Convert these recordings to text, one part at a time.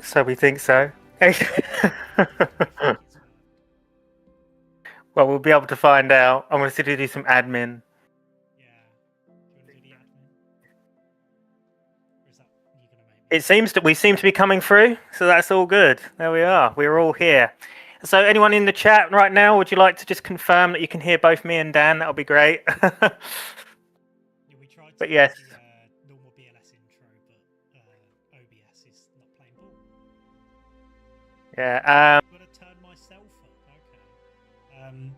So we think so. Well, we'll be able to find out. I'm going to do some admin. Yeah. Do you want to do the admin? Or is that you going to make me? It seems that we seem to be coming through, so that's all good. There we are. We're all here. So anyone in the chat right now, would you like to just confirm that you can hear both me and Dan? That would be great. Yeah, we tried to But yes. use the normal BLS intro, but OBS is not playing ball. Yeah. I've got to turn myself up. Okay.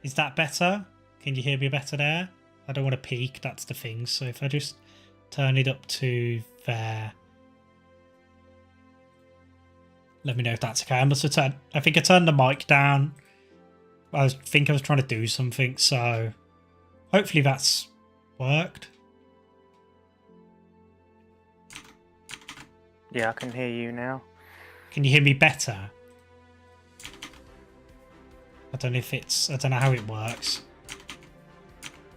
Is that better? Can you hear me better there? I don't want to peak. That's the thing. So if I just turn it up to there. Let me know if that's okay. I think I turned the mic down. I think I was trying to do something, so hopefully that's worked. Yeah, I can hear you now. Can you hear me better? I don't know how it works.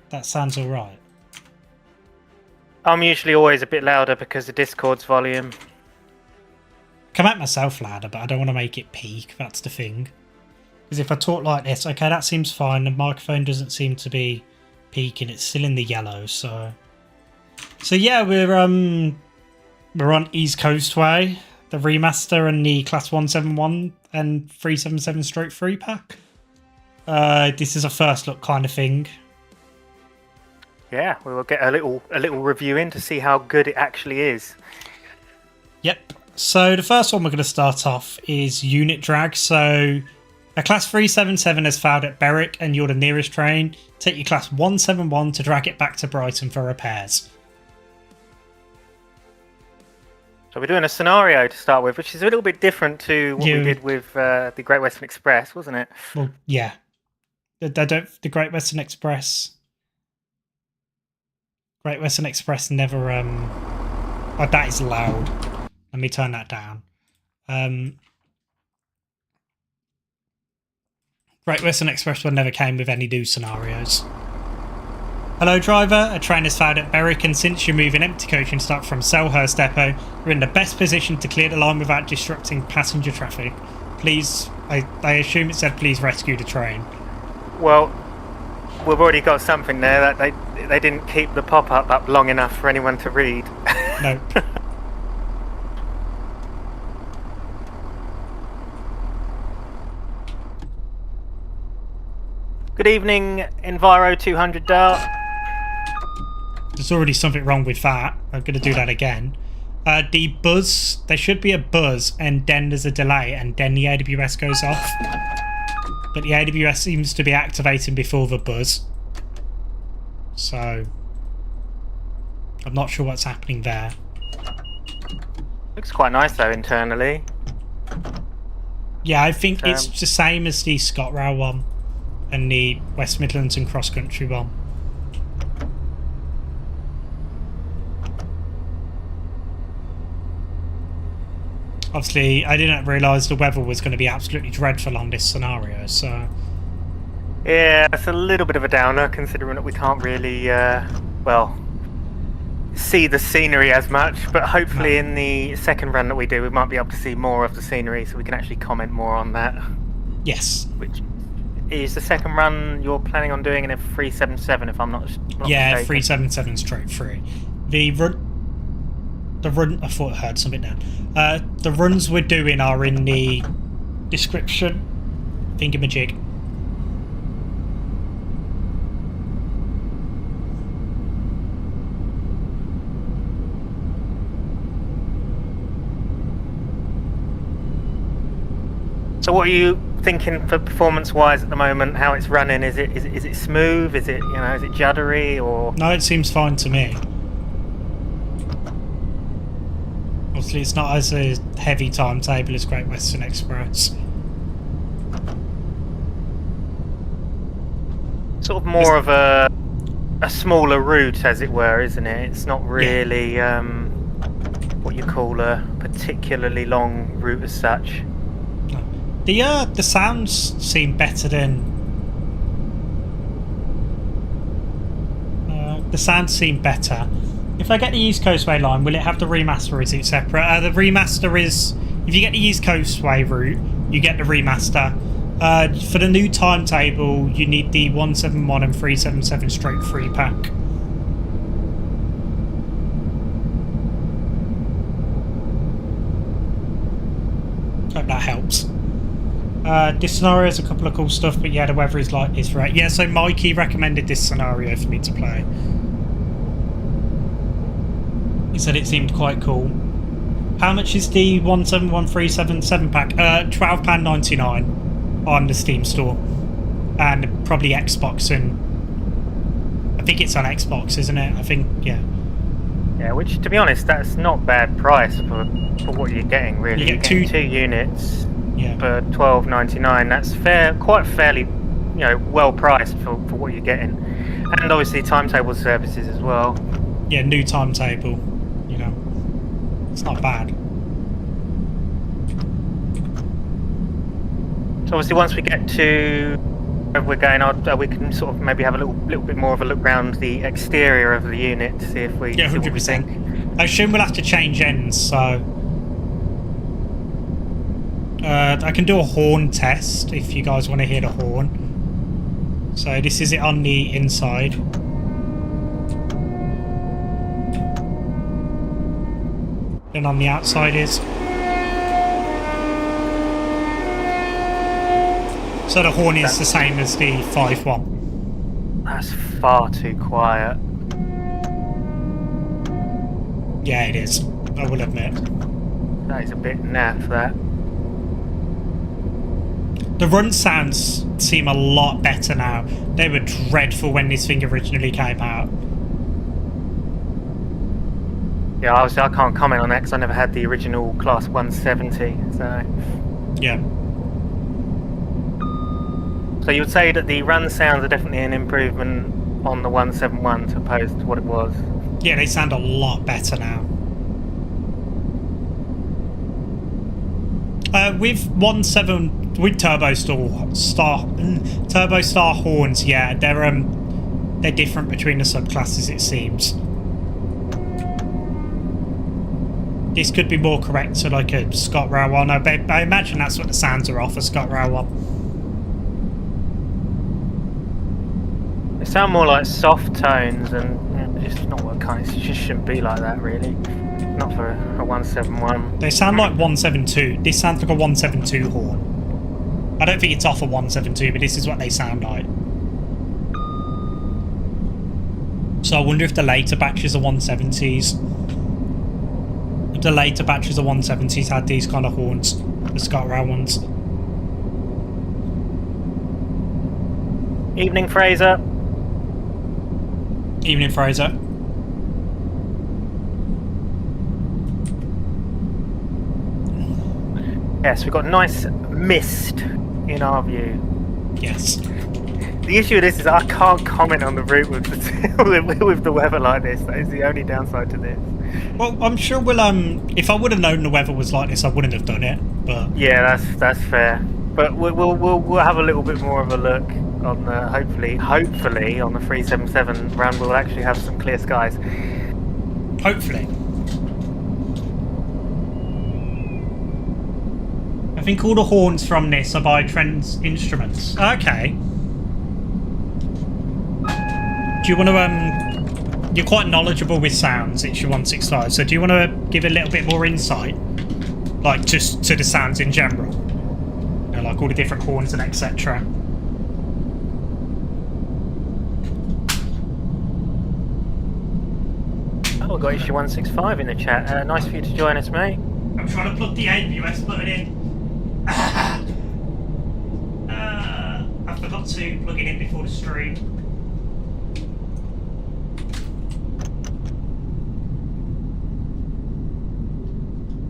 That sounds alright. I'm usually always a bit louder because of Discord's volume. I can make myself louder, but I don't want to make it peak. That's the thing. Because if I talk like this, okay, that seems fine. The microphone doesn't seem to be peaking. It's still in the yellow, so yeah, we're on East Coastway, the remaster and the Class 171 and 377/3 pack. This is a first look kind of thing. Yeah, we will get a little review in to see how good it actually is. Yep. So the first one we're going to start off is unit drag. So a Class 377 has fouled at Berwick and you're the nearest train. Take your Class 171 to drag it back to Brighton for repairs. So we're doing a scenario to start with, which is a little bit different to what we did with the Great Western Express, wasn't it? Well, yeah. The Great Western Express... Great Western Express never... Oh, that is loud. Let me turn that down. Great Western Express one never came with any new scenarios. Hello driver, a train has fouled at Berwick and since you're moving empty coaching stock from Selhurst Depot, you're in the best position to clear the line without disrupting passenger traffic. Please, I assume it said please rescue the train. Well, we've already got something there that they didn't keep the pop-up up long enough for anyone to read. Nope. Good evening, Enviro 200 Dart. There's already something wrong with that. I'm going to do that again. The buzz, there should be a buzz and then there's a delay and then the AWS goes off. But the AWS seems to be activating before the buzz. So, I'm not sure what's happening there. Looks quite nice though internally. Yeah, I think it's the same as the ScotRail one and the West Midlands and Cross Country one. Obviously, I didn't realise the weather was going to be absolutely dreadful on this scenario, so... Yeah, it's a little bit of a downer considering that we can't really, well, see the scenery as much, but hopefully in the second run that we do, we might be able to see more of the scenery so we can actually comment more on that. Yes. Which is the second run you're planning on doing in a 377 if I'm not yeah, mistaken. 377 straight through. The run, I thought I heard something down. The runs we're doing are in the description. Thingamajig. So what are you thinking for performance-wise at the moment? How it's running? Is it smooth? Is it is it juddery or? No, it seems fine to me. Obviously, it's not as a heavy timetable as Great Western Express. Sort of more of a smaller route, as it were, isn't it? It's not really what you call a particularly long route as such. The sounds seem better than... the sounds seem better. If I get the East Coastway line, will it have the remaster or is it separate? The remaster is... If you get the East Coastway route, you get the remaster. For the new timetable, you need the 171 and 377 straight free pack. Hope that helps. This scenario has a couple of cool stuff, but yeah, the weather is like this, right? Yeah, so Mikey recommended this scenario for me to play. He said it seemed quite cool. How much is the 171377 pack? £12.99 on the Steam store. And probably Xbox and... I think it's on Xbox, isn't it? I think, yeah. Yeah, which, to be honest, that's not bad price for what you're getting, really. You get you're getting 2 units yeah. for £12.99. That's quite fairly, well priced for what you're getting. And obviously timetable services as well. Yeah, new timetable. It's not bad. So obviously once we get to where we're going, we can sort of maybe have a little bit more of a look around the exterior of the unit to see if we... Yeah, 100%. I assume we'll have to change ends, so... I can do a horn test if you guys want to hear the horn. So this is it on the inside. Then on the outside is... So the horn is the same as the 5.1. That's far too quiet. Yeah, it is. I will admit. That is a bit naff, that. The run sounds seem a lot better now. They were dreadful when this thing originally came out. Yeah, obviously I can't comment on that because I never had the original Class 170, so... Yeah. So you would say that the run sounds are definitely an improvement on the 171 to opposed to what it was? Yeah, they sound a lot better now. With with Turbo Star horns, yeah, they're different between the subclasses, it seems. This could be more correct to like a ScotRail one. I imagine that's what the sounds are off a ScotRail one. They sound more like soft tones and just not what kind. It just shouldn't be like that, really. Not for a 171. They sound like 172. This sounds like a 172 horn. I don't think it's off a 172, but this is what they sound like. So I wonder if the later batches of 170s... If the later batches of 170s had these kind of horns. The ScotRail ones. Evening, Fraser. Evening, Fraser. Yes, we've got nice mist in our view. Yes. The issue with this is I can't comment on the route with the weather like this. That is the only downside to this. Well, I'm sure we'll if I would have known the weather was like this, I wouldn't have done it. But yeah, that's fair. But we'll have a little bit more of a look on the hopefully on the 377 run. We'll actually have some clear skies. Hopefully. I think all the horns from this are by Trent's Instruments. Okay. Do you want to you're quite knowledgeable with sounds, it's your 165, so do you want to give a little bit more insight? Like, just to the sounds in general? Like all the different horns and etc. Oh, we've got issue 165 in the chat. Nice for you to join us, mate. I'm trying to plug the ABS button in. I forgot to plug it in before the stream.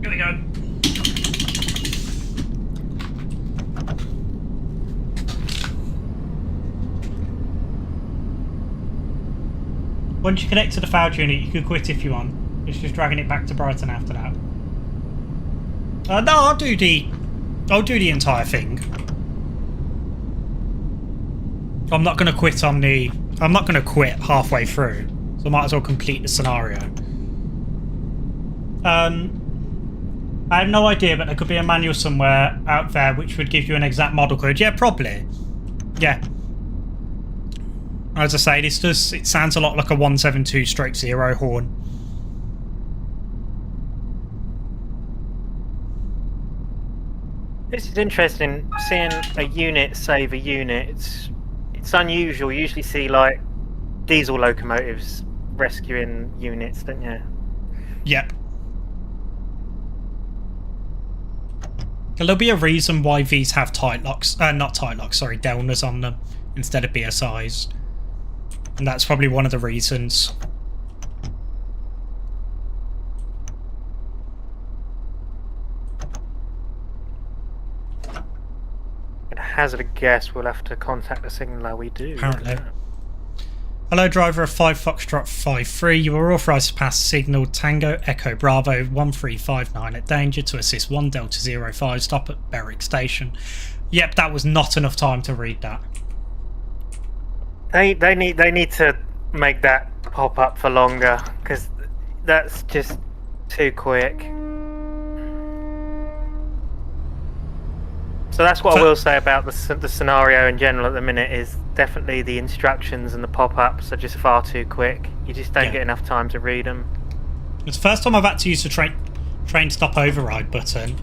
Here we go. Once you connect to the FAUD unit, you can quit if you want. It's just dragging it back to Brighton after that. No, I'll do the entire thing. I'm not going to quit halfway through. So I might as well complete the scenario. I have no idea, but there could be a manual somewhere out there which would give you an exact model code. Yeah, probably. Yeah. As I say, it sounds a lot like a 172/0 horn. This is interesting, seeing a unit save a unit. It's unusual. You usually see like diesel locomotives rescuing units, don't you? Yep. There'll be a reason why these have tight locks, not tight locks, sorry, downers on them instead of BSIs. And that's probably one of the reasons. I'd hazard a guess we'll have to contact the signaller. We do. Apparently. Hello, driver of 5 Foxtrot 53. You are authorised to pass signal Tango Echo Bravo 1359 at danger to assist 1 Delta 05. Stop at Berwick Station. Yep, that was not enough time to read that. They need to make that pop up for longer, because that's just too quick. So that's what I will say about the scenario in general at the minute, is definitely the instructions and the pop-ups are just far too quick. You just don't get enough time to read them. It's the first time I've had to use the train stop override button.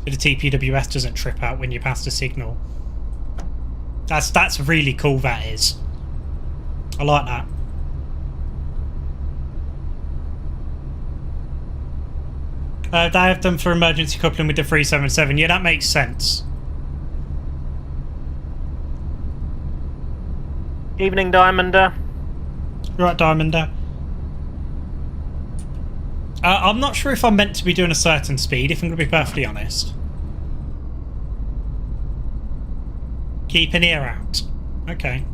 So the TPWS doesn't trip out when you pass the signal. That's really cool, that is. I like that. They have them for emergency coupling with the 377. Yeah, that makes sense. Evening, Diamonder. Right, Diamonder. I'm not sure if I'm meant to be doing a certain speed, if I'm going to be perfectly honest. Keep an ear out. Okay.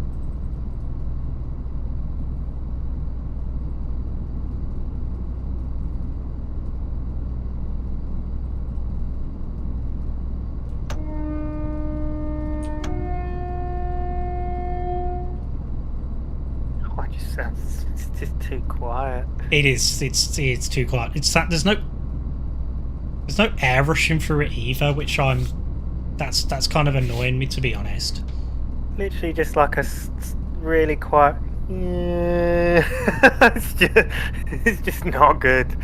It's just too quiet. It is. It's too quiet. It's that there's no air rushing through it either, which that's kind of annoying me, to be honest. Literally just like a really quiet. It's just not good.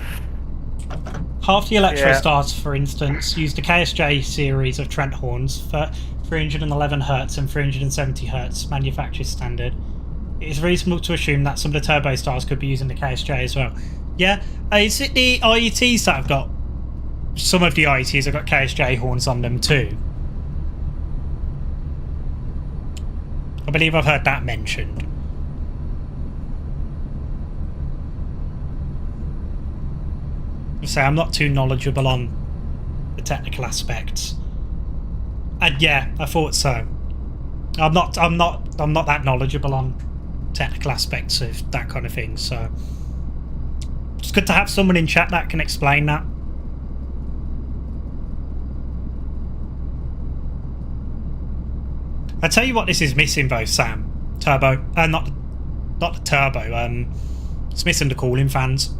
Half the electro stars, for instance, use the KSJ series of Trent horns for 311 Hz and 370 Hz manufacturer standard. It is reasonable to assume that some of the turbo stars could be using the KSJ as well. Yeah, is it the IETs that have got... Some of the IETs have got KSJ horns on them too. I believe I've heard that mentioned. So I'm not too knowledgeable on the technical aspects. And yeah, I thought so. I'm not that knowledgeable on technical aspects of that kind of thing, so it's good to have someone in chat that can explain that. I tell you what, this is missing though, Sam. Turbo, not the turbo. It's missing the cooling fans.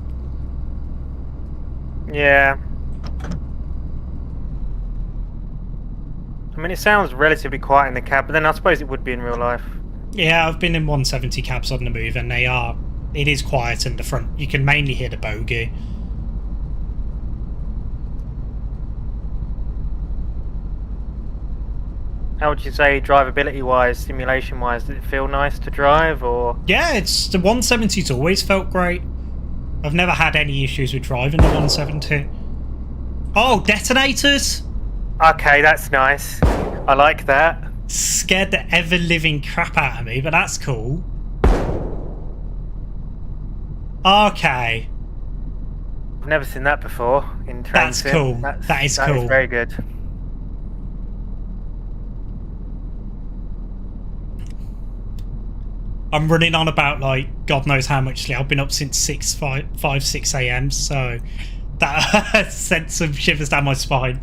Yeah. I mean, it sounds relatively quiet in the cab, but then I suppose it would be in real life. Yeah, I've been in 170 cabs on the move, and it is quiet in the front. You can mainly hear the bogie. How would you say, drivability-wise, simulation-wise, did it feel nice to drive, or...? Yeah, the 170's always felt great. I've never had any issues with driving the 170. Oh, detonators! Okay, that's nice. I like that. Scared the ever-living crap out of me, but that's cool. Okay. I've never seen that before in transit. That's cool. That is cool. Is very good. I'm running on about, like, God knows how much sleep. I've been up since 6 a.m, so that sent some shivers down my spine.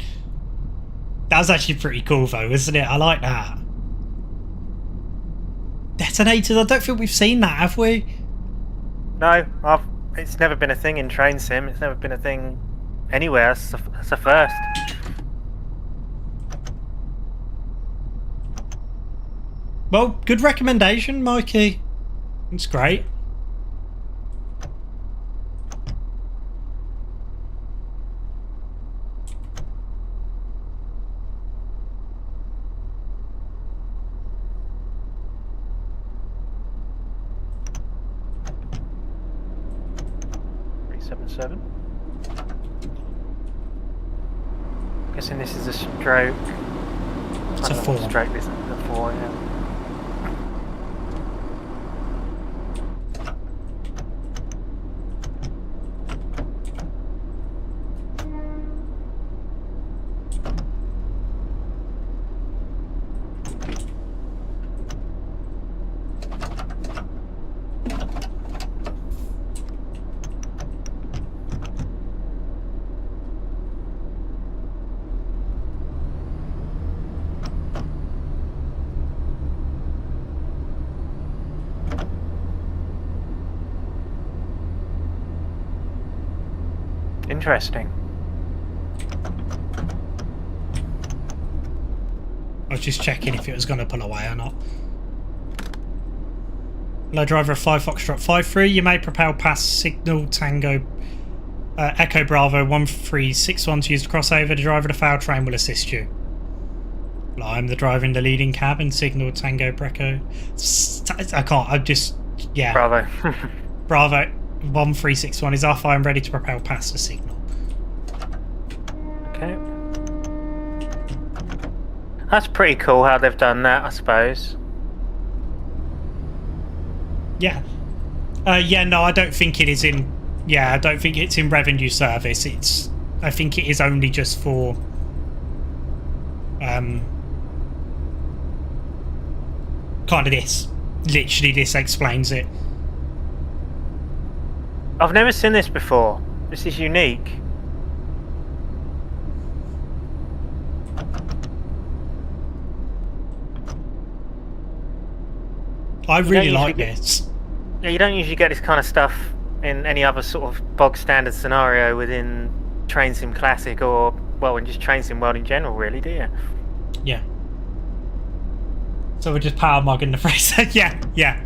That was actually pretty cool, though, isn't it? I like that. detonators. I don't think we've seen that, have we? No, it's never been a thing in train sim. It's never been a thing anywhere. It's a first. Well, good recommendation, Mikey. It's great. Guessing this is a stroke. It's a 4. Stroke. This is a 4. Yeah. Interesting. I was just checking if it was going to pull away or not. Hello, driver of 5 Foxtrot 53. You may propel past Signal Tango Echo Bravo 1361 to use the crossover. The driver of the failed train will assist you. Well, I'm the driver in the leading cab in Signal Tango Breco. I can't. I just. Yeah. Bravo. Bravo 1361 is off. I am ready to propel past the signal. Okay. That's pretty cool how they've done that, I suppose. Yeah. Yeah, no, I don't think it is in... Yeah, I don't think it's in revenue service. It's... I think it is only just for... kind of this. Literally, this explains it. I've never seen this before. This is unique. I really like this. Yeah, you don't usually get this kind of stuff in any other sort of bog standard scenario within Train Sim Classic or, well, in just Train Sim World in general, really, do you? Yeah. So we're just power mugging the Fraser. Yeah, yeah.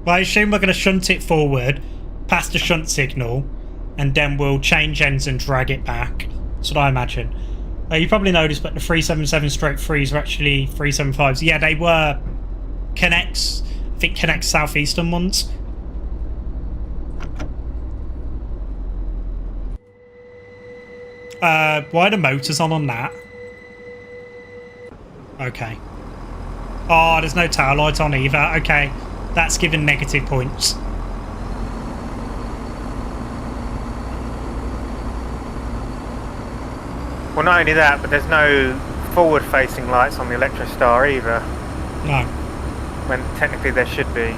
Well, I assume we're going to shunt it forward, past the shunt signal, and then we'll change ends and drag it back. That's what I imagine. You probably noticed, but the 377/3s are actually 375s. Yeah, they were Connects. I think Connects Southeastern ones. Why are the motors on that? Okay. Oh, there's no tail light on either. Okay. That's given negative points. Well, not only that, but there's no forward-facing lights on the Electrostar either. No. When technically there should be.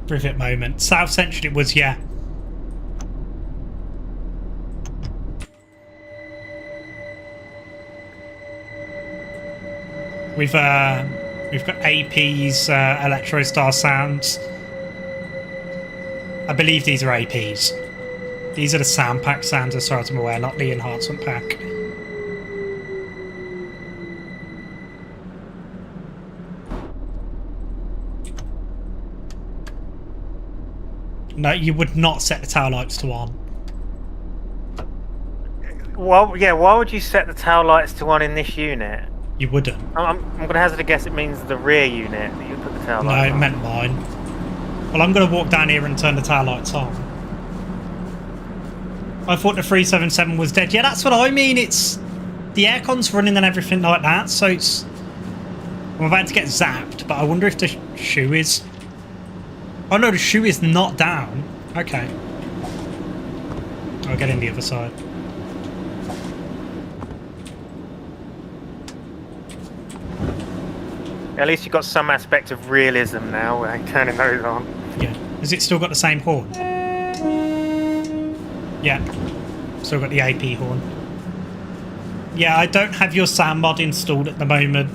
Rivet moment. South Central it was, yeah. We've got AP's Electrostar sounds. I believe these are APs. These are the sound pack sounds as far as I'm aware, not the enhancement pack. No, you would not set the tail lights to on. Well, yeah, why would you set the tail lights to on in this unit? You wouldn't. I'm going to hazard a guess it means the rear unit that you put the tail lights on. No, it meant mine. Well, I'm going to walk down here and turn the tail lights on. I thought the 377 was dead. Yeah, that's what I mean. It's... The aircon's running and everything like that, so it's... I'm about to get zapped, but I wonder if the shoe is... Oh no, the shoe is not down. Okay. I'll get in the other side. At least you've got some aspect of realism now, turning those on. Yeah. Has it still got the same horn? Yeah. Still got the AP horn. Yeah, I don't have your sound mod installed at the moment,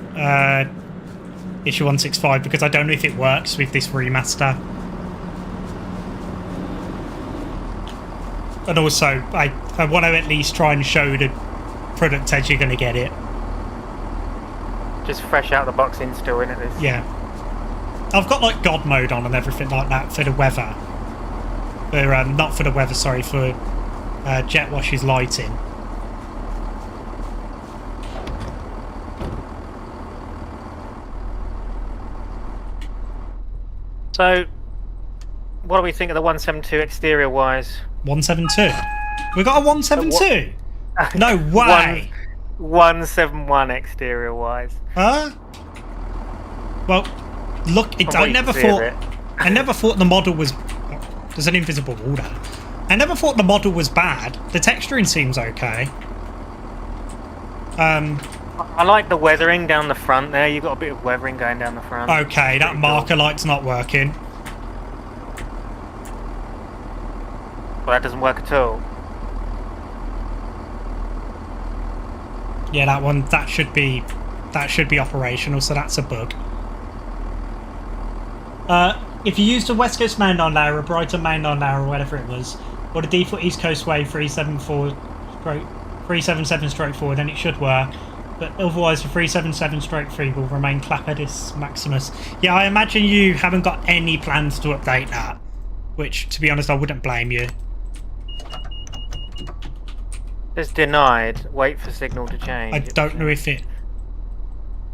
issue 165, because I don't know if it works with this remaster. And also, I want to at least try and show the product as you're going to get it. Just fresh out the box install, innit? This. Yeah. I've got like God mode on and everything like that for the weather. For, not for the weather, sorry, for Jet Wash's lighting. So, what do we think of the 172 exterior wise? 172? We got a 172? No way! 171 exterior wise. Huh? Well, look, I never thought the model was... Oh, there's an invisible wall there. I never thought the model was bad. The texturing seems okay. I like the weathering down the front there. You've got a bit of weathering going down the front. Okay, that marker light's not working. Well, that doesn't work at all. Yeah, that should be operational, so that's a bug. If you used a West Coast mainline layer, a Brighton mainline layer, or whatever it was, or the default East Coastway 377/4, then it should work. But otherwise, the 377/3 will remain Clapedis Maximus. Yeah, I imagine you haven't got any plans to update that, which, to be honest, I wouldn't blame you. It's denied. Wait for signal to change. I don't know if it...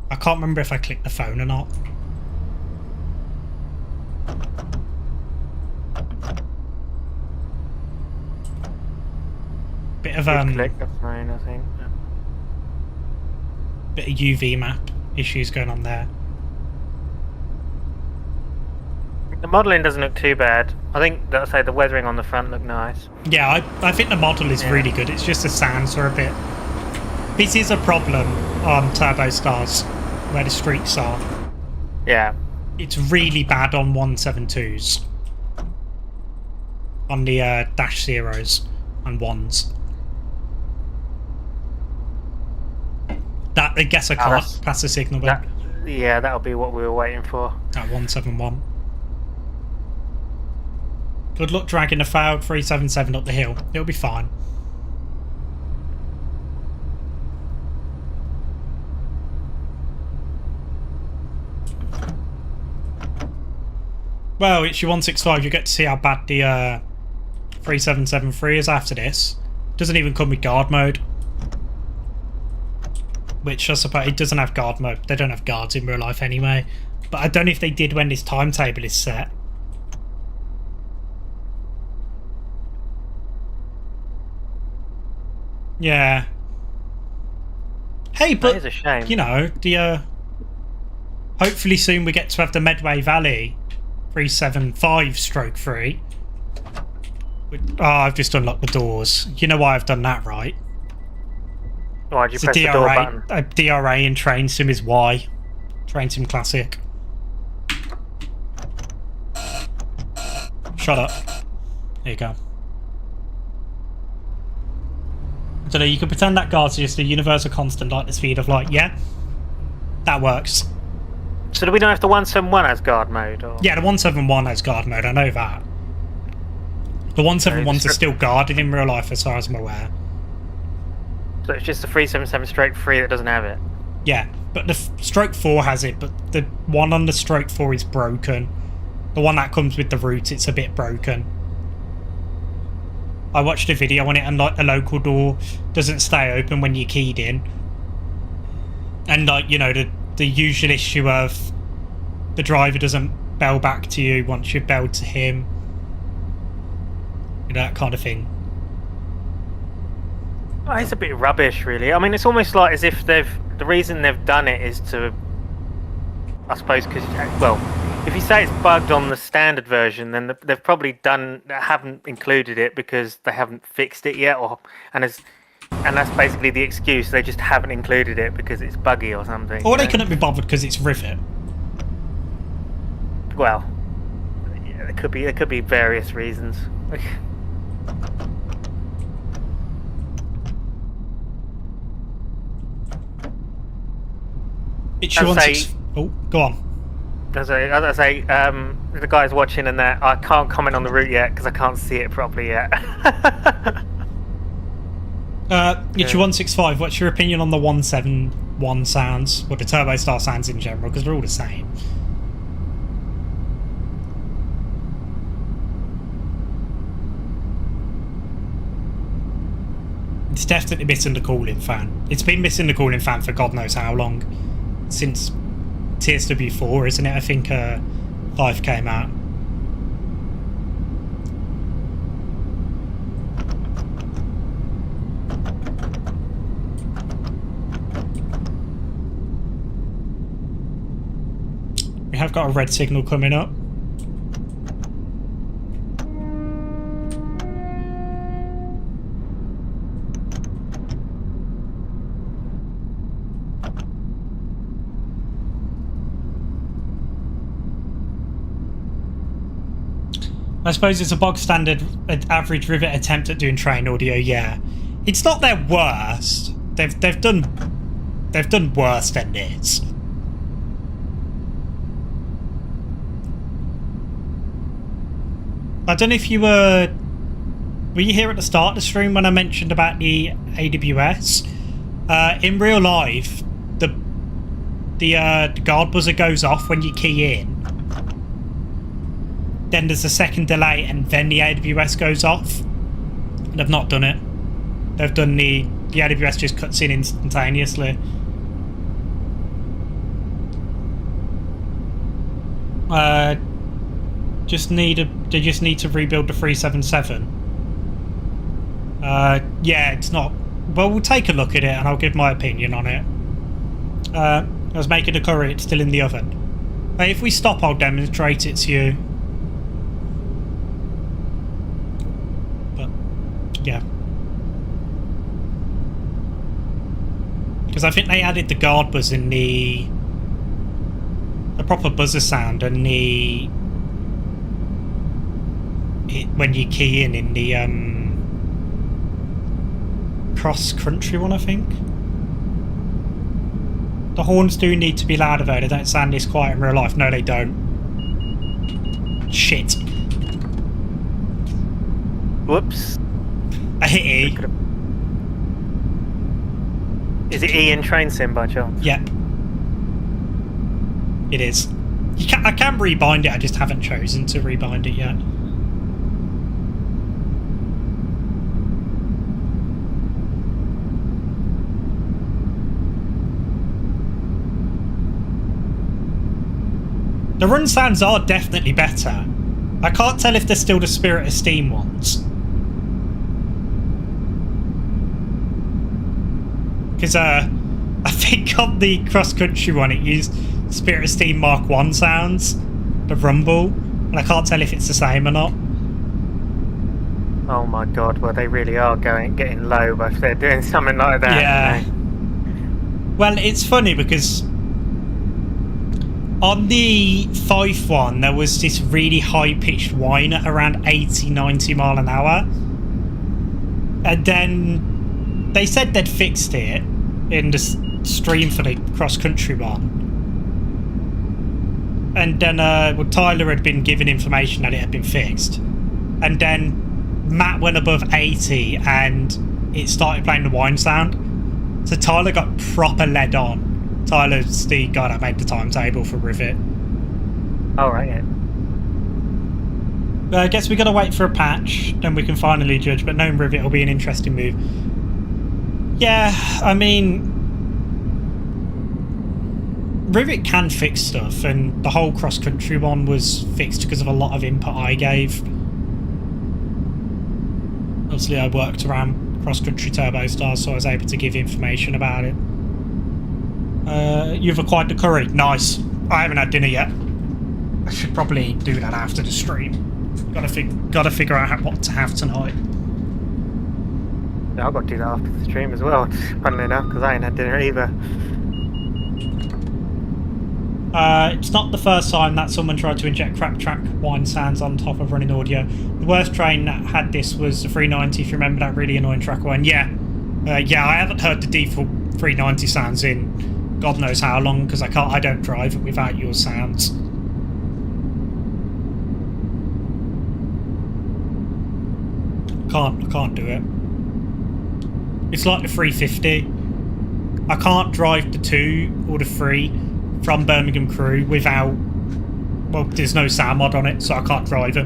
I can't remember if I clicked the phone or not. Bit of click the phone, I think. Bit of UV map issues going on there. The modelling doesn't look too bad. I think, let's say, the weathering on the front look nice. Yeah, I think the model is really good. It's just the sounds are a bit... This is a problem on Turbo Stars, where the streets are. Yeah. It's really bad on 172s. On the dash zeros and ones. That, I guess I can't pass the signal back. Yeah, that'll be what we were waiting for. At 171. Good luck dragging a failed 377 up the hill. It'll be fine. Well, it's your 165. You get to see how bad the 3773 is after this. Doesn't even come with guard mode. Which I suppose it doesn't have guard mode. They don't have guards in real life anyway. But I don't know if they did when this timetable is set. Yeah. Hey, but that is a shame. You know, the hopefully soon we get to have the Medway Valley 375/3. Oh, I've just unlocked the doors. You know why I've done that, right? Why did you It's press the door button? A DRA in Train Sim is Y. Train Sim Classic. Shut up. There you go. I don't know, you can pretend that guard's just a universal constant like the speed of light, yeah? That works. So do we know if the 171 has guard mode? Or? Yeah, the 171 has guard mode, I know that. The 171s are still guarded in real life as far as I'm aware. So it's just the 377/3 that doesn't have it? Yeah, but the stroke 4 has it, but the one on the stroke 4 is broken. The one that comes with the route, it's a bit broken. I watched a video on it and like the local door doesn't stay open when you're keyed in. And like, you know, the usual issue of the driver doesn't bell back to you once you've belled to him. You know, that kind of thing. Oh, it's a bit rubbish, really. I mean, it's almost like as if the reason they've done it is to, I suppose, because, well, if you say it's bugged on the standard version, then they've probably haven't included it because they haven't fixed it yet, and that's basically the excuse. They just haven't included it because it's buggy or something. Or they couldn't be bothered because it's Rivet. well, yeah, there could be various reasons. It's your Oh, go on. As I say, the guys watching and that, I can't comment on the route yet because I can't see it properly yet. It's your 165. What's your opinion on the 171 sounds, or the Turbo Star sounds in general? Because they're all the same. It's definitely missing the cooling fan. It's been missing the cooling fan for God knows how long. Since TSW 4, isn't it? I think 5 came out. We have got a red signal coming up. I suppose it's a bog standard average Rivet attempt at doing train audio. Yeah, it's not their worst. They've done worse than this. I don't know if you were you here at the start of the stream when I mentioned about the AWS? In real life, the guard buzzer goes off when you key in. Then there's a second delay, and then the AWS goes off. They've not done it. They've done the AWS just cuts in instantaneously. They just need to rebuild the 377. Yeah, it's not. Well, we'll take a look at it, and I'll give my opinion on it. I was making a curry; it's still in the oven. If we stop, I'll demonstrate it to you. Yeah, because I think they added the guard buzz in the proper buzzer sound and when you key in the cross country one. I think the horns do need to be louder though. They don't sound this quiet in real life. No, they don't. Shit. Whoops. I hit E. Is it E in train sim by chance? Yep. It is. I can rebind it, I just haven't chosen to rebind it yet. The run sounds are definitely better. I can't tell if they're still the Spirit of Steam ones. Because I think on the cross-country one it used Spirit of Steam Mark 1 sounds, the rumble, and I can't tell if it's the same or not. Oh my god, well they really are getting low if they're doing something like that. Yeah. Well, it's funny because on the Fife one there was this really high-pitched whine at around 80-90 mile an hour. And then they said they'd fixed it in the stream for the cross-country one. And then Tyler had been given information that it had been fixed. And then Matt went above 80 and it started playing the whine sound. So Tyler got proper led on. Tyler's the guy that made the timetable for Rivet. Oh, right, yeah. I guess we got to wait for a patch, then we can finally judge, but knowing Rivet will be an interesting move. Yeah, I mean, Rivet can fix stuff, and the whole cross-country one was fixed because of a lot of input I gave. Obviously, I worked around cross-country turbo stars, so I was able to give information about it. You've acquired the curry. Nice. I haven't had dinner yet. I should probably do that after the stream. Gotta figure out what to have tonight. Yeah, I've got to do that after the stream as well, funnily enough, because I ain't had dinner either. It's not the first time that someone tried to inject crap track wine sounds on top of running audio. The worst train that had this was the 390, if you remember that really annoying track wine. Yeah, I haven't heard the default 390 sounds in God knows how long, because I don't drive it without your sounds. I can't do it. It's like the 350. I can't drive the 2 or the 3 from Birmingham Crew without... Well, there's no sound mod on it, so I can't drive it.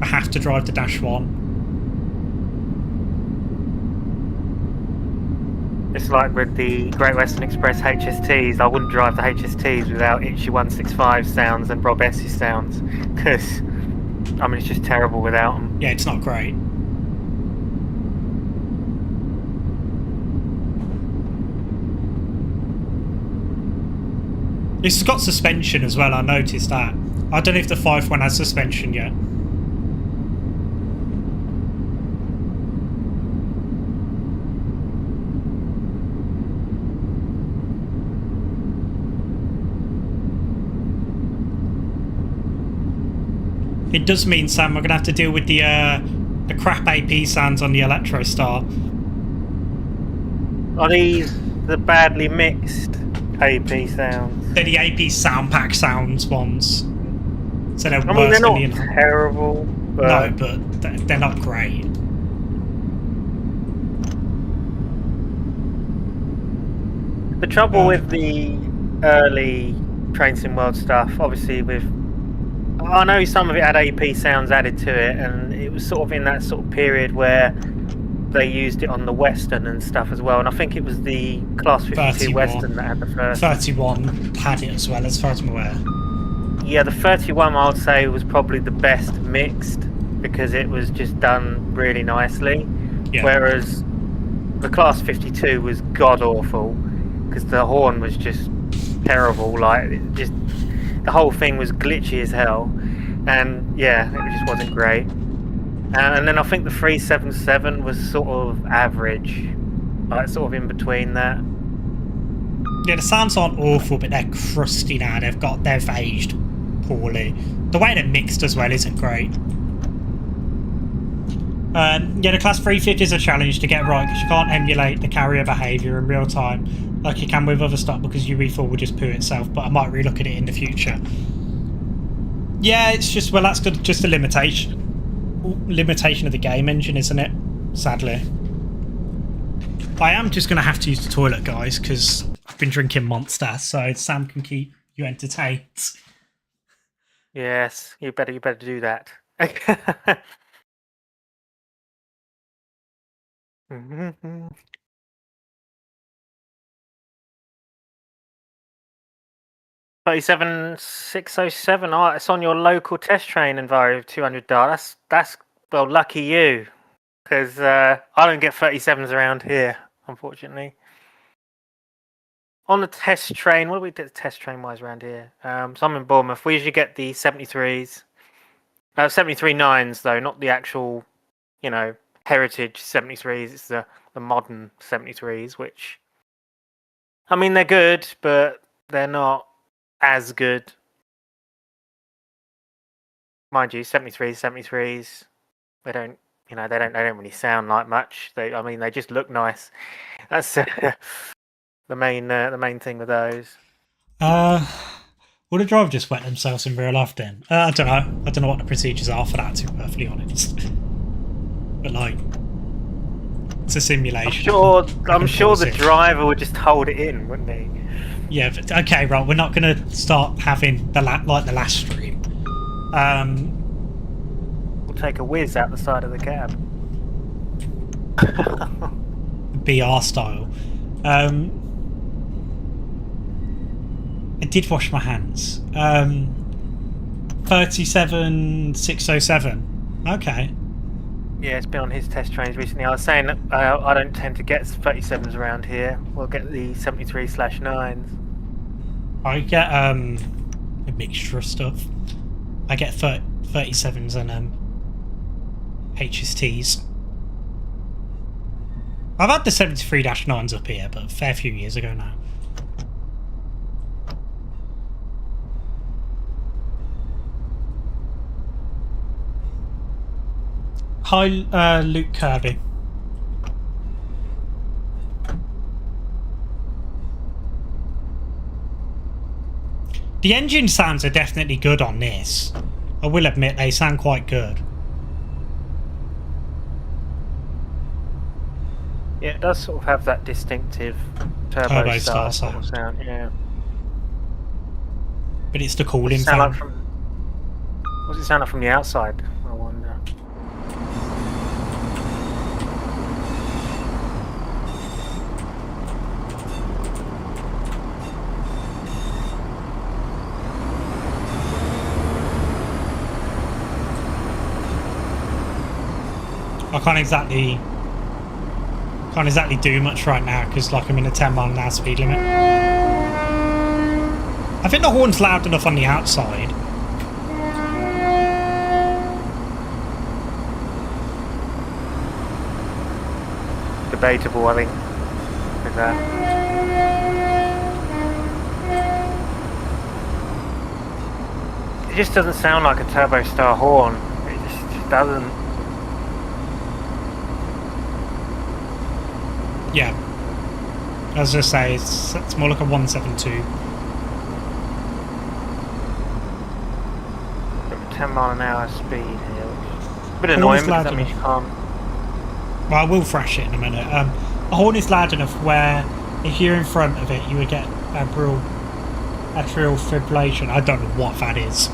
I have to drive the Dash 1. It's like with the Great Western Express HSTs. I wouldn't drive the HSTs without Itchy 165 sounds and Rob Essie sounds, because, I mean, it's just terrible without them. Yeah, it's not great. It's got suspension as well, I noticed that. I don't know if the 5th one has suspension yet. It does mean, Sam, we're going to have to deal with the crap AP sounds on the Electro Star. Are these the badly mixed AP sounds? They're the AP sound pack sounds ones. So they're worse they're not than the terrible. But... No, but they're not great. The trouble with the early Train Sim World stuff, obviously with... I know some of it had AP sounds added to it, and it was sort of in that sort of period where they used it on the Western and stuff as well, and I think it was the Class 52 31. Western that had the first. 31 had it as well, as far as I'm aware. Yeah, the 31 I would say was probably the best mixed, because it was just done really nicely. Yeah. Whereas the Class 52 was god awful, because the horn was just terrible. Like, the whole thing was glitchy as hell, and yeah, it just wasn't great. And then I think the 377 was sort of average, like sort of in between that. Yeah, the sounds aren't awful, but they're crusty now. They've aged poorly. The way they're mixed as well isn't great. Yeah, the Class 350 is a challenge to get right, because you can't emulate the carrier behaviour in real time like you can with other stuff, because UE4 will just poo itself, but I might relook at it in the future. Yeah, it's just, well, that's just a limitation of the game engine, isn't it? Sadly. I am just going to have to use the toilet, guys, because I've been drinking Monster, so Sam can keep you entertained. Yes, you better do that. 37607. Oh, it's on your local test train Enviro $200. That's well, lucky you, because I don't get 37s around here, unfortunately. On the test train, what do we do test train wise around here? So I'm in Bournemouth. We usually get the 73s, 73.9s though, not the actual, heritage 73s. It's the modern 73s, which, I mean, they're good, but they're not as good. Mind you, 73s, they don't really sound like much. They just look nice. That's the main thing with those. Would a driver just wet themselves in real life then? I don't know. I don't know what the procedures are for that, to be perfectly honest. But like, it's a simulation. I'm sure the driver would just hold it in, wouldn't he? Yeah, but okay, right. We're not going to start having the last stream. We'll take a whiz out the side of the cab. BR style. I did wash my hands. 37607. Okay. Yeah, it's been on his test trains recently. I was saying that I don't tend to get 37s around here. We'll get the 73/9s. I get a mixture of stuff. I get 37s and HSTs. I've had the 73-9s up here, but a fair few years ago now. Hi, Luke Kirby. The engine sounds are definitely good on this. I will admit they sound quite good. Yeah, it does sort of have that distinctive turbo star sort of sound. Yeah. But it's the cooling fan. fan. What does it sound like from the outside? I wonder. I can't exactly do much right now because like I'm in a 10-mile-an-hour speed limit. I think the horn's loud enough on the outside. Debatable, I think, with that. It just doesn't sound like a turbo star horn. It just doesn't. Yeah. As I say, it's more like a 172. 10-mile-an-hour speed here. A bit annoying because that means you can't. Well, I will thrash it in a minute. A horn is loud enough where if you're in front of it, you would get atrial fibrillation. I don't know what that is.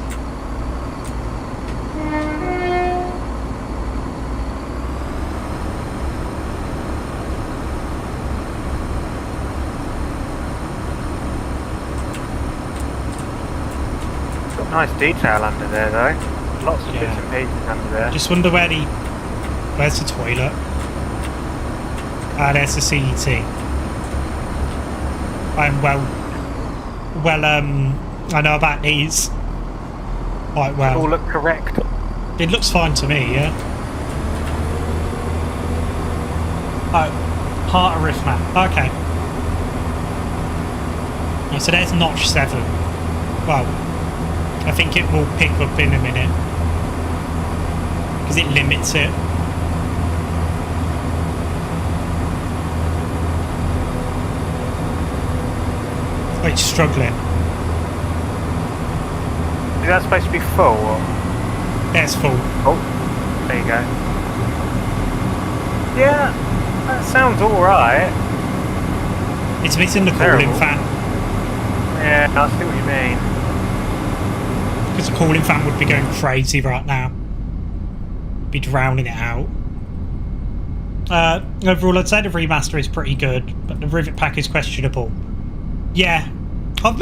Nice detail under there though. Lots of bits and pieces under there. Just wonder where's the toilet? Ah, there's the CET. I'm I know about these quite well. All look correct. It looks fine to me, yeah. Oh, heart arrhythmia. Okay. Yeah, so there's notch 7. Well, I think it will pick up in a minute because it limits it. Oh, it's struggling. Is that supposed to be full? Or? Yeah, it's full. Oh, there you go. Yeah, that sounds alright. It's missing the cooling fan. Yeah, I see what you mean. Because the cooling fan would be going crazy right now. Be drowning it out. Overall, I'd say the remaster is pretty good, but the rivet pack is questionable. Yeah, I'm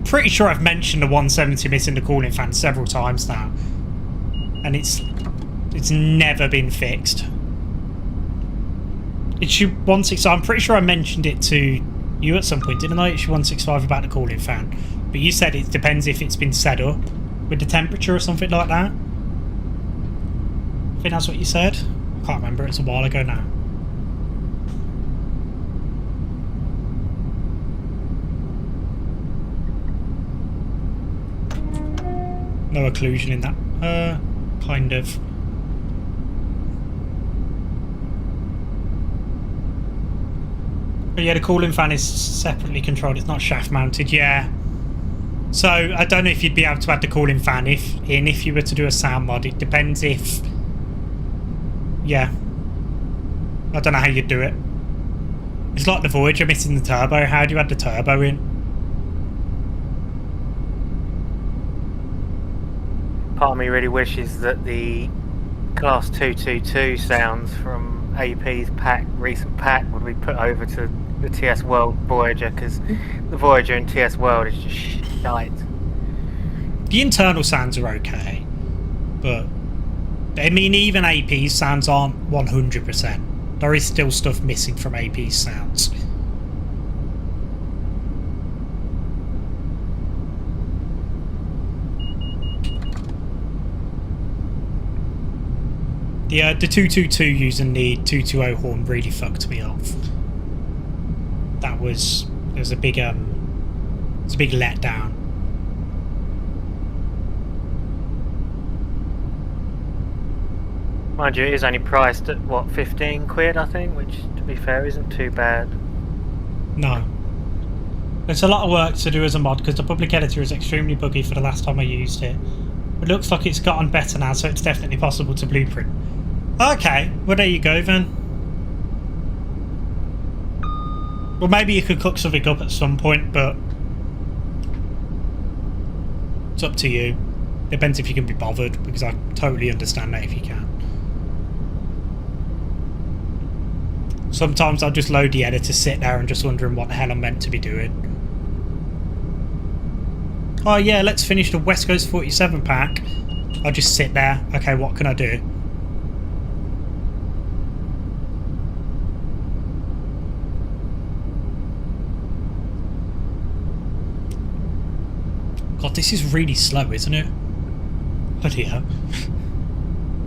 pretty sure I've mentioned the 170 missing the cooling fan several times now, and it's never been fixed. It should 165. I'm pretty sure I mentioned it to you at some point, didn't I? It should 165 about the cooling fan, but you said it depends if it's been set up with the temperature or something like that. I think that's what you said. I can't remember. It's a while ago now. No occlusion in that. Kind of. But yeah, the cooling fan is separately controlled. It's not shaft mounted. Yeah. So I don't know if you'd be able to add the cooling fan if you were to do a sound mod. It depends if. Yeah. I don't know how you'd do it. It's like the Voyager missing the turbo. How do you add the turbo in? Part of me really wishes that the Class 222 sounds from AP's recent pack would be put over to the TS World Voyager, because the Voyager in TS World is just shite. The internal sounds are okay, but I mean even AP's sounds aren't 100%. There is still stuff missing from AP's sounds. The 222 using the 220 horn really fucked me off. It was a big letdown. Mind you, it is only priced at, what, 15 quid, I think, which, to be fair, isn't too bad. No. It's a lot of work to do as a mod, because the public editor is extremely buggy for the last time I used it. It looks like it's gotten better now, so it's definitely possible to blueprint. Okay, well there you go then. Well, maybe you could cook something up at some point, but it's up to you. Depends if you can be bothered, because I totally understand that if you can. Sometimes I'll just load the editor, sit there and just wondering what the hell I'm meant to be doing. Oh yeah, let's finish the West Coast 47 pack. I'll just sit there. Okay, what can I do? God, this is really slow, isn't it? Bloody hell.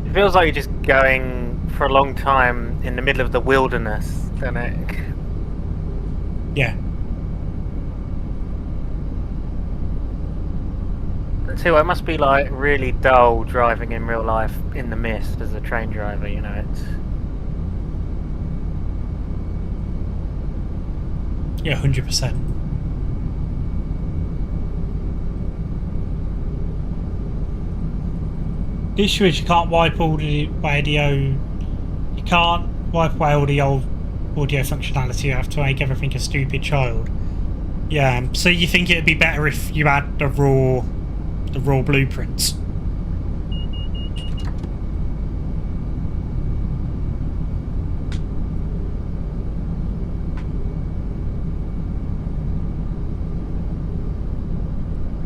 It feels like you're just going for a long time in the middle of the wilderness, doesn't it? Yeah. Too, it must be like really dull driving in real life in the mist as a train driver, you know. It's yeah, 100%. The issue is you can't wipe all the audio. You can't wipe away all the old audio functionality. You have to make everything a stupid child. Yeah, so you think it'd be better if you had the raw blueprints?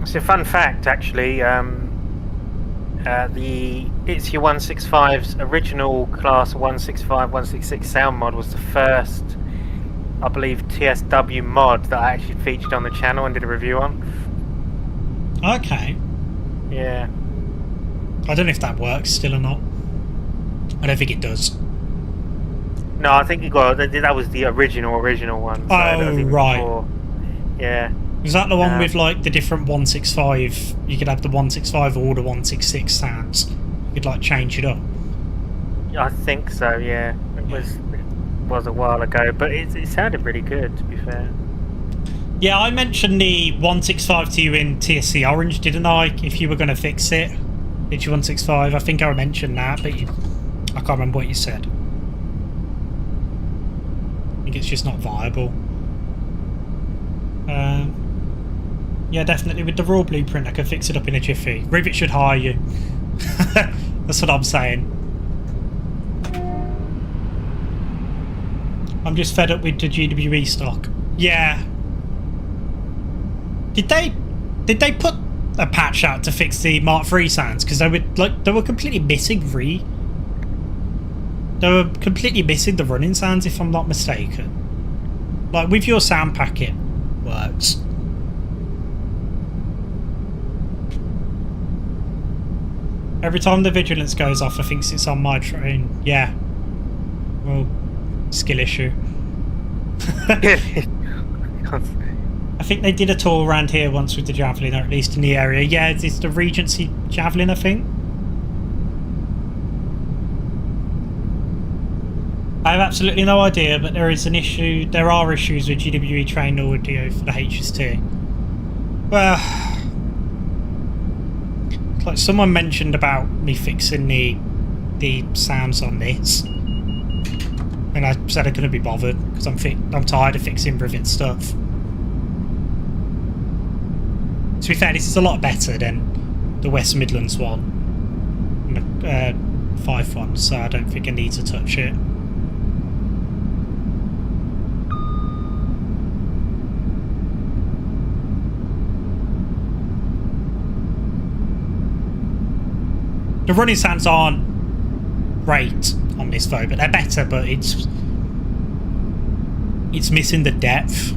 It's a fun fact, actually. The Itzy 165's original class 165, 166 sound mod was the first, I believe, TSW mod that I actually featured on the channel and did a review on. Okay. Yeah. I don't know if that works still or not. I don't think it does. No, I think that was the original one. So oh, right. Before. Yeah. Was that the one with like the different 165? You could have the 165 or the 166 sounds. You could like change it up. I think so. Yeah, it was a while ago, but it sounded really good, to be fair. Yeah, I mentioned the 165 to you in TSC Orange, didn't I? If you were going to fix it, did you 165? I think I mentioned that, but I can't remember what you said. I think it's just not viable. Yeah, definitely. With the raw blueprint, I can fix it up in a jiffy. Rivet should hire you. That's what I'm saying. I'm just fed up with the GWE stock. Yeah. Did they put a patch out to fix the Mark III sounds? Because they were completely missing They were completely missing the running sounds, if I'm not mistaken. Like with your sound packet works. Every time the vigilance goes off, I think it's on my train. Yeah. Well, skill issue. I think they did a tour around here once with the Javelin, or at least in the area. Yeah, it's the Regency Javelin, I think. I have absolutely no idea, but there is an issue. There are issues with GWE train audio for the HST. Well, it's like someone mentioned about me fixing the sounds on this, and I said I couldn't be bothered because I'm tired of fixing Rivet stuff. To be fair, this is a lot better than the West Midlands one, and the Fife one, so I don't think I need to touch it. The running sounds aren't great on this though, but they're better, but it's missing the depth.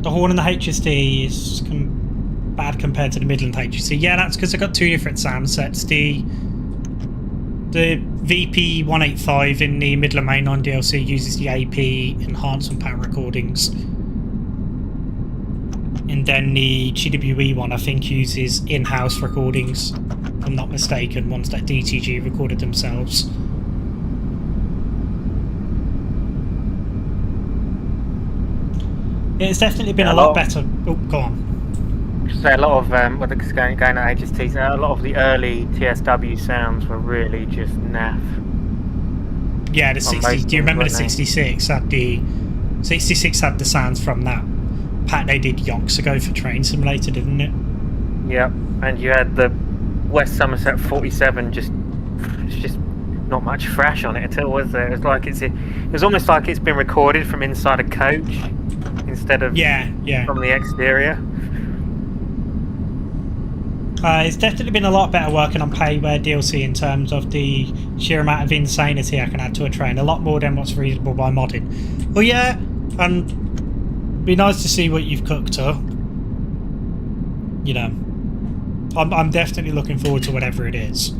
The horn and the HSD is bad compared to the Midland HSD. Yeah, that's because I've got two different sound sets. The VP 185 in the Midland Mainline DLC uses the AP enhancement pack recordings, And then the GWE one, I think, uses in-house recordings, if I'm not mistaken, ones that DTG recorded themselves. It's definitely been a lot better. Oh, go on. Say a lot of going at HST. A lot of the early TSW sounds were really just naff. Yeah, the 60. Do you remember the 66? Had the 66 had the sounds from that pack they did yonks ago for Train Simulator, didn't it? Yep, and you had the West Somerset 47. It's just not much thrash on it at all, was there? It was almost like it's been recorded from inside a coach instead of from the exterior. It's definitely been a lot better working on payware DLC in terms of the sheer amount of insanity I can add to a train. A lot more than what's reasonable by modding. Well, yeah, and it'd be nice to see what you've cooked up. You know, I'm definitely looking forward to whatever it is.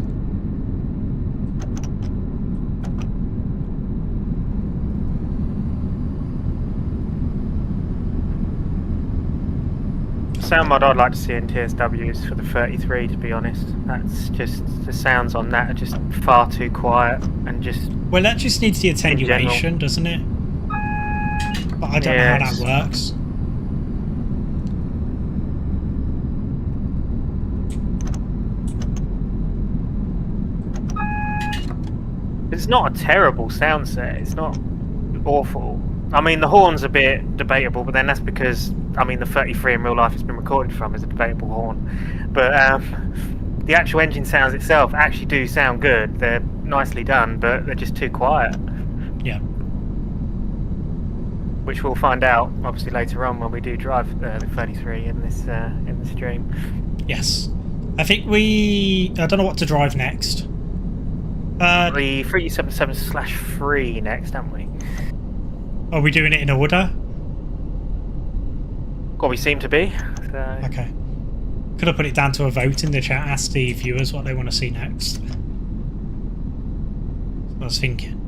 Sound mod I'd like to see in TSW is for the 33, to be honest. That's just, the sounds on that are just far too quiet and just... Well, that just needs the attenuation, doesn't it? But I don't know how that works. It's not a terrible sound set, it's not awful. I mean, the horn's a bit debatable, but then that's because, I mean, the 33 in real life it's been recorded from is a debatable horn. But the actual engine sounds itself actually do sound good. They're nicely done, but they're just too quiet. Yeah. Which we'll find out, obviously, later on when we do drive the 33 in this stream. Yes. I think I don't know what to drive next. The 377/3 next, haven't we? Are we doing it in order? Well, we seem to be. So. Okay. Could have put it down to a vote in the chat, ask the viewers what they want to see next. I was thinking.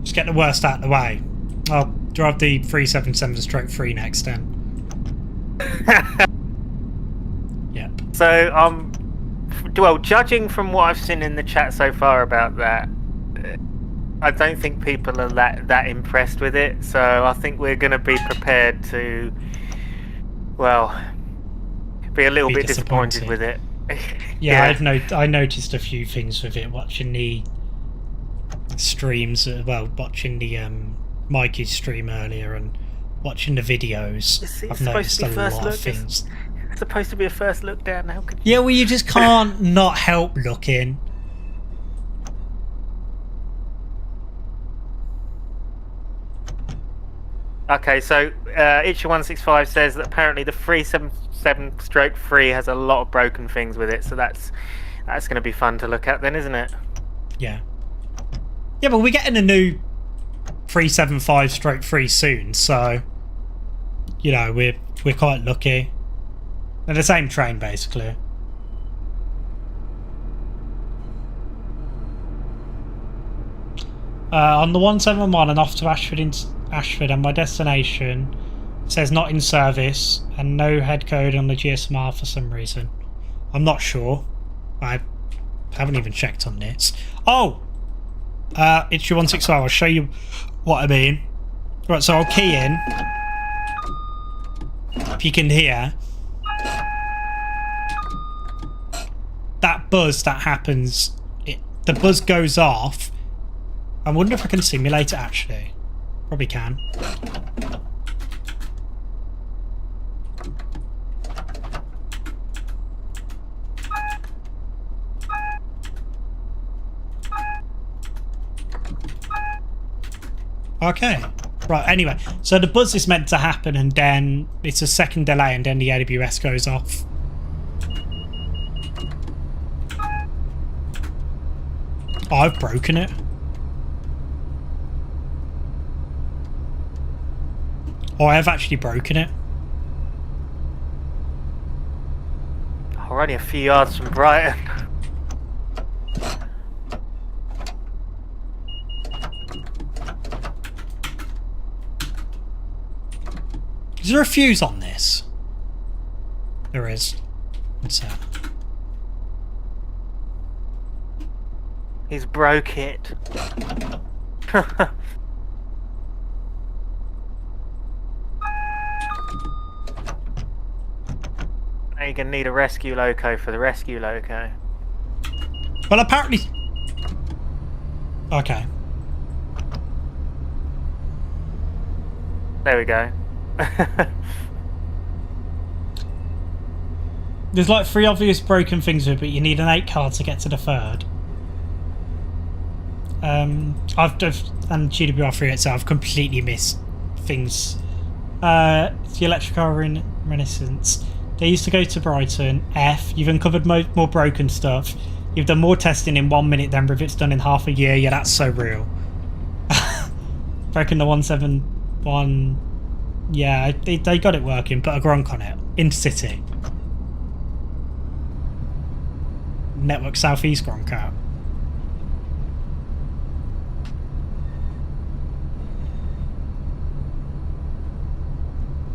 Just get the worst out of the way. I'll drive the 377/3 next then. Yep. So, well, judging from what I've seen in the chat so far about that, I don't think people are that impressed with it. So I think we're going to be prepared to, well, be a little bit disappointed with it. Yeah, I noticed a few things with it watching the streams. Well, watching the Mikey's stream earlier and watching the videos. I've noticed a lot of things. It's supposed to be a first look down. How could you... Yeah, well, you just can't not help looking. Okay, so Itcher165 says that apparently the 377/3 has a lot of broken things with it, so that's going to be fun to look at then, isn't it? Yeah. Yeah, but we're getting a new 375/3 soon, so you know we're quite lucky. They're the same train, basically. On the 171 and off to Ashford, and my destination says not in service and no head code on the GSMR for some reason. I'm not sure. I haven't even checked on this. Oh! It's your 165. I'll show you what I mean. Right, so I'll key in. If you can hear. That buzz that happens, the buzz goes off. I wonder if I can simulate it actually. Probably can. Okay. Right, anyway. So the buzz is meant to happen and then it's a second delay and then the AWS goes off. Oh, I've broken it. Oh, I have actually broken it. We're only a few yards from Brighton. Is there a fuse on this? There is. What's that? He's broke it. Now you're gonna need a rescue loco for the rescue loco. Well, apparently... Okay. There we go. There's like 3 obvious broken things with it, but you need an 8 card to get to the 3rd. And GWR3 itself, I've completely missed things. The electric car renaissance. They used to go to Brighton. F. You've uncovered more broken stuff. You've done more testing in 1 minute than Rivet's done in half a year. Yeah, that's so real. Broken the 171. Yeah, they got it working. Put a Gronk on it. Intercity. Network Southeast Gronk out.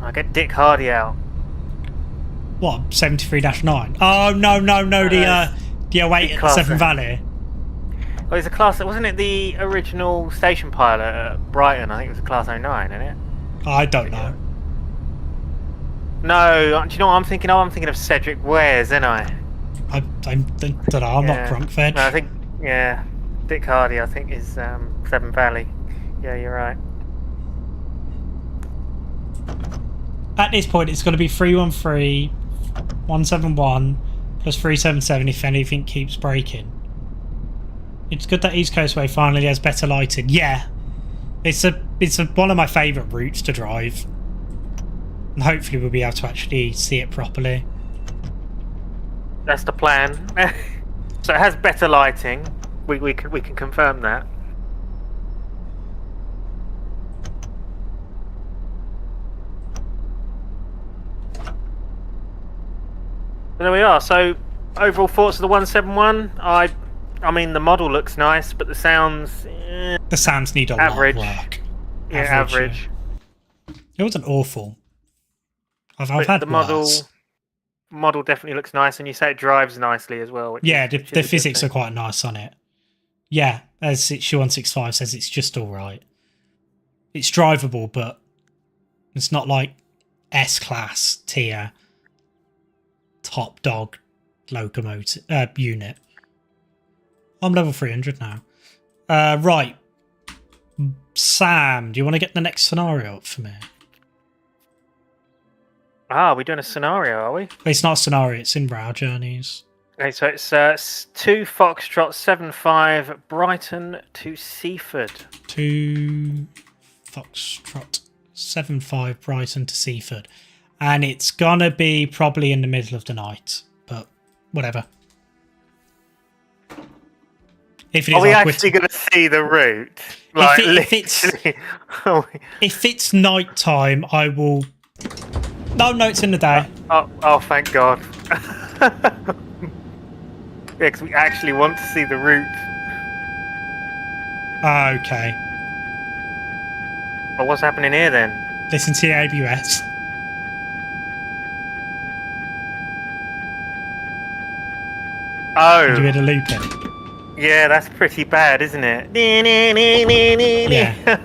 I'll get Dick Hardy out. What, 73-9? Oh, no, the 08 at Seven Valley. Oh, it's a class, wasn't it the original station pilot at Brighton? I think it was a class 09, isn't it? I don't know. No, do you know what I'm thinking of? I'm thinking of Cedric Wares, isn't I? I don't know, I'm not Gronk fed. No, I think, yeah, Dick Hardy, I think, is Seven Valley. Yeah, you're right. At this point, it's going to be 313, 171, plus 377 if anything keeps breaking. It's good that East Coastway finally has better lighting. Yeah, it's one of my favourite routes to drive. And hopefully we'll be able to actually see it properly. That's the plan. So it has better lighting. We can confirm that. There we are. So overall thoughts of the 171. I mean the model looks nice, but the sounds. The sounds need a average. lot of work. Yeah, average. It wasn't awful. I've had the worse. model definitely looks nice, and you say it drives nicely as well. Yeah, the physics are quite nice on it. Yeah, as Shu165 says, it's just all right. It's drivable, but it's not like S-class tier top dog locomotive unit. I'm level 300 now. Right. Sam, do you want to get the next scenario up for me? Ah, we're doing a scenario, are we? It's not a scenario, it's in Rail Journeys. Okay, so it's 2 Foxtrot 75 Brighton to Seaford. 2 Foxtrot 75 Brighton to Seaford. And it's gonna be probably in the middle of the night, but whatever. If it is, are we actually going to see the route? Like, if it's night time, I will. No, it's in the day. Oh, thank God. Yeah, because we actually want to see the route. Okay. Well, what's happening here then? Listen to the ABS. Oh. You did a loop in. Yeah, that's pretty bad, isn't it? Yeah.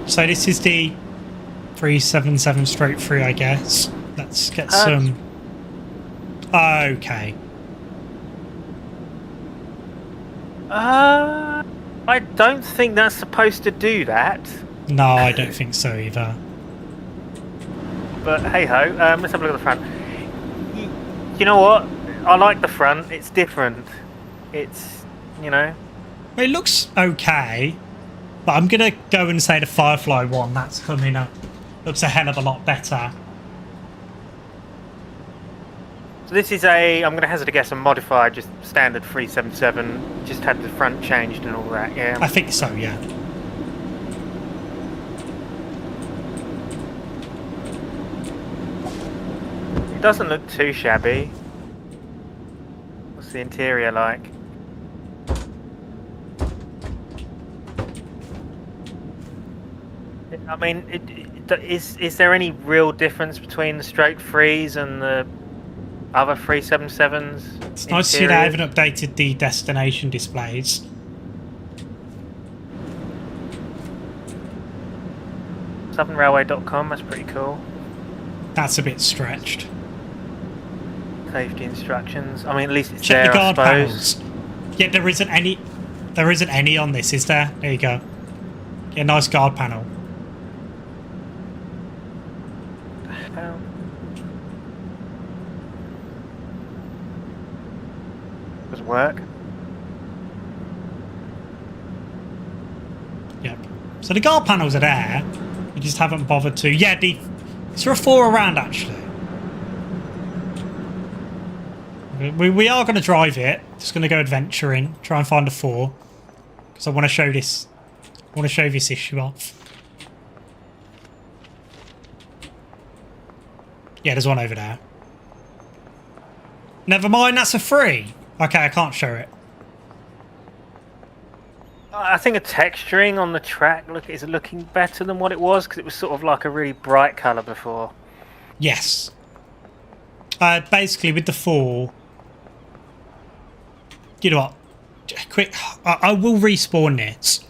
So this is the 377/3, I guess. Let's get some. Okay. I don't think that's supposed to do that. No, I don't think so either. But hey ho, let's have a look at the front. You know what? I like the front. It's different. It's, you know. It looks okay, but I'm gonna go and say the Firefly one that's coming up looks a hell of a lot better. So this is a, I'm going to hazard a guess, a modified, just standard 377, just had the front changed and all that, yeah? I think so, yeah. It doesn't look too shabby. What's the interior like? I mean, is there any real difference between the stroke 3s and the other 377s? It's nice to see they haven't updated the destination displays. Southernrailway.com, that's pretty cool. That's a bit stretched. Safety instructions. I mean, at least it's Check there, the guard I suppose. panels. Yeah, there isn't any. There isn't any on this, is there? There you go. Yeah, nice guard panel. Doesn't work. Yep. So the guard panels are there. You just haven't bothered to. Yeah, is there a 4 around actually? We are going to drive it. Just going to go adventuring. Try and find a 4. Because I want to show this. I want to show this issue off. Yeah, there's one over there. Never mind, that's a 3. Okay, I can't show it. I think the texturing on the track is looking better than what it was, because it was sort of like a really bright colour before. Yes. Basically, with the 4, you know what? Quick, I will respawn it.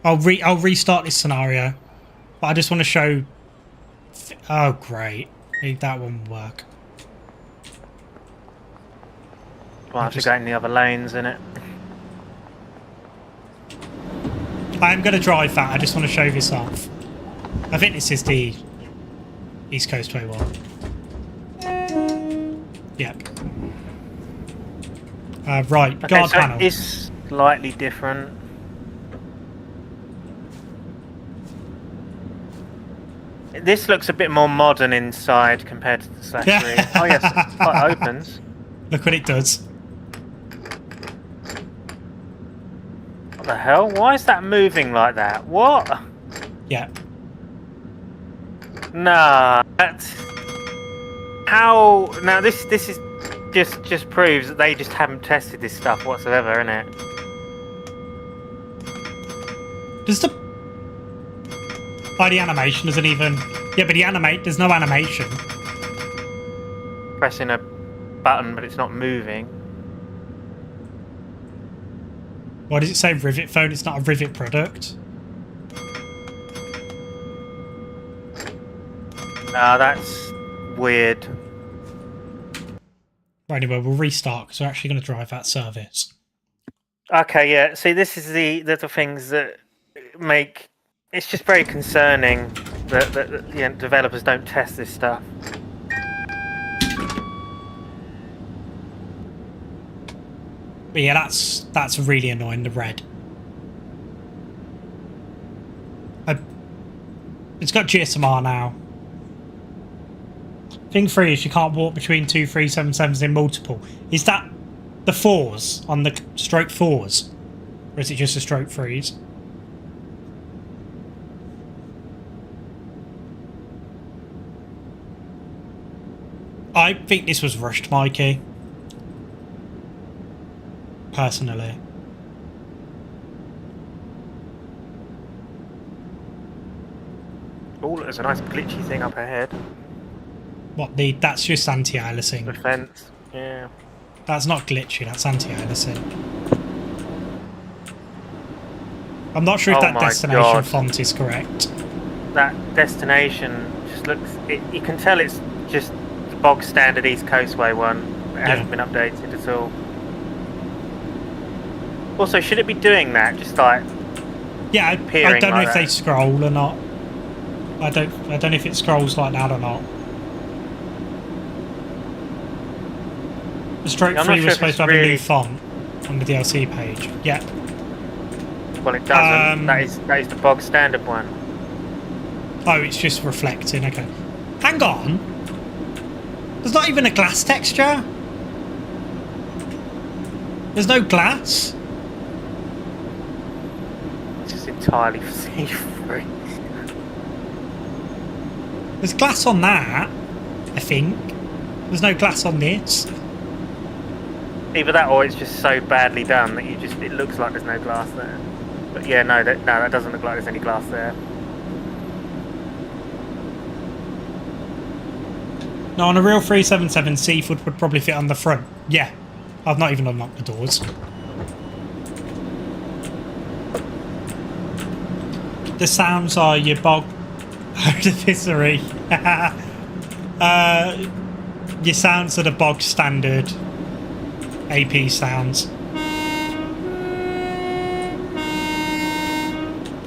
I'll restart this scenario, but I just want to show. Oh, great! Maybe that won't work. Well, I have to go in the other lanes, innit? I am going to drive that. I just want to show this off. I think this is the East Coastway one. Yep. Right, Okay, guard so panel. it's slightly different. This looks a bit more modern inside compared to the Slash 3. Oh yes, it opens. Look what it does. What the hell? Why is that moving like that? What? Yeah. Nah, that's... How... Now this is just proves that they just haven't tested this stuff whatsoever, innit? Does the... Oh, the animation doesn't even... Yeah, but there's no animation. Pressing a button, but it's not moving. Why does it say Rivet phone? It's not a Rivet product. Nah, that's weird. Right, anyway, we'll restart because we're actually going to drive that service. Okay, yeah. See, this is the things that make... It's just very concerning that developers don't test this stuff. But yeah, that's really annoying, the red. It's got GSMR now. Thing 3 is you can't walk between 2 377s in multiple. Is that the 4s on the stroke 4s? Or is it just the stroke 3s? I think this was rushed, Mikey. Personally. Oh, there's a nice glitchy thing up ahead. What, that's just anti-aliasing. The fence, yeah. That's not glitchy, that's anti-aliasing. I'm not sure if that destination font is correct. That destination just looks... you can tell it's just the bog standard East Coastway one. It hasn't been updated at all. Also, should it be doing that? Just like... Yeah, I don't know if they scroll or not. I don't know if it scrolls like that or not. The stroke 3 was supposed to have a new font on the DLC page. Yeah. Well, it doesn't. That is the bog standard one. Oh, it's just reflecting. Okay. Hang on. There's not even a glass texture. There's no glass. It's just entirely see-through. There's glass on that. I think. There's no glass on this. Either that or it's just so badly done that it looks like there's no glass there. But yeah, no, that doesn't look like there's any glass there. No, on a real 377, Seaford would probably fit on the front. Yeah. I've not even unlocked the doors. The sounds are your bog artificery. Your sounds are the bog standard AP sounds.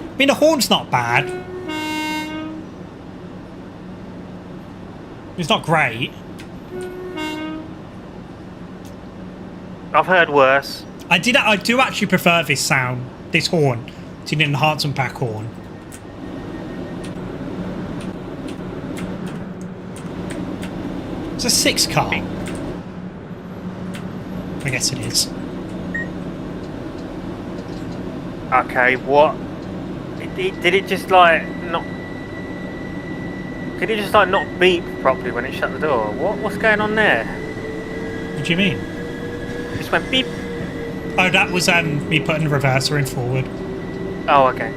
I mean, the horn's not bad. It's not great. I've heard worse. I do actually prefer this sound, this horn, to an enhance and back horn. It's a 6 car. I guess it is. Okay, what? Did it just like not? Did it just like not beep properly when it shut the door? What's going on there? What do you mean? It just went beep. Oh, that was me putting the reverser in forward. Oh, okay.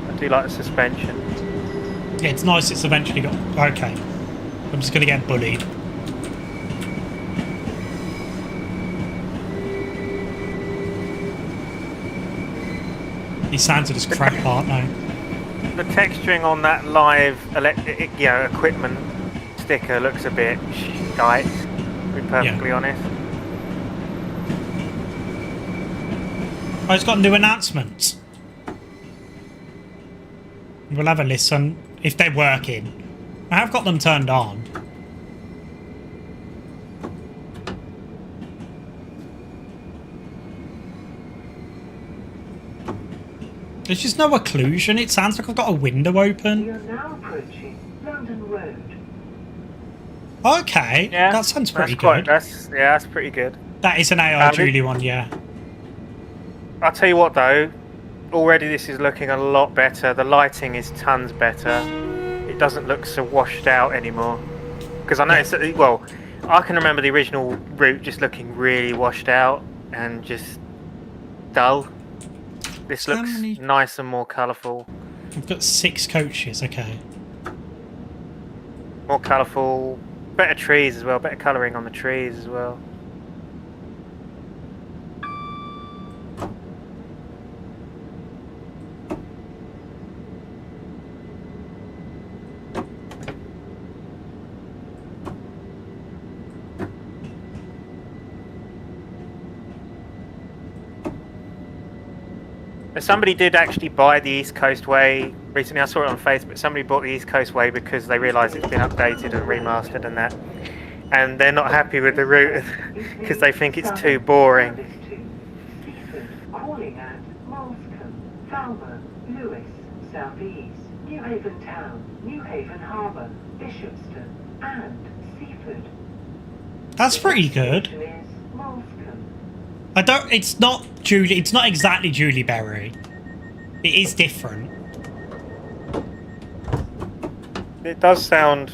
I do like the suspension. Yeah, it's nice it's eventually got... Okay. I'm just going to get bullied. These sounds are just crap, aren't they? The texturing on that live equipment sticker looks a bit shite, to be perfectly honest. Oh, it's got new announcements. We'll have a listen if they're working. I have got them turned on. There's just no occlusion. It sounds like I've got a window open. You're now approaching London Road. Okay, yeah, that sounds pretty good. That's pretty good. That is an AI Julie one, yeah. I'll tell you what though, already this is looking a lot better. The lighting is tons better. It doesn't look so washed out anymore. Because I noticed that, well, I can remember the original route just looking really washed out and just dull. This looks nice and more colourful. I've got 6 coaches, okay. More colourful, better trees as well, better colouring on the trees as well. Somebody did actually buy the East Coastway recently. I saw it on Facebook. Somebody bought the East Coastway because they realised it's been updated and remastered and that. And they're not happy with the route because they think it's too boring. Seaford, calling at Molescombe, Falmer, Lewis, South East, New Haven Town, New Haven Harbour, Bishopston, and Seaford. That's pretty good. I don't. It's not Julie. It's not exactly Julie Berry. It is different. It does sound.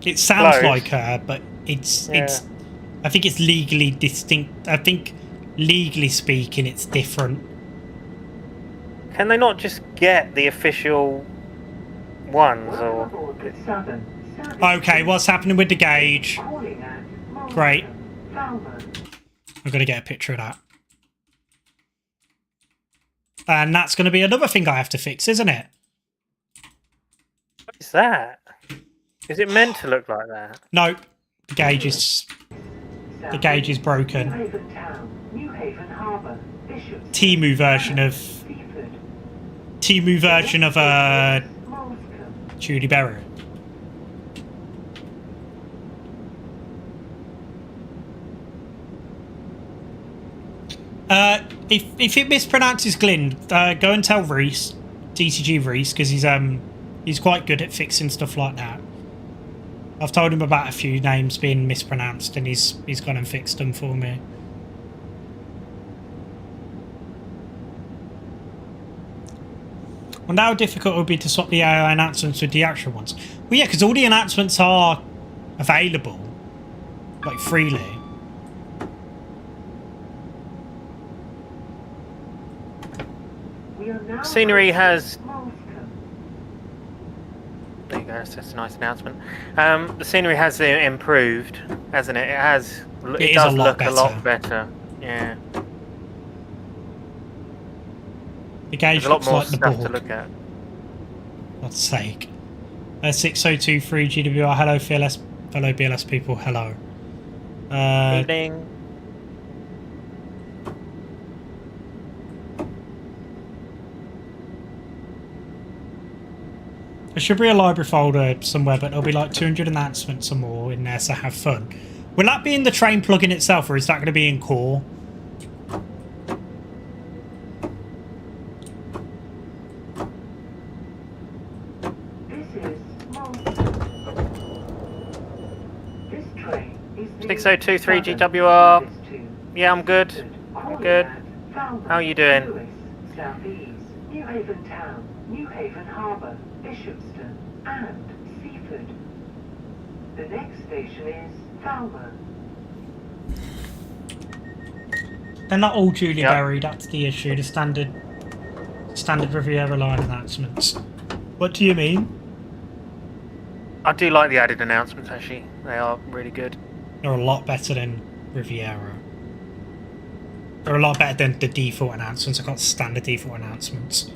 It sounds close. like her, but it's. I think it's legally distinct. I think legally speaking, it's different. Can they not just get the official ones or? Okay, what's happening with the gauge? Great. I'm going to get a picture of that. And that's going to be another thing I have to fix, isn't it? What is that? Is it meant to look like that? Nope. The gauge is broken. Timu version of Judy Berry. If it mispronounces Glyn, go and tell Reese, DCG Reese, because he's quite good at fixing stuff like that. I've told him about a few names being mispronounced, and he's gone and fixed them for me. Wonder how difficult it would be to swap the AI announcements with the actual ones. Well, yeah, because all the announcements are available, like, freely. Scenery has... There you go, that's just a nice announcement. The scenery has improved, hasn't it? It has. It does look a lot better. Yeah. The gauge There's a lot looks more like the stuff board. to look at. God's sake. 6023 GWR, hello FLS, fellow BLS people, hello. Evening. There should be a library folder somewhere, but there'll be like 200 announcements or more in there, so have fun. Will that be in the train plugin itself, or is that going to be in core? This train is 6023 GWR. Yeah, I'm good. I'm good. How are you doing? Lewis, Southeast, New Haven Town, New Haven Harbour, Bishopston, and Seaford. The next station is Falmouth. They're not all duly Yep. buried, that's the issue, the standard Riviera line announcements. What do you mean? I do like the added announcements, actually. They are really good. They're a lot better than Riviera. They're a lot better than the default announcements. I've got standard default announcements.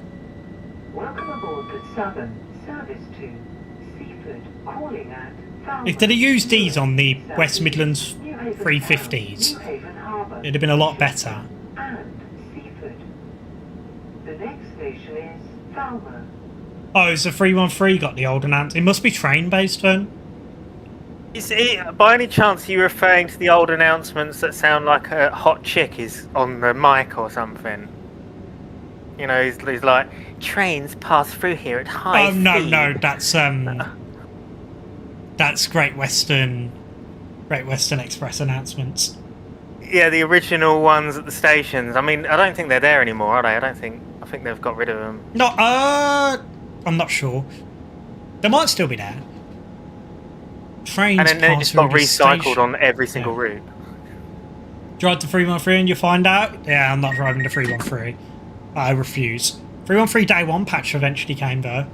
Welcome aboard the Southern Service to Seaford, calling at Falmouth. If they'd have used these on the Southeast, West Midlands New Haven 350s, Town, New Haven Harbour, it'd have been a lot better. and Seaford. The next station is Falmouth. Oh, is the 313 got the old announcement? It must be train based then. Is it, by any chance, are you referring to the old announcements that sound like a hot chick is on the mic or something? You know, he's like, trains pass through here at high speed. No, that's Great Western Express announcements. Yeah, the original ones at the stations. I mean, I don't think they're there anymore, are they? I think they've got rid of them. No, I'm not sure. They might still be there. Trains And then it pass just got through this recycled station. on every single Yeah. route. Drive the 313 and you find out? Yeah, I'm not driving the 313. I refuse. 313 day one patch eventually came though.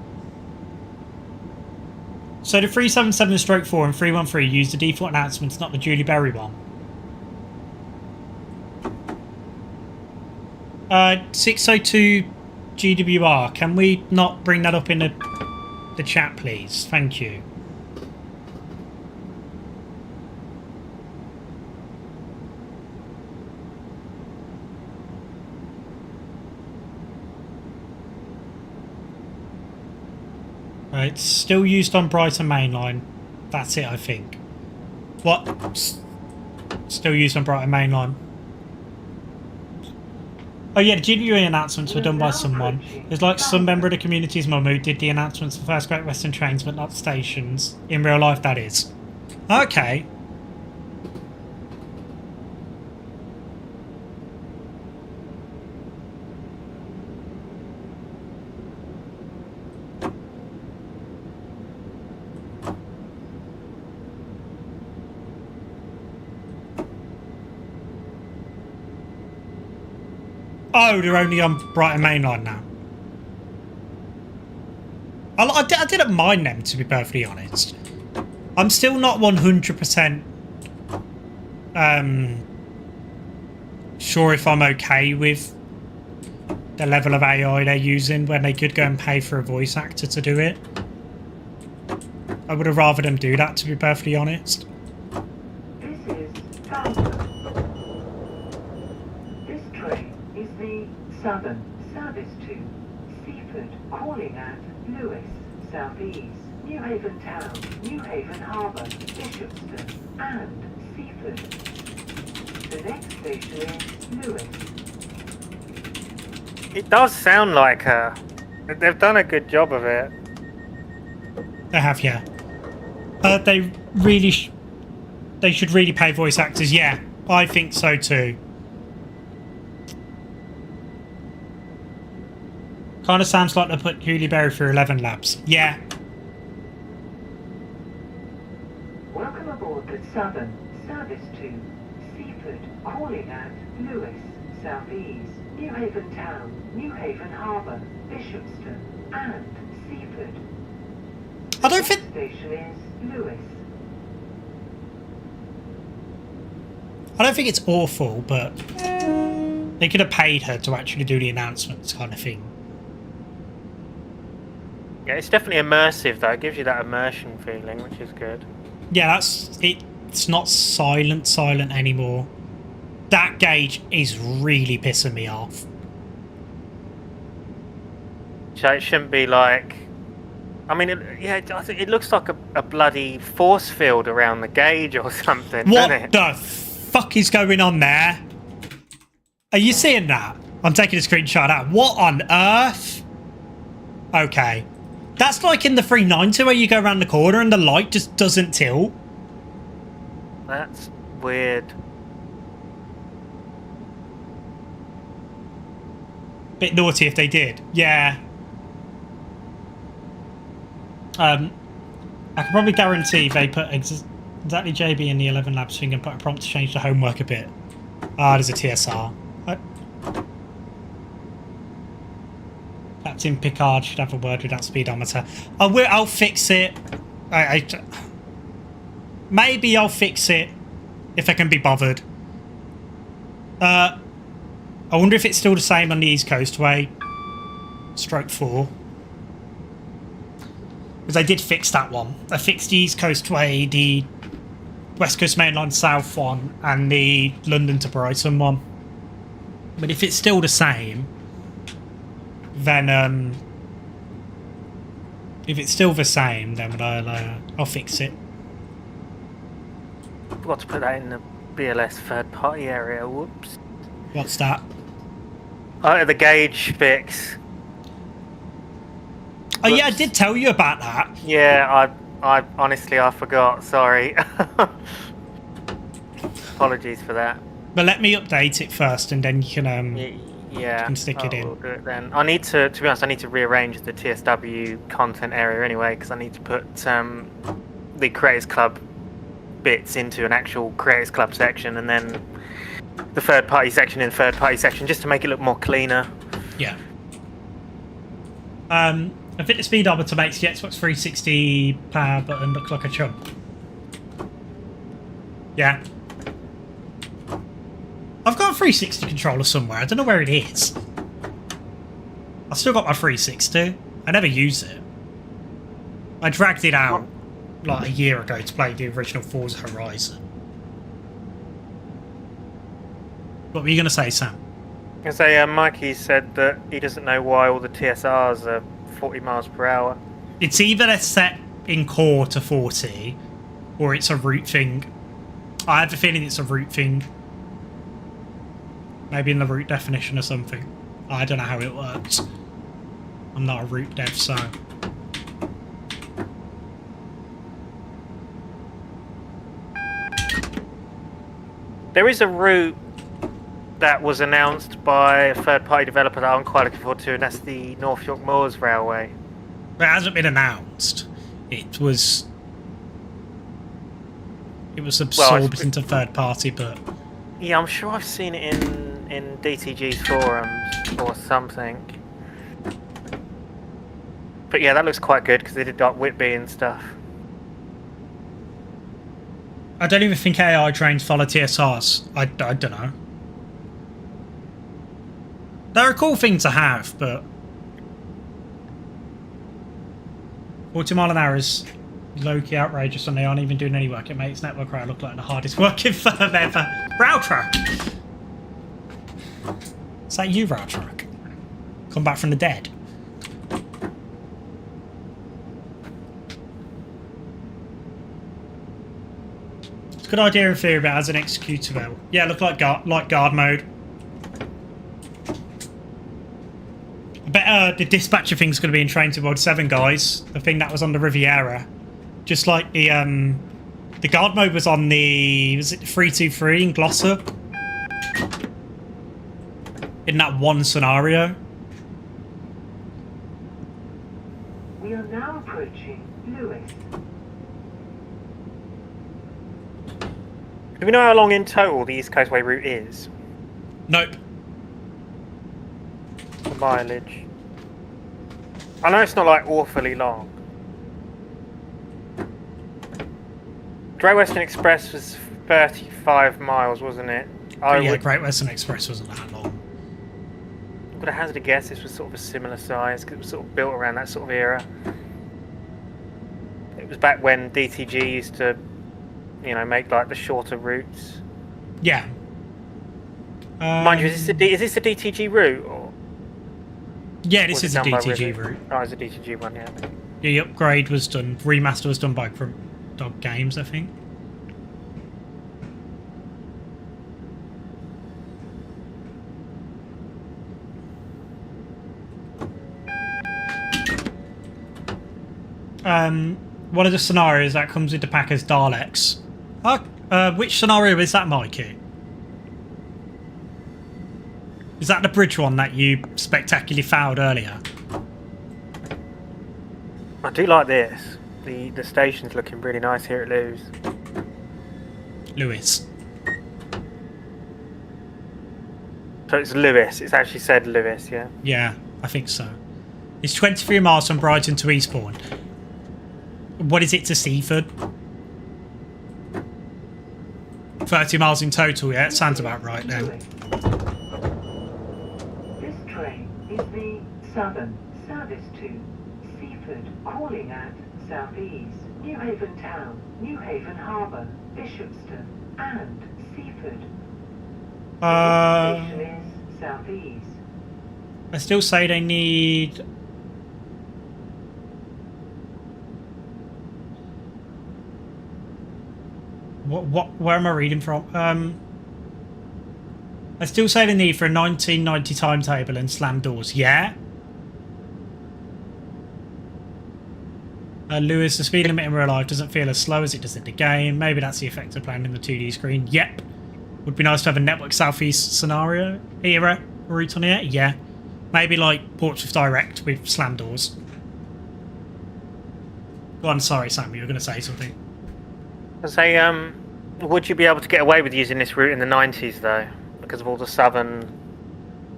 So the 377-4 and 313 use the default announcements, not the Julie Berry one. 602 GWR, can we not bring that up in the chat, please? Thank you. It's still used on Brighton Mainline. That's it, I think. What? Still used on Brighton Mainline. Oh yeah, the GWA announcements were done by someone. There's like some member of the community's mum who did the announcements for First Great Western Trains, but not stations. In real life, that is. Okay. Oh, they're only on Brighton Mainline now. I didn't mind them, to be perfectly honest. I'm still not 100% sure if I'm okay with the level of AI they're using when they could go and pay for a voice actor to do it. I would have rather them do that, to be perfectly honest. This is Falmouth. This train is the Southern Service to Seaford, calling at Lewis, Southeast, New Haven Town, New Haven Harbour, Bishopston, and Seaford. The next station is Lewis. It does sound like her. They've done a good job of it. They have, yeah. They really they should really pay voice actors. Yeah, I think so too. Kind of sounds like they put Julie Berry through 11 Labs. Yeah. Welcome aboard the Southern service to Seaford, calling at Lewis, South East, New Haven Town, New Haven Harbour, Bishopston, and Seaford. I don't think... Station is Lewis. I don't think it's awful, but they could have paid her to actually do the announcements kind of thing. Yeah, it's definitely immersive though. It gives you that immersion feeling, which is good. Yeah, that's it. It's not silent anymore. That gauge is really pissing me off. So it shouldn't be like... I mean, I think it looks like a bloody force field around the gauge or something, doesn't it? What the fuck is going on there? Are you seeing that? I'm taking a screenshot out. What on earth? Okay. That's like in the 390 where you go around the corner and the light just doesn't tilt. That's weird. Bit naughty if they did. Yeah. I can probably guarantee they put exactly JB in the 11 Labs thing and put a prompt to change the homework a bit. Ah, there's a TSR. Captain Picard should have a word with that speedometer. I'll fix it. Maybe I'll fix it if I can be bothered. I wonder if it's still the same on the East Coastway. Stroke 4. Because I did fix that one. I fixed the East Coastway, the West Coast Mainline South one, and the London to Brighton one. But if it's still the same, then if it's still the same, then I'll fix it. Forgot to put that in the BLS third party area. Whoops. What's that? Oh, the gauge fix. Oh yeah, I did tell you about that. Yeah, I honestly I forgot. Sorry. Apologies for that. But let me update it first, and then you can yeah, can stick it in. We'll do it then. I need to be honest, I need to rearrange the TSW content area anyway, because I need to put the Creators Club bits into an actual Creators Club section, and then the third party section in third party section, just to make it look more cleaner. Yeah. I think the speedometer makes the Xbox 360 power button look like a chump. Yeah. I've got a 360 controller somewhere. I don't know where it is. I've still got my 360. I never use it. I dragged it out like a year ago to play the original Forza Horizon. What were you going to say, Sam? I say, Mikey said that he doesn't know why all the TSRs are 40 miles per hour. It's either they're set in core to 40, or it's a route thing. I have a feeling it's a route thing. Maybe in the route definition or something. I don't know how it works. I'm not a route dev, so... There is a route that was announced by a third-party developer that I'm quite looking forward to, and that's the North York Moors Railway. It hasn't been announced. It was absorbed into third party, but yeah, I'm sure I've seen it in DTG's forums or something. But yeah, that looks quite good because they did like Whitby and stuff. I don't even think AI trains follow TSRs. I don't know. They're a cool thing to have, but 40 mile an hour is low-key outrageous and they aren't even doing any work. It makes Network Rail look like the hardest working firm ever. Railtour! Is that you, Railtour? Come back from the dead. It's a good idea in theory, but as an executable. Yeah, look like guard mode. I bet the dispatcher thing's going to be in Train to World 7, guys. The thing that was on the Riviera. Just like the guard mode was on the, was it 323 in Gloucester? In that one scenario. We are now approaching Lewis. Do we know how long in total the East Coastway route is? Nope. The mileage. I know it's not like awfully long. Great Western Express was 35 miles, wasn't it? Yeah, Great Western Express wasn't that long. Would I hazard a guess this was sort of a similar size because it was sort of built around that sort of era. It was back when DTG used to, you know, make like the shorter routes. Yeah. Mind you, is this a DTG route? Or yeah, this is a DTG route. Oh, it's a DTG one, yeah. The upgrade was done, remaster was done by Dog Games, I think. One of the scenarios that comes with the pack is Daleks. Which scenario is that, Mikey? Is that the bridge one that you spectacularly fouled earlier? I do like this. The station's looking really nice here at Lewis. So it's Lewis. It's actually said Lewis, yeah? Yeah, I think so. It's 23 miles from Brighton to Eastbourne. What is it to Seaford? 30 miles in total, yeah? It sounds about right then. This train is the Southern service to Seaford, calling at Southeast, Newhaven Town, Newhaven Harbour, Bishopston, and Seaford. The station is Southeast. I still say they need... Where am I reading from? I still say the need for a 1990 timetable and slam doors. Yeah. Lewis, the speed limit in real life doesn't feel as slow as it does in the game. Maybe that's the effect of playing in the 2D screen. Yep. Would be nice to have a Network Southeast scenario era route on here. Yeah. Maybe like Portsmouth Direct with slam doors. Go on, sorry, Sam, you were going to say something. I say, would you be able to get away with using this route in the 90s, though? Because of all the southern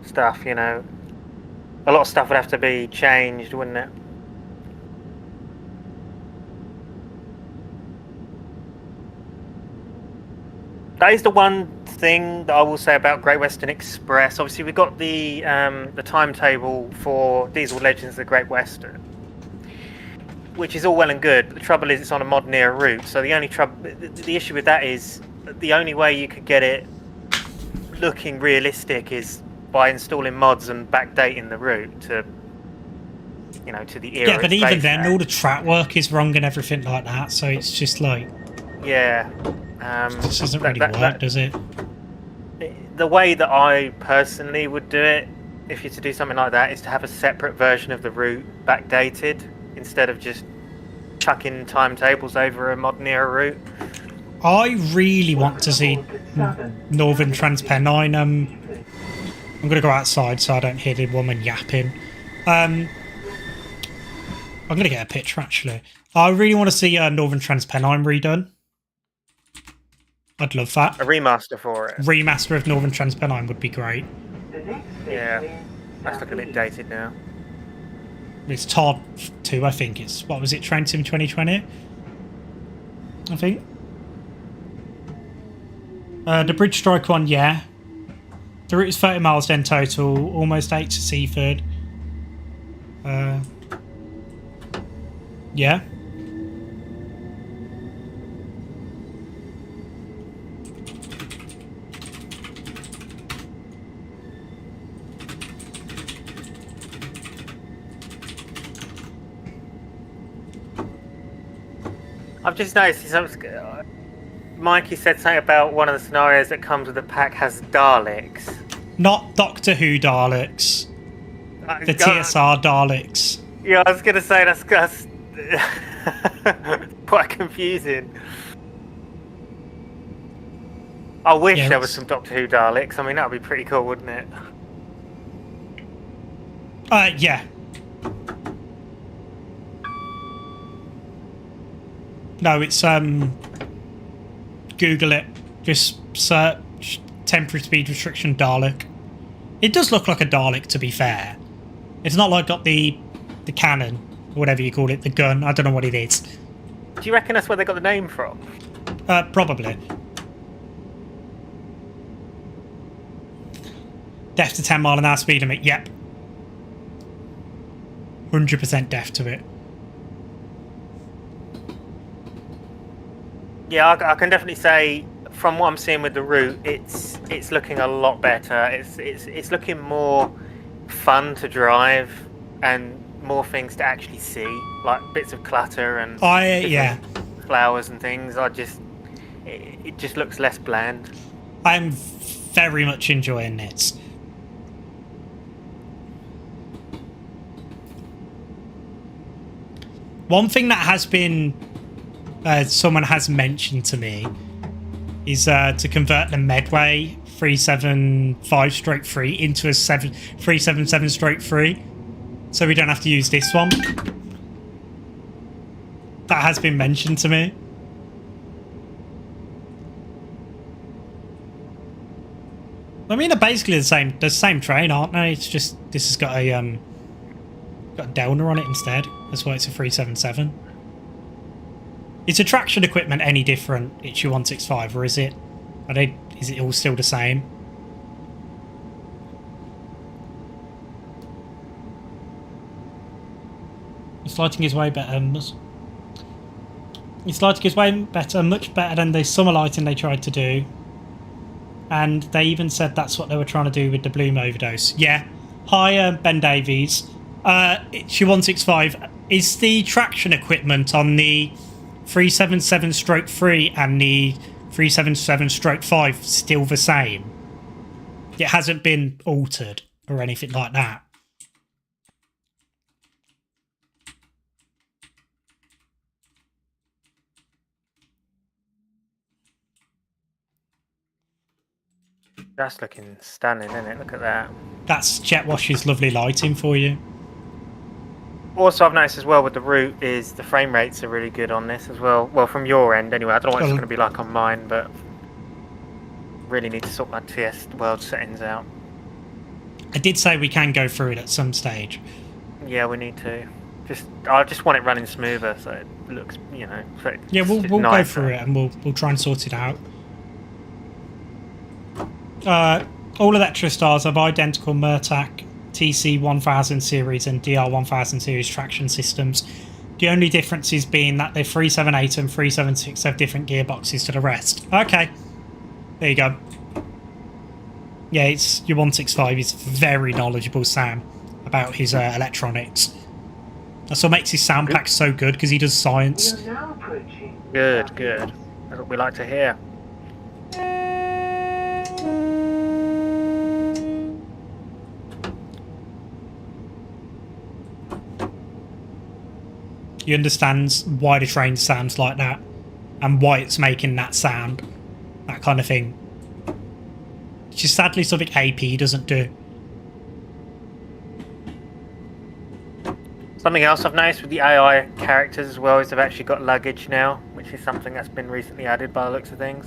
stuff, you know? A lot of stuff would have to be changed, wouldn't it? That is the one thing that I will say about Great Western Express. Obviously, we've got the timetable for Diesel Legends of the Great Western, which is all well and good. The trouble is it's on a modern era route, so the issue with that is the only way you could get it looking realistic is by installing mods and backdating the route to, you know, to the era. Yeah, but even then, all the track work is wrong and everything like that, so it's just like... Yeah. This doesn't really work, does it? The way that I personally would do it, if you're to do something like that, is to have a separate version of the route backdated, instead of just chucking timetables over a modern era route. I really want to see Northern Transpennine. I'm going to go outside so I don't hear the woman yapping. I'm going to get a picture, actually. I really want to see Northern Transpennine redone. I'd love that. A remaster for it. Remaster of Northern Transpennine would be great. Yeah, that's looking a bit dated now. It's Todd 2, I think. It's, what was it, Train Sim 2020? I think. The Bridge Strike one, yeah. The route is 30 miles then total, almost 8 to Seaford. Yeah. I've just noticed Mikey said something about one of the scenarios that comes with the pack has Daleks. Not Doctor Who Daleks. The TSR Daleks. Yeah, I was going to say that's quite confusing. I wish Yeah, there was it's- some Doctor Who Daleks. I mean, that would be pretty cool, wouldn't it? Yeah. No, it's Google it. Just search temporary speed restriction Dalek. It does look like a Dalek, to be fair. It's not like got the cannon, or whatever you call it, the gun. I don't know what it is. Do you reckon that's where they got the name from? Probably. Deaf to 10 mile an hour speed limit. Yep. 100% deaf to it. Yeah, I can definitely say from what I'm seeing with the route, it's looking a lot better. It's looking more fun to drive and more things to actually see, like bits of clutter and Yeah. flowers and things. It just looks less bland. I'm very much enjoying it. One thing that has been someone has mentioned to me is to convert the Medway 375/3 into a 377/3, so we don't have to use this one. That has been mentioned to me. I mean, they're basically the same train, aren't they? It's just this has got a downer on it instead. That's why it's a 377. Is the traction equipment any different? It's your 165, or is it? Is it all still the same? It's lighting his way better. It's lighting his way better, much better than the summer lighting they tried to do. And they even said that's what they were trying to do with the Bloom overdose. Yeah. Hi, Ben Davies. It's your 165. Is the traction equipment on the 377/3 and the 377/5 still the same? It hasn't been altered or anything like that. That's looking stunning, isn't it? Look at that. That's Jet Wash's lovely lighting for you. Also, I've noticed as well with the route is the frame rates are really good on this as well. Well, from your end anyway. I don't know what it's going to be like on mine, but really need to sort my TS world settings out. I did say we can go through it at some stage. Yeah, we need to. I just want it running smoother, so it looks, So Yeah, we'll go nicer. through it and we'll try and sort it out. All Electrostars have identical Murtac TC1000 series and DR1000 series traction systems. The only differences being that the 378 and 376 have different gearboxes to the rest. Okay. There you go. Yeah, it's your 165 is very knowledgeable, Sam, about his electronics. That's what makes his sound pack so good, because he does science. We are now approaching. Good. That's what we like to hear. He understands why the train sounds like that and why it's making that sound, that kind of thing. Which is sadly something AP doesn't do. Something else I've noticed with the AI characters as well is they've actually got luggage now, which is something that's been recently added by the looks of things.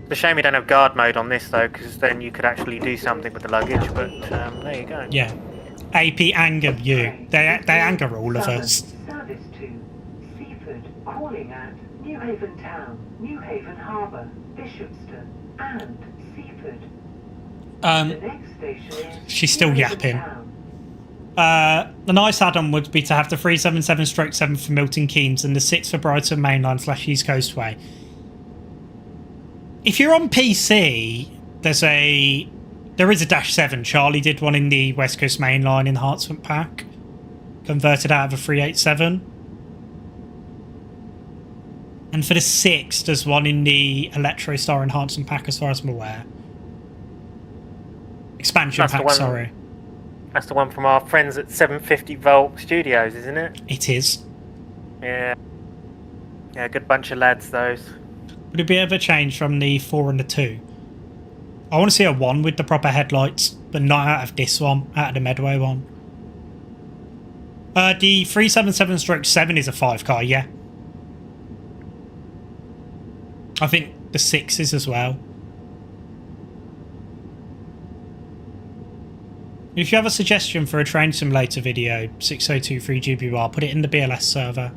It's a shame we don't have guard mode on this though, because then you could actually do something with the luggage, but there you go. Yeah. AP anger you. They anger all of us. Service to Seaford, calling at New Haven Town, New Haven Harbour, Bishopston, and Seaford. The next station is She's still New Haven yapping. Town. The nice add-on would be to have the 377/7 for Milton Keynes and the 6 for Brighton Mainline/East Coastway. If you're on PC, there is a -7. Charlie did one in the West Coast Mainline enhancement pack, converted out of a 387. And for the 6, there's one in the Electrostar enhancement pack, as far as I'm aware. Expansion That's the pack, one- sorry. That's the one from our friends at 750 Volt Studios, isn't it? It is. Yeah. Yeah, good bunch of lads, those. Would it be ever change from the 4 and the 2? I want to see a 1 with the proper headlights, but not out of this one, out of the Medway one. The 377/7 is a 5 car, yeah. I think the 6 is as well. If you have a suggestion for a train simulator video, 6023GBR, put it in the BLS server.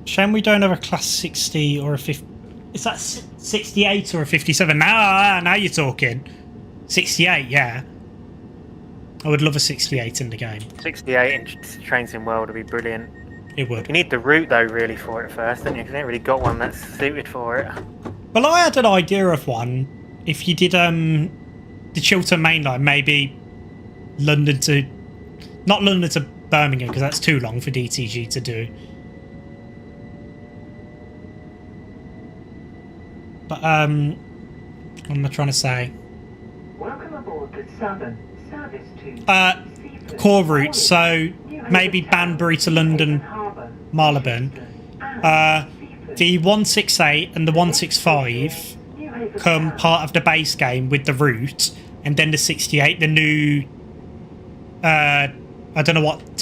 Shame we don't have a class 60 or a 50. Is that 68 or a 57? Now you're talking. 68, yeah. I would love a 68 in the game. 68 in Train Sim World would be brilliant. It would. You need the route though, really, for it first, don't you? Because you ain't really got one that's suited for it. Well, I had an idea of one. If you did the Chiltern Main Line, maybe London to... Not London to Birmingham, because that's too long for DTG to do. But, what am I trying to say? Welcome aboard the Southern Service to Seaford. Core routes, so maybe Banbury to London, Marylebone. The 168 and the 165 come part of the base game with the route, and then the 68, the new... I don't know what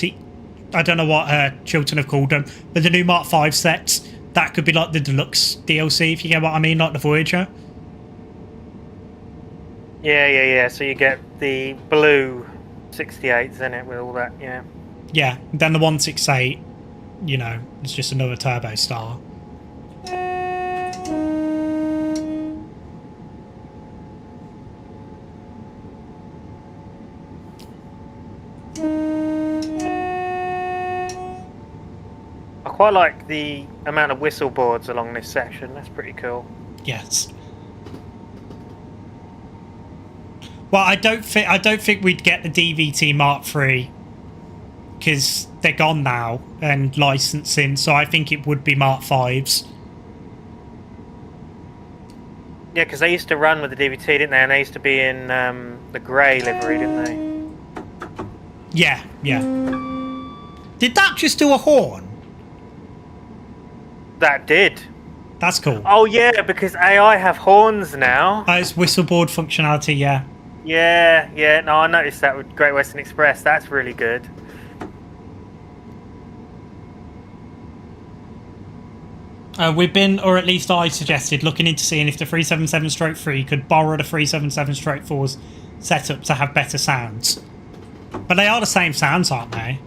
Chiltern have called them, but the new Mark 5 sets. That could be like the deluxe DLC, if you get what I mean, like the Voyager. Yeah. So you get the blue 68s, isn't it, with all that, yeah. Yeah, then the 168, you know, it's just another Turbo Star. I quite like the amount of whistle boards along this section. That's pretty cool. Yes. Well, I don't think we'd get the DVT Mark III because they're gone now and licensing. So I think it would be Mark V's. Yeah, because they used to run with the DVT, didn't they? And they used to be in the grey livery, didn't they? Yeah. Did that just do a horn? That did. That's cool. Oh yeah, because AI have horns now. It's whistleboard functionality, yeah. Yeah. No, I noticed that with Great Western Express. That's really good. We've been, or at least I suggested, looking into seeing if the 377/3 could borrow the 377/4's setup to have better sounds. But they are the same sounds, aren't they?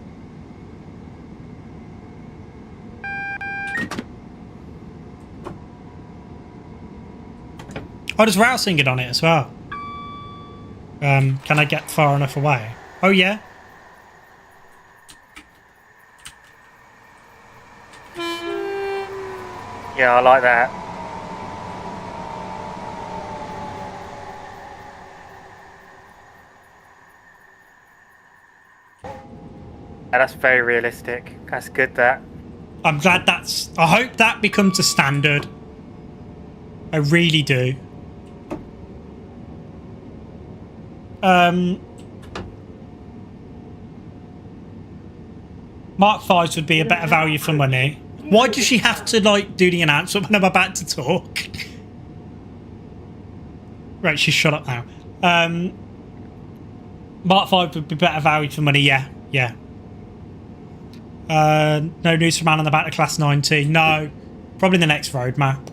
Oh, there's rail singing on it as well. Can I get far enough away? Oh, yeah. Yeah, I like that. Yeah, that's very realistic. That's good, that. I'm glad I hope that becomes a standard. I really do. Mark 5s would be a better value for money. Why does she have to, like, do the announcement when I'm about to talk? Right, she's shut up now. Mark 5 would be better value for money, yeah. No news from Alan about the Class 19. No. Probably the next roadmap.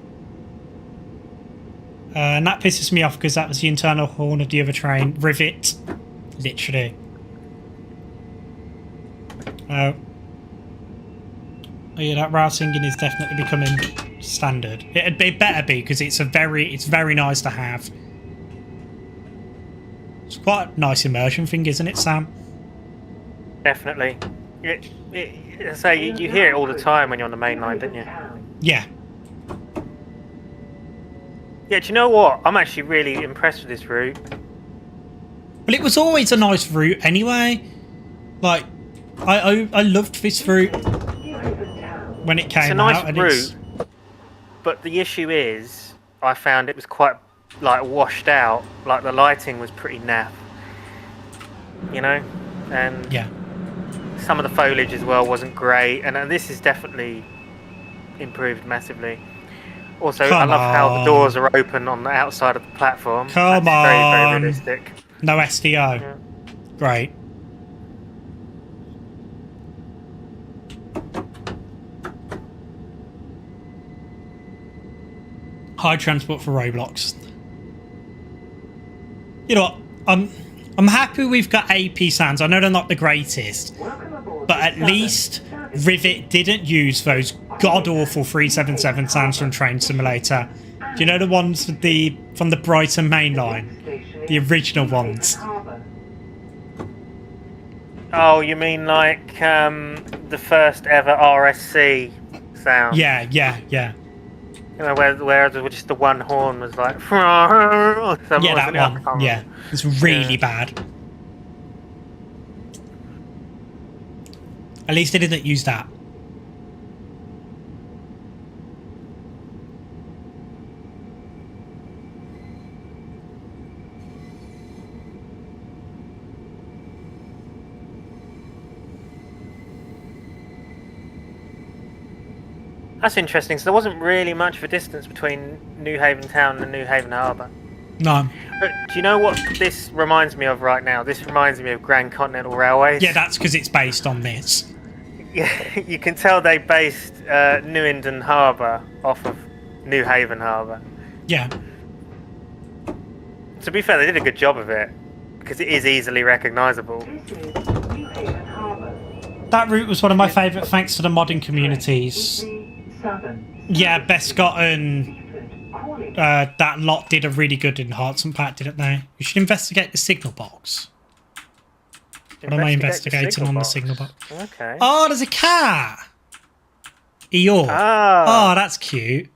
And that pisses me off because that was the internal horn of the other train. Rivet. Literally. Oh yeah, that rail singing is definitely becoming standard. It better be because it's very nice to have. It's quite a nice immersion thing, isn't it, Sam? Definitely. So you hear it all the time when you're on the main line, don't you? Yeah. Yeah, do you know what? I'm actually really impressed with this route. Well, it was always a nice route anyway. Like, I loved this route when it came out. It's a nice route, but the issue is, I found it was quite like washed out. Like the lighting was pretty naff, you know, and Yeah. some of the foliage as well wasn't great. And this is definitely improved massively. Also, I Come love how the on. doors are open on the outside of the platform. Come That's very, very on. realistic. No SDO. Yeah. Great. High transport for Roblox. You know what? I'm happy we've got AP sounds. I know they're not the greatest, but at least Rivet didn't use those god-awful 377 sounds from Train Simulator. Do you know the ones with from the Brighton main line? The original ones. Oh, you mean like the first ever RSC sound? Yeah. You know, where just the one horn was like... yeah, that one. Yeah, it's really bad. At least they didn't use that. That's interesting. So there wasn't really much of a distance between New Haven Town and New Haven Harbour. No. But do you know what this reminds me of right now? This reminds me of Grand Continental Railways. Yeah, that's because it's based on this. Yeah, you can tell they based Newenden Harbour off of New Haven Harbour. Yeah. To be fair, they did a good job of it because it is easily recognisable. That route was one of my favourite thanks to the modding communities. Yeah, Bescott and that lot did a really good enhancement pack, didn't they? We should investigate the signal box. What am I investigating on the signal box? Okay. Oh, there's a cat! Eeyore. Oh, that's cute.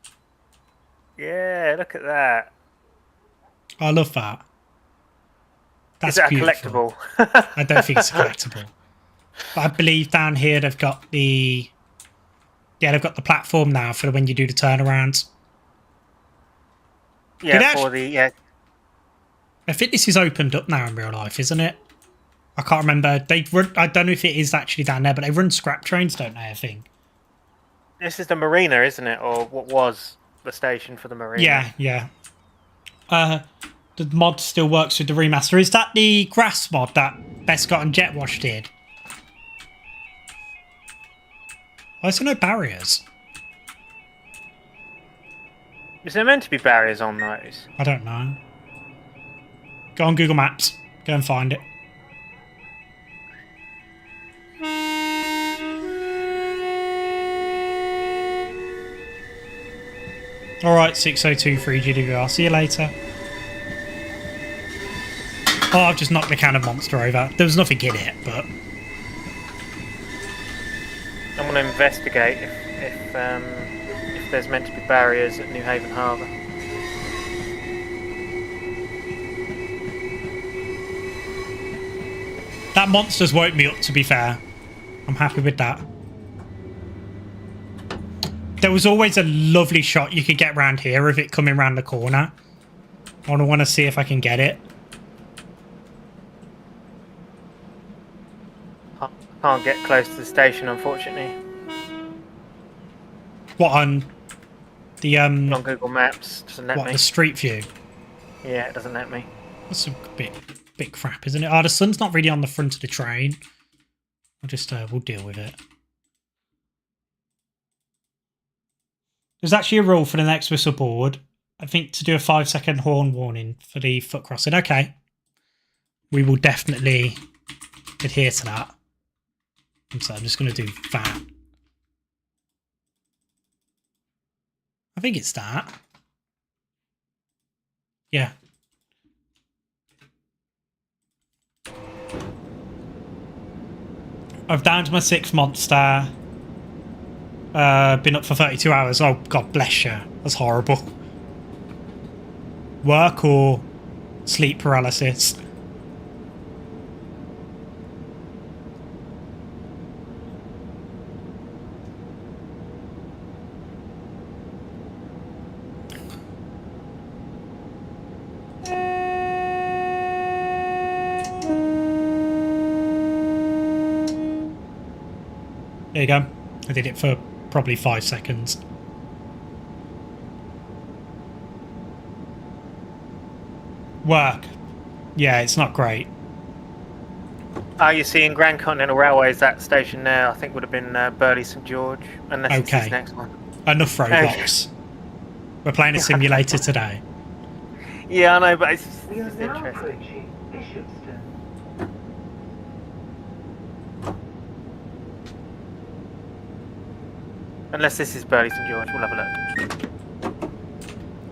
Yeah, look at that. I love that. That's Is that beautiful. a collectible? I don't think it's a collectible. But I believe down here they've got the... Yeah, they've got the platform now for when you do the turnarounds. Yeah, for the... Yeah. I think this is opened up now in real life, isn't it? I can't remember. They run, I don't know if it is actually down there, but they run scrap trains, don't they, I think? This is the marina, isn't it? Or what was the station for the marina? Yeah. The mod still works with the remaster. Is that the grass mod that Bescott and Jetwash did? Why is there no barriers? Is there meant to be barriers on those? I don't know. Go on Google Maps. Go and find it. Alright, 6023 GWR. See you later. Oh, I've just knocked the cannon monster over. There was nothing in it, but... I'm going to investigate if there's meant to be barriers at New Haven Harbour. That monster's woke me up, to be fair. I'm happy with that. There was always a lovely shot you could get round here of it coming round the corner. I want to see if I can get it. Can't get close to the station, unfortunately. What, on the on Google Maps doesn't let me. The street view? Yeah, it doesn't let me. That's a bit crap, isn't it? Oh, the sun's not really on the front of the train. I'll just we'll deal with it. There's actually a rule for the next whistle board. I think to do a 5-second horn warning for the foot crossing. Okay. We will definitely adhere to that. So I'm just going to do that. I think it's that. Yeah. I've downed my 6th monster. Been up for 32 hours. Oh, God bless you. That's horrible. Work or sleep paralysis? There you go. I did it for probably 5 seconds. Work. Yeah, it's not great. Are you seeing Grand Continental Railways? That station there, I think, would have been Burley St George, unless it's this next one. Enough roadblocks. We're playing a simulator today. Yeah, I know, but it's We are now interesting. approaching Bishopston. Unless this is Burley St George, we'll have a look.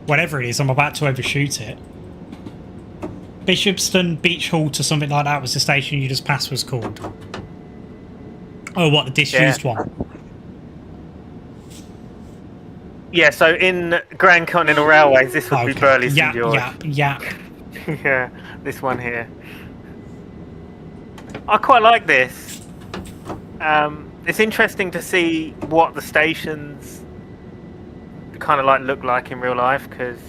Whatever it is, I'm about to overshoot it. Bishopston Beach Halt or something like that was the station you just passed was called. Oh, what, the disused one? Yeah, so in Grand Continental Railways, this would be Burley St George. Yeah. Yeah, this one here. I quite like this. It's interesting to see what the stations kind of like look like in real life, because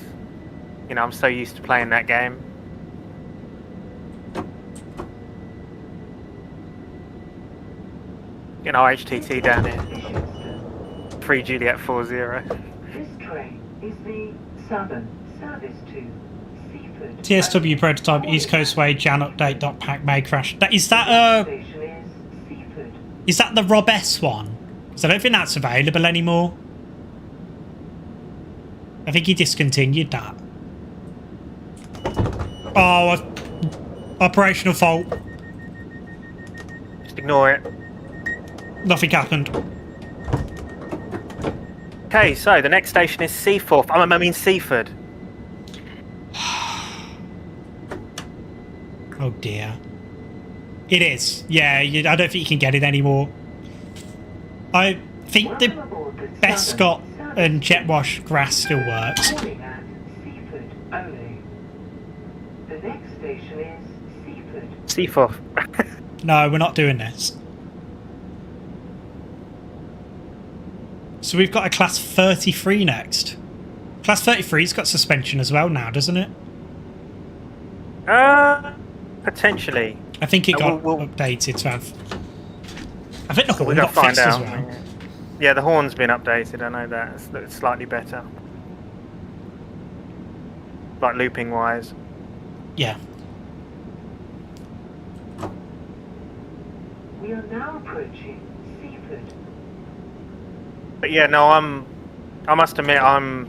you know I'm so used to playing that game. You know, HTT down here. Bishopston. 3 Juliet 40. This train is the Southern service to Seaford. TSW prototype East Coastway Jan update.pack may crash. Is that Station is Seaford. is that the Rob S one? Because I don't think that's available anymore. I think he discontinued that. Oh, operational fault. Just ignore it. Nothing happened. Okay, so the next station is Seaford. I mean Seaford. Oh dear. It is. Yeah, I don't think you can get it anymore. I think the Bescott and Jetwash grass still works. Calling at Seaford only. The next station is Seaford. Seaford. No, we're not doing this. So we've got a class 33 next. Class 33's got suspension as well now, doesn't it? Potentially. I think it got we'll updated to have... I think the We're horn gonna got find fixed as out. well. Yeah, the horn's been updated. I know that. It's slightly better. Like looping wise. Yeah. We are now approaching Seaford. But yeah, no, I must admit, I'm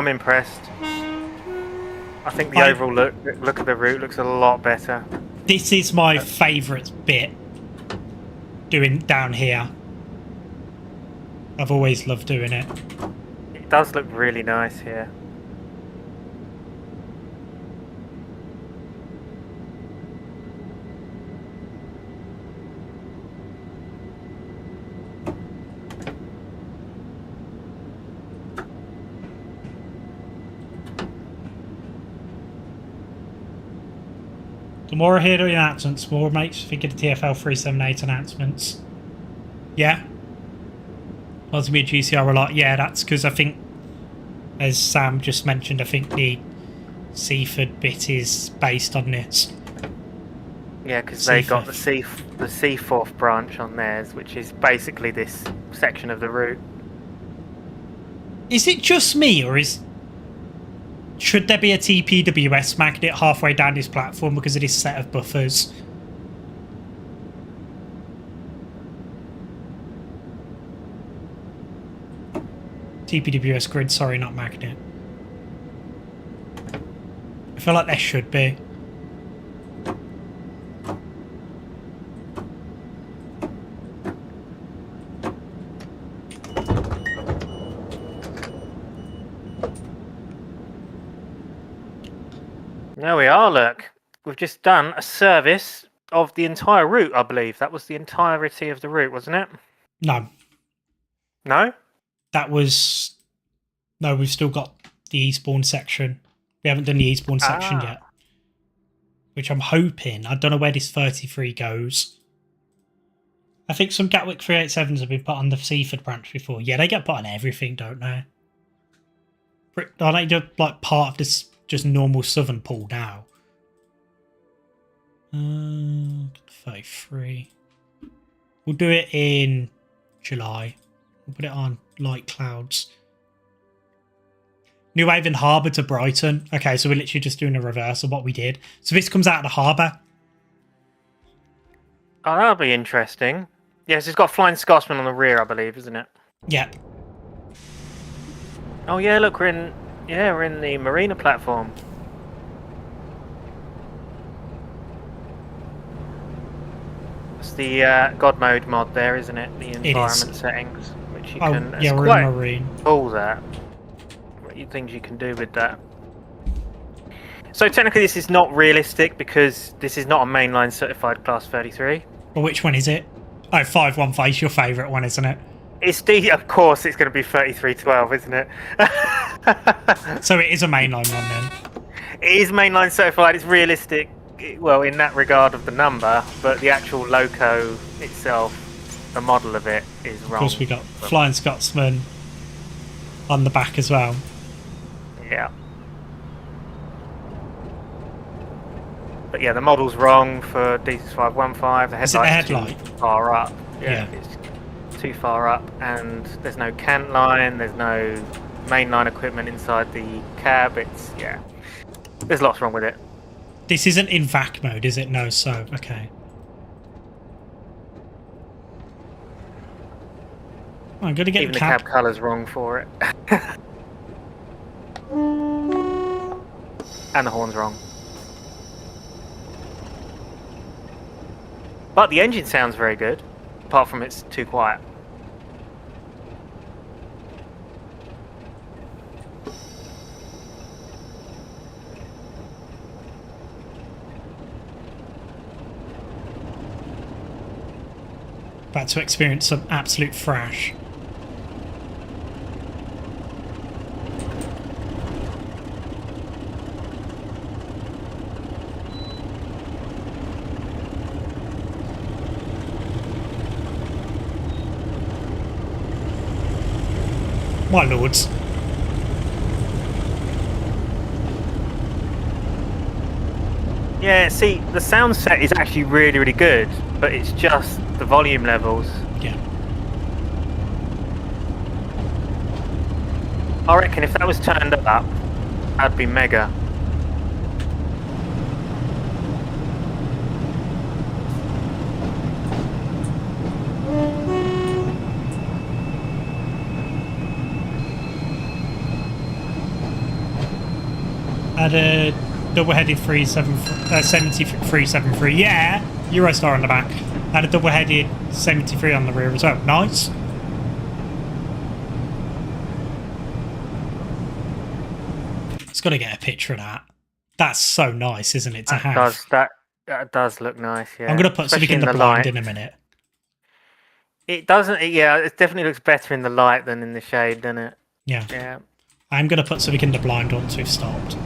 impressed. I think the overall look of the route looks a lot better. This is my favourite bit. Doing down here. I've always loved doing it. It does look really nice here. The more I hear the announcements, the more it makes me think of the TFL 378 announcements. Yeah. Was me a GCR a lot? Yeah, that's because I think, as Sam just mentioned, I think the Seaford bit is based on this. Yeah, because they got the Seaforth branch on theirs, which is basically this section of the route. Is it just me, or should there be a TPWS magnet halfway down this platform because of this set of buffers? TPWS grid, sorry, not magnet. I feel like there should be. There we are, look. We've just done a service of the entire route, I believe. That was the entirety of the route, wasn't it? No. No? That was... No, we've still got the Eastbourne section. We haven't done the Eastbourne section yet. Which I'm hoping... I don't know where this 33 goes. I think some Gatwick 387s have been put on the Seaford branch before. Yeah, they get put on everything, don't they? Are they just like part of this just normal southern pool now? 33. We'll do it in July. We'll put it on light clouds. New Haven Harbour to Brighton. Okay, so we're literally just doing a reverse of what we did. So this comes out of the harbour. Oh, that'll be interesting. Yes, it's got Flying Scotsman on the rear, I believe, isn't it? Yeah. Oh yeah, look, we're in the marina platform. It's the God Mode mod there, isn't it? The environment settings, which you can. Yeah, we're in marine. All that. Things you can do with that. So technically, this is not realistic because this is not a mainline certified class 33. Well, which one is it? Oh, 515 is your favourite one, isn't it? It's of course, it's going to be 3312, isn't it? So it is a mainline one then. It is mainline certified. It's realistic. Well, in that regard of the number, but the actual loco itself, the model of it, is wrong. Of course, we got Flying Scotsman on the back as well. Yeah. But yeah, the model's wrong for D6515. The headlight's too far up. Yeah, it's too far up, and there's no cant line. There's no mainline equipment inside the cab. There's lots wrong with it. This isn't in vac mode, is it? No, so okay. I'm gonna get even the cab colour's wrong for it. And the horn's wrong. But the engine sounds very good, apart from it's too quiet. About to experience some absolute thrash. My lords. Yeah, see, the sound set is actually really, really good, but it's just the volume levels. Yeah. I reckon if that was turned up, that'd be mega. Had a double-headed 7373. Yeah, Eurostar on the back. Had a double-headed 73 on the rear as well. Nice. It's got to get a picture of that. That's so nice, isn't it? To have. That does look nice. Yeah. I'm going to put something in the blind in a minute. It doesn't. Yeah, it definitely looks better in the light than in the shade, doesn't it? Yeah. Yeah. I'm going to put something in the blind once we've stopped.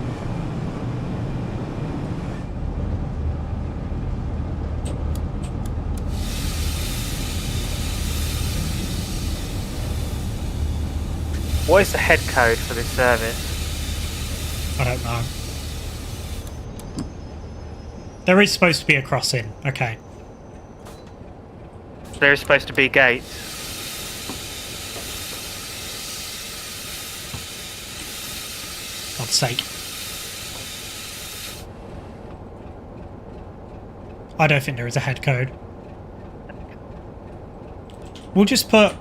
What is the head code for this service? I don't know. There is supposed to be a crossing. Okay. There is supposed to be gates. God's sake. I don't think there is a head code. We'll just put...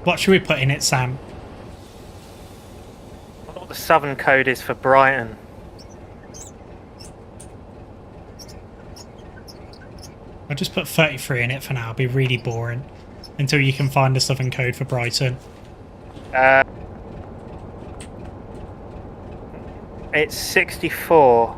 What should we put in it, Sam? I wonder what the southern code is for Brighton. I'll just put 33 in it for now. It'll be really boring. Until you can find the southern code for Brighton. It's 64.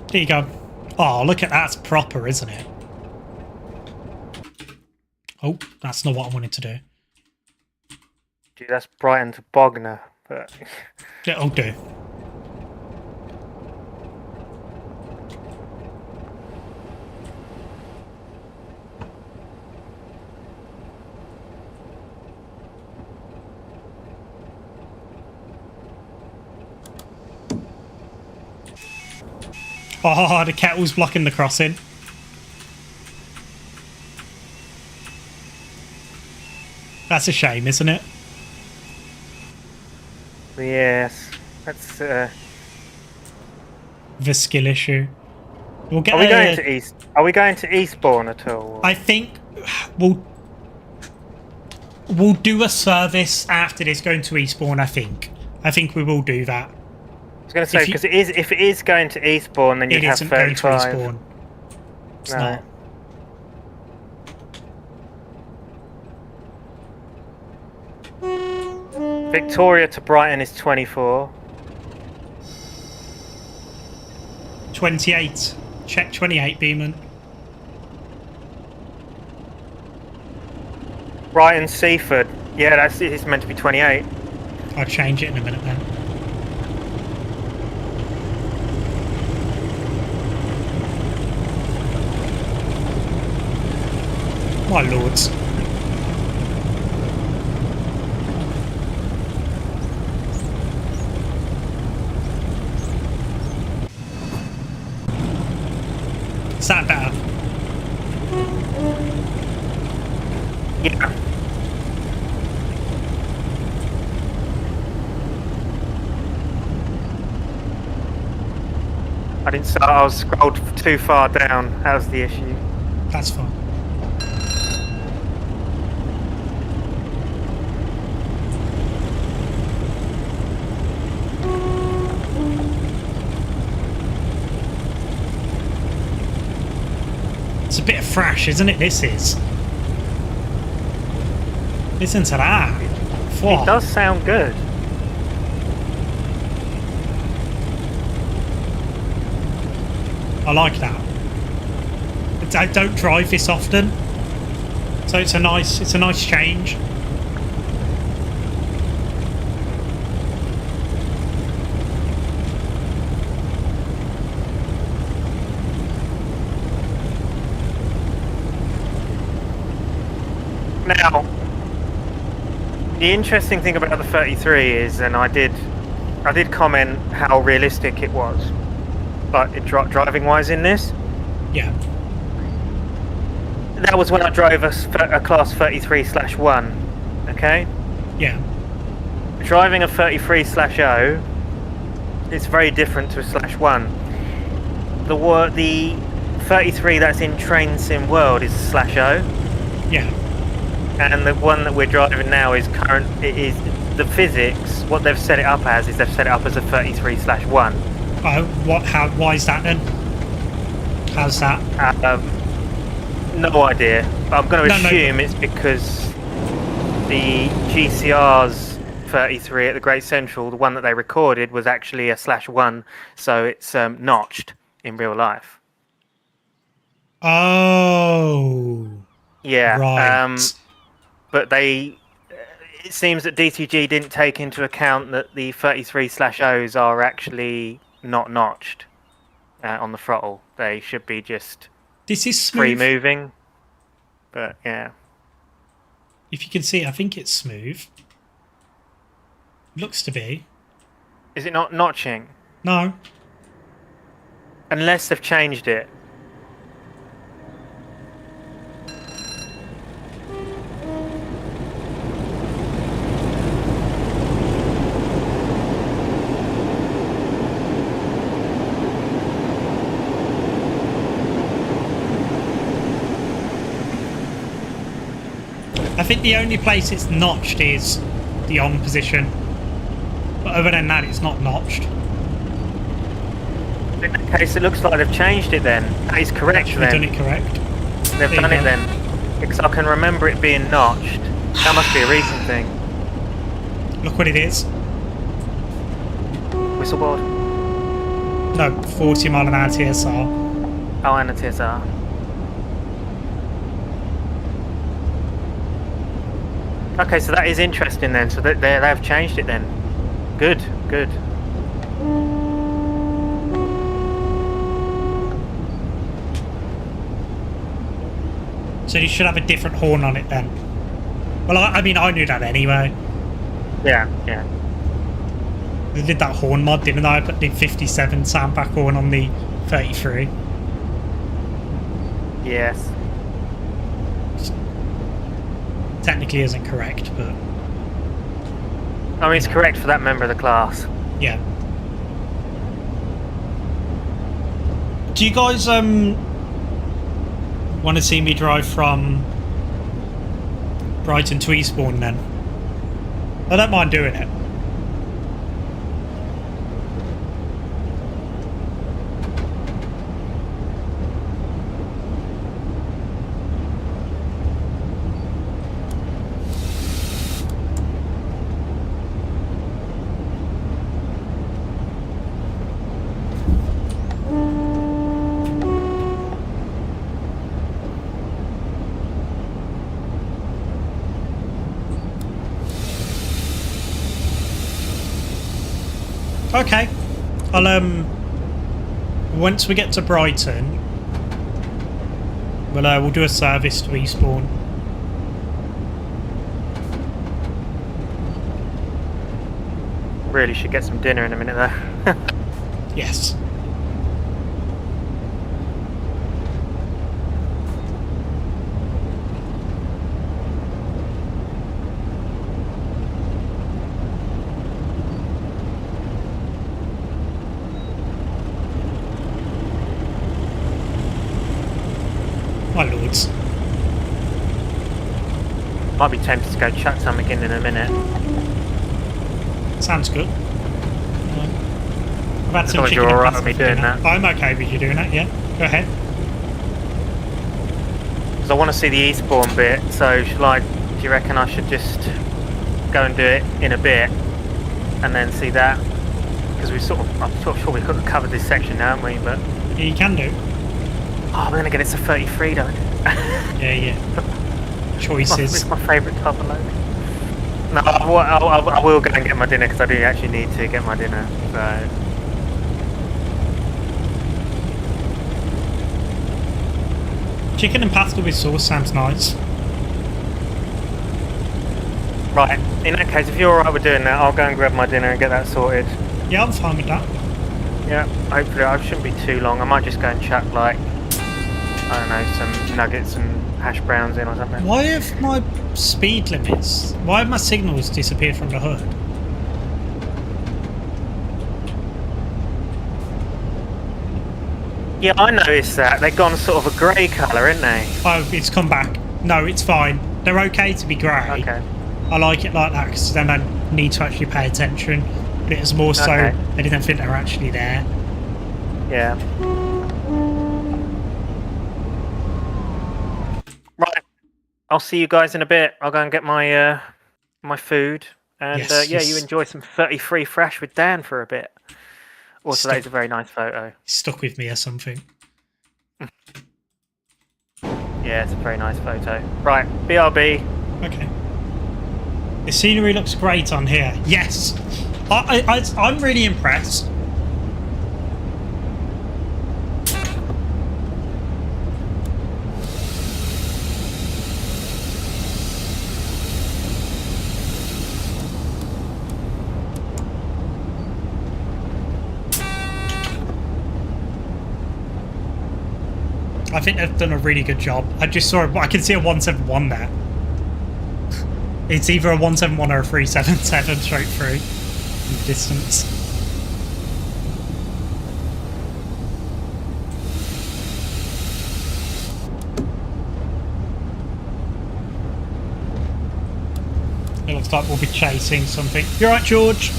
There you go. Oh, look at that. That's proper, isn't it? Oh, that's not what I wanted to do. Gee, that's Brighton to Bognor, but... It'll do. Oh, the kettle's blocking the crossing. That's a shame, isn't it? Yes, that's. The skill issue. We'll get Are we going to East? Are we going to Eastbourne at all? I think we'll do a service after this going to Eastbourne. I think we will do that. I was going to say because if it is going to Eastbourne, then you have 35. It isn't going to Eastbourne. It's not. Victoria to Brighton is 24. 28. Check 28, Beeman. Brighton Seaford. Yeah, it's meant to be 28. I'll change it in a minute then. My lords. Is that better? Yeah. I didn't start. I was scrolled too far down. How's the issue? That's fine. It's a bit of thrash, isn't it? This is. Listen to that. It does sound good. I like that. I don't drive this often, so it's a nice change. Now, the interesting thing about the 33 is, and I did comment how realistic it was, but driving wise in this. Yeah. That was when I drove a class 33/1. Okay. Yeah. Driving a 33/0 is very different to a /1. The 33 that's in Train Sim World is a /0. Yeah. And the one that we're driving now is the physics. What they've set it up as is they've set it up as a 33/1. Why is that then? How's that? No idea. But I'm going to assume it's because the GCR's 33 at the Great Central, the one that they recorded, was actually a /1, so it's notched in real life. Oh. Yeah. Right. But it seems that DTG didn't take into account that the 33/0s are actually not notched on the throttle. They should be just this is smooth. free moving. But yeah. If you can see, I think it's smooth. Looks to be. Is it not notching? No. Unless they've changed it. I think the only place it's notched is the on position. But other than that, it's not notched. In that case, it looks like they've changed it then. That is correct then. They've done it correct. They've done it then. Because I can remember it being notched. That must be a recent thing. Look what it is. Whistleboard? No, 40 mile an hour TSR. Oh, and a TSR. Okay, so that is interesting then. So they've changed it then. Good, good. So you should have a different horn on it then. Well, I mean, I knew that anyway. Yeah, yeah. They did that horn mod, didn't they? I put the 57 soundback horn on the 33. Yes. Technically isn't correct, but I mean, it's correct for that member of the class. yeah. Do you guys want to see me drive from Brighton to Eastbourne then? I don't mind doing it. Okay, I'll once we get to Brighton, we'll do a service to Eastbourne. Really should get some dinner in a minute though. Yes. My lords. Might be tempted to go chuck something in a minute. Sounds good. I've had As some long as chicken you're and alright pasta with me for doing dinner. that. I'm okay with you doing that, yeah. Go ahead. Because I want to see the Eastbourne bit, so do you reckon I should just go and do it in a bit and then see that? Because I'm sort of sure we've covered this section now, haven't we? But Yeah, you can do. oh, we're going to get it to 33 though. Yeah. Choices. It's my favourite type of load. No, I will go and get my dinner because I do actually need to get my dinner. So. Chicken and pasta with sauce sounds nice. Right, in that case, if you're alright with doing that, I'll go and grab my dinner and get that sorted. Yeah, I'm fine with that. Yeah, hopefully I shouldn't be too long. I might just go and chuck like, I don't know, some nuggets and hash browns in or something. Why have my speed limits, why have my signals disappeared from the hood? Yeah, I noticed that. They've gone sort of a grey colour, ain't they? Oh, it's come back. No, it's fine. They're okay to be grey. Okay. I like it like that because then I need to actually pay attention. But it's more so Okay. I didn't think they were actually there. Yeah. Right. I'll see you guys in a bit. I'll go and get my my food. And Yes, yeah, yes. you enjoy some 33 fresh with Dan for a bit. Also, that Stop. is a very nice photo. Stuck with me or something. Yeah, it's a very nice photo. Right, BRB. Okay. The scenery looks great on here. Yes! I'm really impressed. I think they've done a really good job. I just saw I can see a 171 there. It's either a 171 or a 377 straight through in the distance. It looks like we'll be chasing something. You alright, George?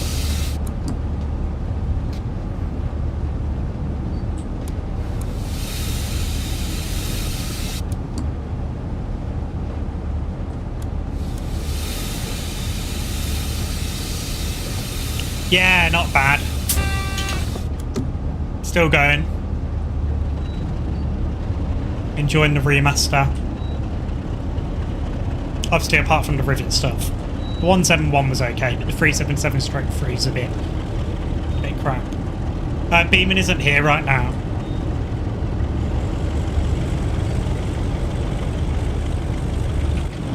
Yeah, not bad. Still going. Enjoying the remaster. Obviously, apart from the rivet stuff. The 171 was okay, but the 377 stroke 3 is a bit crap. Beeman isn't here right now.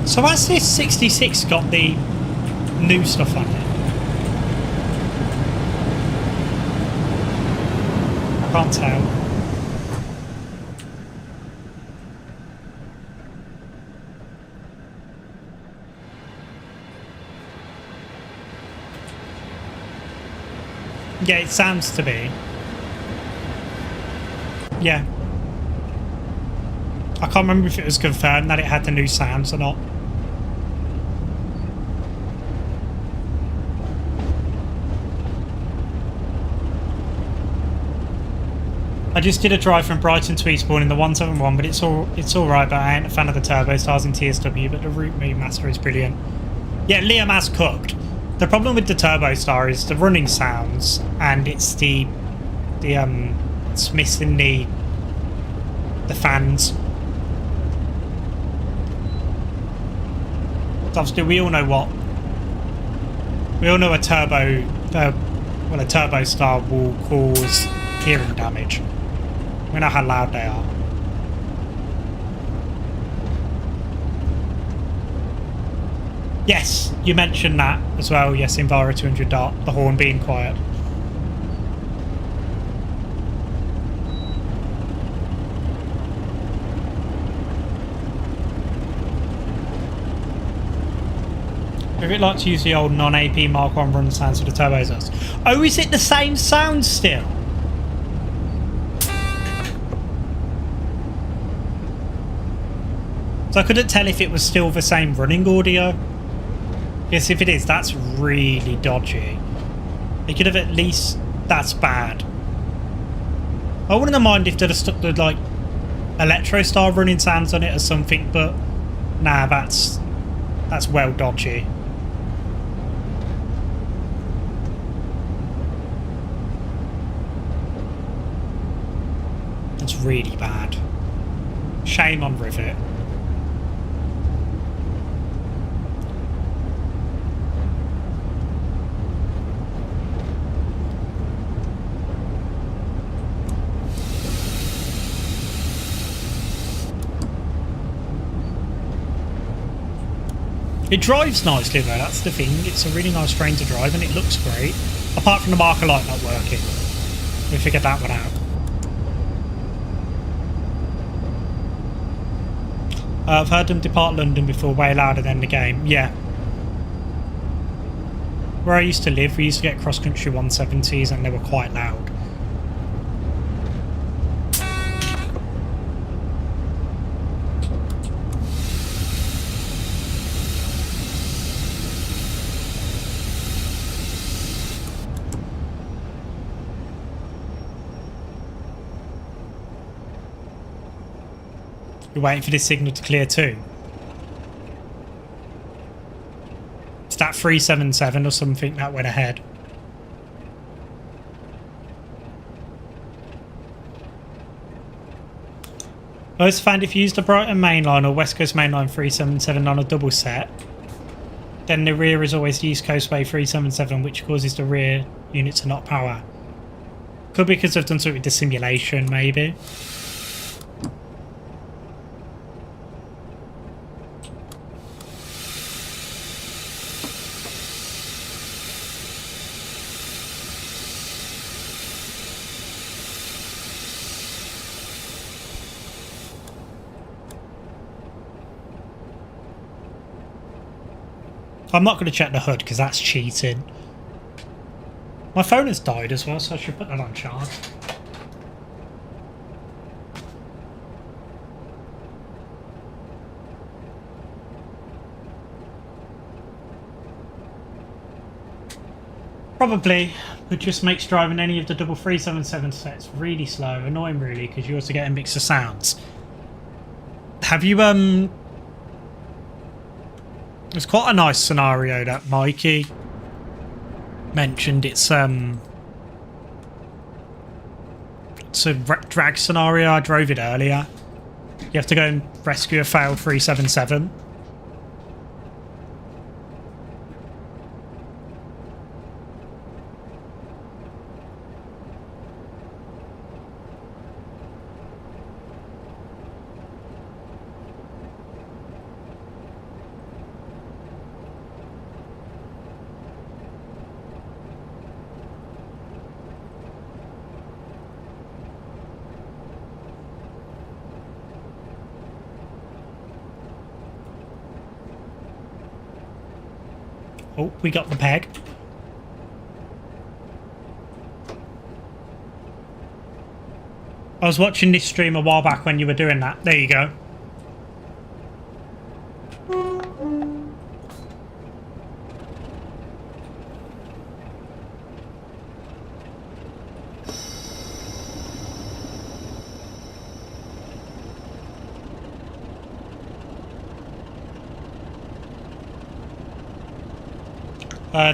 So has this 66 got the new stuff on it? Can't tell. Yeah, it sounds to be. Yeah. I can't remember if it was confirmed that it had the new sounds or not. I just did a drive from Brighton to Eastbourne in the 171, but it's all right. But I ain't a fan of the turbo stars in TSW. But the Route Remaster is brilliant. Yeah, Liam has cooked. The problem with the turbo star is the running sounds, and it's it's missing the fans. Obviously, we all know a turbo star will cause hearing damage. We know how loud they are. Yes, you mentioned that as well. Yes, Invara 200 dart, the horn being quiet. If it like to use the old non-AP Mark 1 run sounds for the turbo exhaust. Oh, is it the same sound still? So I couldn't tell if it was still the same running audio. Yes, if it is, that's really dodgy. It could have at least... That's bad. I wouldn't have minded if they'd have stuck the, like, Electrostar running sounds on it or something, but... Nah, that's well dodgy. That's really bad. Shame on Rivet. It drives nicely though, that's the thing. It's a really nice train to drive and it looks great. Apart from the marker light not working. We figured that one out. I've heard them depart London before, way louder than the game. Yeah. Where I used to live, we used to get cross-country 170s and they were quite loud. You're waiting for this signal to clear too. Is that 377 or something that went ahead? I always found if you use the Brighton mainline or West Coast mainline 377 on a double set, then the rear is always the East Coastway 377, which causes the rear unit to not power. Could be because I've done something with the simulation, maybe. I'm not going to check the hood because that's cheating. My phone has died as well, so I should put that on charge. Probably, but just makes driving any of the double 377 sets really slow. Annoying really, because you also get a mix of sounds. Have you, It's quite a nice scenario that Mikey mentioned. It's a drag scenario. I drove it earlier. You have to go and rescue a failed 377. Oh, we got the peg. I was watching this stream a while back when you were doing that. There you go.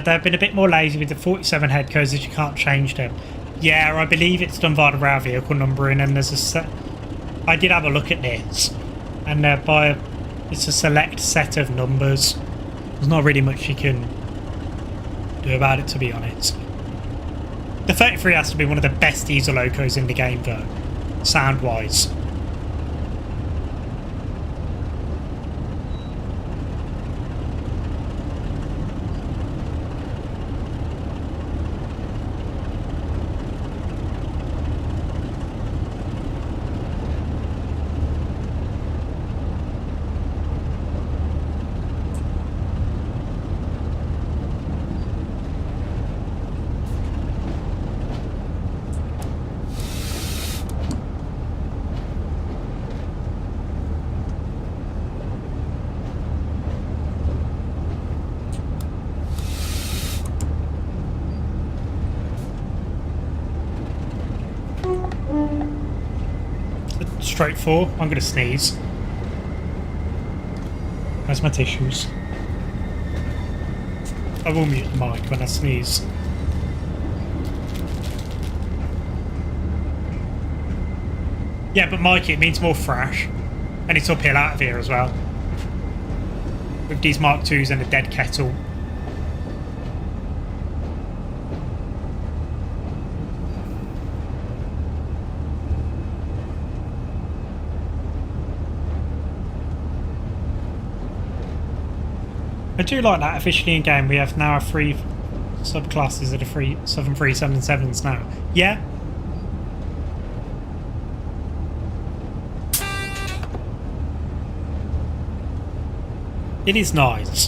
They've been a bit more lazy with the 47 head codes as you can't change them. Yeah, I believe it's done via the rail vehicle numbering, and there's a set. I did have a look at this, and it's a select set of numbers. There's not really much you can do about it, to be honest. The 33 has to be one of the best diesel locos in the game, though, sound-wise. Straight 4. I'm going to sneeze. Where's my tissues? I will mute the mic when I sneeze. Yeah, but Mikey, it means more fresh. And it's uphill out of here as well. With these Mark 2s and a dead kettle. I do like that officially in game. We have now 3 subclasses of the Southern 377s now. Yeah. It is nice.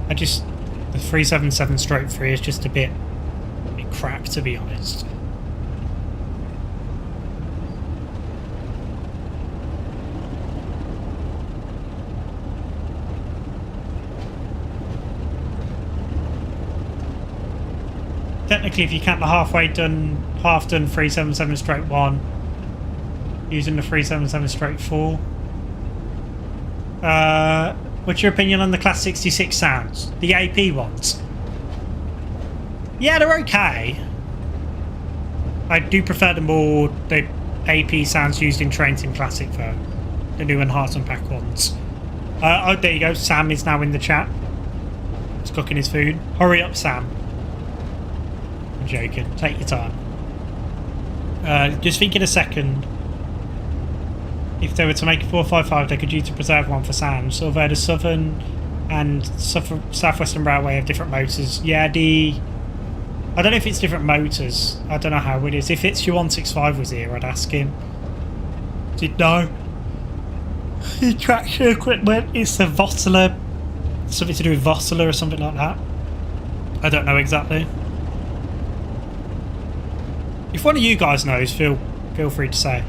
The 377 stroke 3 is just a bit crap, to be honest. Technically, if you count the half done 377 stroke 1 using the 377 stroke 4. What's your opinion on the Class 66 sounds? The AP ones? Yeah, they're okay. I do prefer the AP sounds used in Train Sim Classic though. The new Enhanced Unpack ones. Oh, there you go. Sam is now in the chat. He's cooking his food. Hurry up, Sam. I'm joking. Take your time. Just think in a second. If they were to make a 455, they could use to preserve one for sounds. Although the Southern and Southwestern Railway have different motors. Yeah, I don't know if it's different motors. I don't know how it is. If it's your 165 was here, I'd ask him. Did know. The traction equipment is the Vosler. Something to do with Vosler or something like that. I don't know exactly. If one of you guys knows, feel free to say.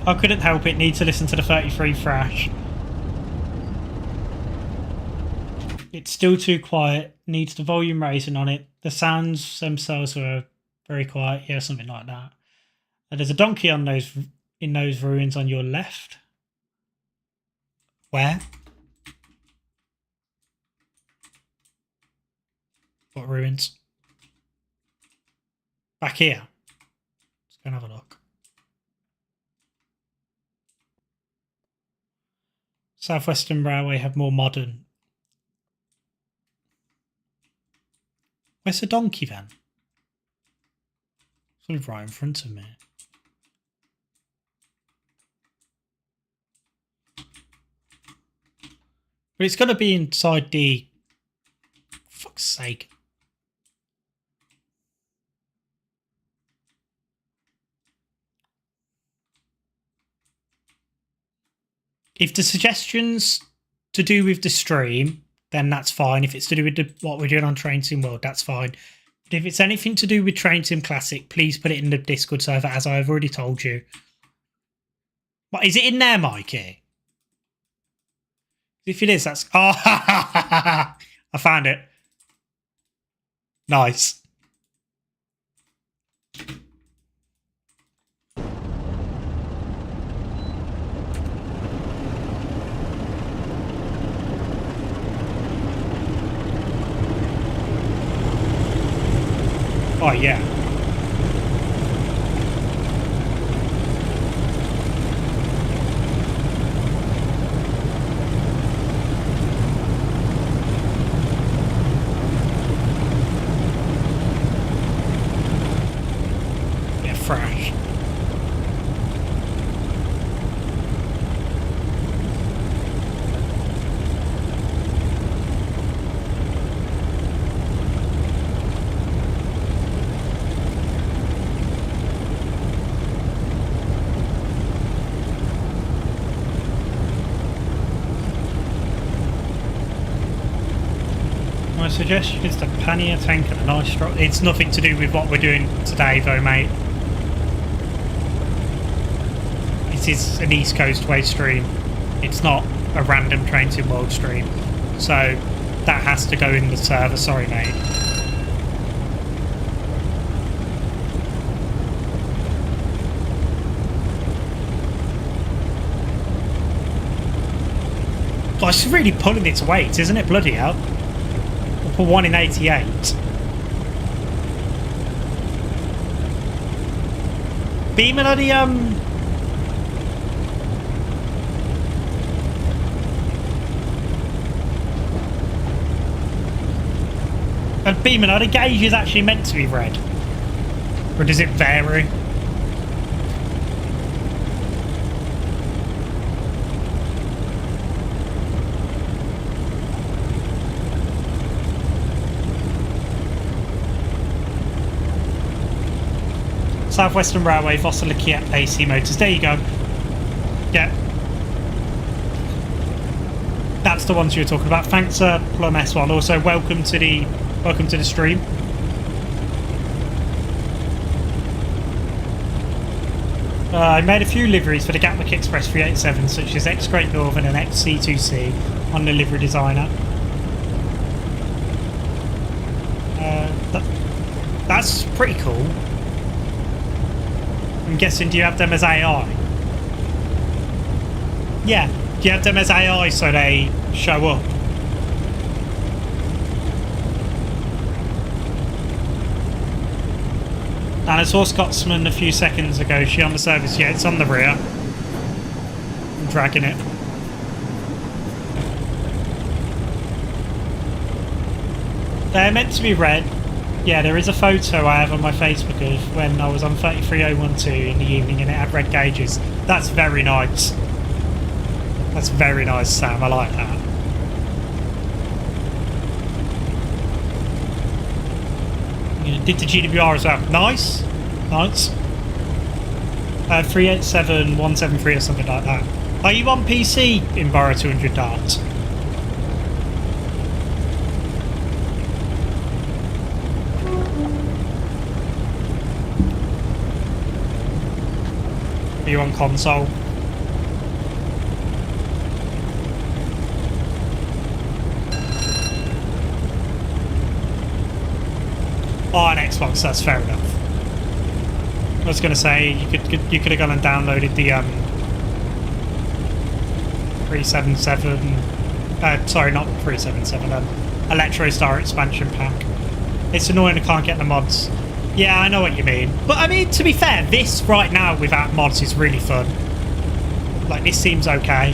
I couldn't help it, need to listen to the 33 thrash. It's still too quiet, needs the volume raising on it. The sounds themselves were very quiet, yeah, something like that. And there's a donkey on in those ruins on your left. Where? What ruins? Back here. Let's go and have a look. Southwestern Railway have more modern. Where's the donkey then? Sort of right in front of me. But it's got to be inside the... For fuck's sake. If the suggestions to do with the stream, then that's fine. If it's to do with what we're doing on Train Sim World, that's fine. But if it's anything to do with Train Sim Classic, please put it in the Discord server, as I've already told you. What, is it in there, Mikey? If it is, that's... Oh, I found it. Nice. Oh, yeah. Yeah, fresh. My suggestion is the pannier tank and a nice strong... It's nothing to do with what we're doing today though, mate. It is an East Coastway stream. It's not a random Train Sim World stream. So that has to go in the server, sorry mate. Oh, it's really pulling its weight, isn't it? Bloody hell. For 1 in 88. Beeman, are the Beeman, are the gauges actually meant to be red? Or does it vary? Southwestern Railway, Vosselikia AC Motors. There you go. Yeah. That's the ones you were talking about. Thanks, Plum S1. Also, welcome to the stream. I made a few liveries for the Gatwick Express 387, such as X Great Northern and XC2C on the livery designer. That's pretty cool. I'm guessing, do you have them as AI? Yeah, do you have them as AI so they show up? And I saw Scotsman a few seconds ago. Is she on the service? Yeah, it's on the rear. I'm dragging it. They're meant to be red. Yeah, there is a photo I have on my Facebook of when I was on 33012 in the evening and it had red gauges. That's very nice. That's very nice, Sam. I like that. Yeah, did the GWR as well. Nice. Nice. 387173 or something like that. Are you on PC in Borough 200 Dart? Are you on console? Oh, on Xbox, that's fair enough. I was going to say you could have gone and downloaded the 377. Sorry, not 377. Electro Star expansion pack. It's annoying I can't get the mods. Yeah, I know what you mean. But I mean, to be fair, this right now without mods is really fun. Like, this seems okay.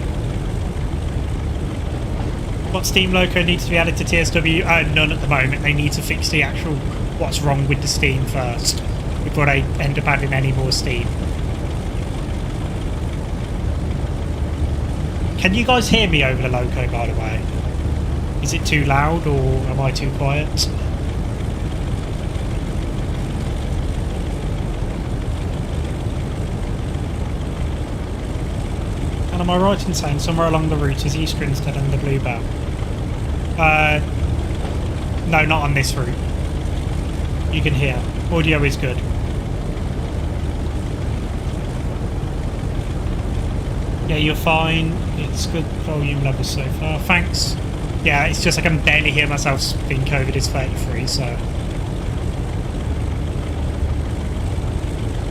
What Steam Loco needs to be added to TSW? None at the moment. They need to fix the actual what's wrong with the Steam first before they end up adding any more Steam. Can you guys hear me over the Loco, by the way? Is it too loud or am I too quiet? Am I right in saying somewhere along the route is East Grinstead and the Bluebell? No, not on this route. You can hear. Audio is good. Yeah, you're fine. It's good volume levels so far. Thanks. Yeah, it's just I can barely hear myself think over this 33, so...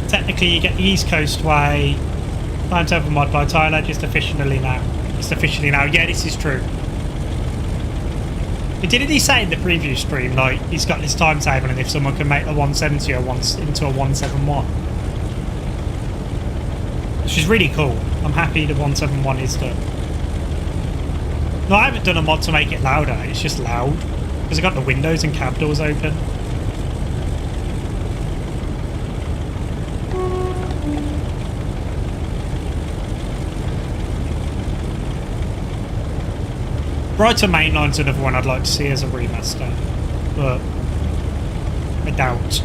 Technically, you get the East Coastway. Timetable mod by Tyler, just officially now. Just officially now. Yeah, this is true. But didn't he say in the preview stream, like, he's got this timetable and if someone can make the 170 or into a 171? Which is really cool. I'm happy the 171 is done. No, I haven't done a mod to make it louder, it's just loud. Because I've got the windows and cab doors open. Brighton Main Line's another one I'd like to see as a remaster, but I doubt.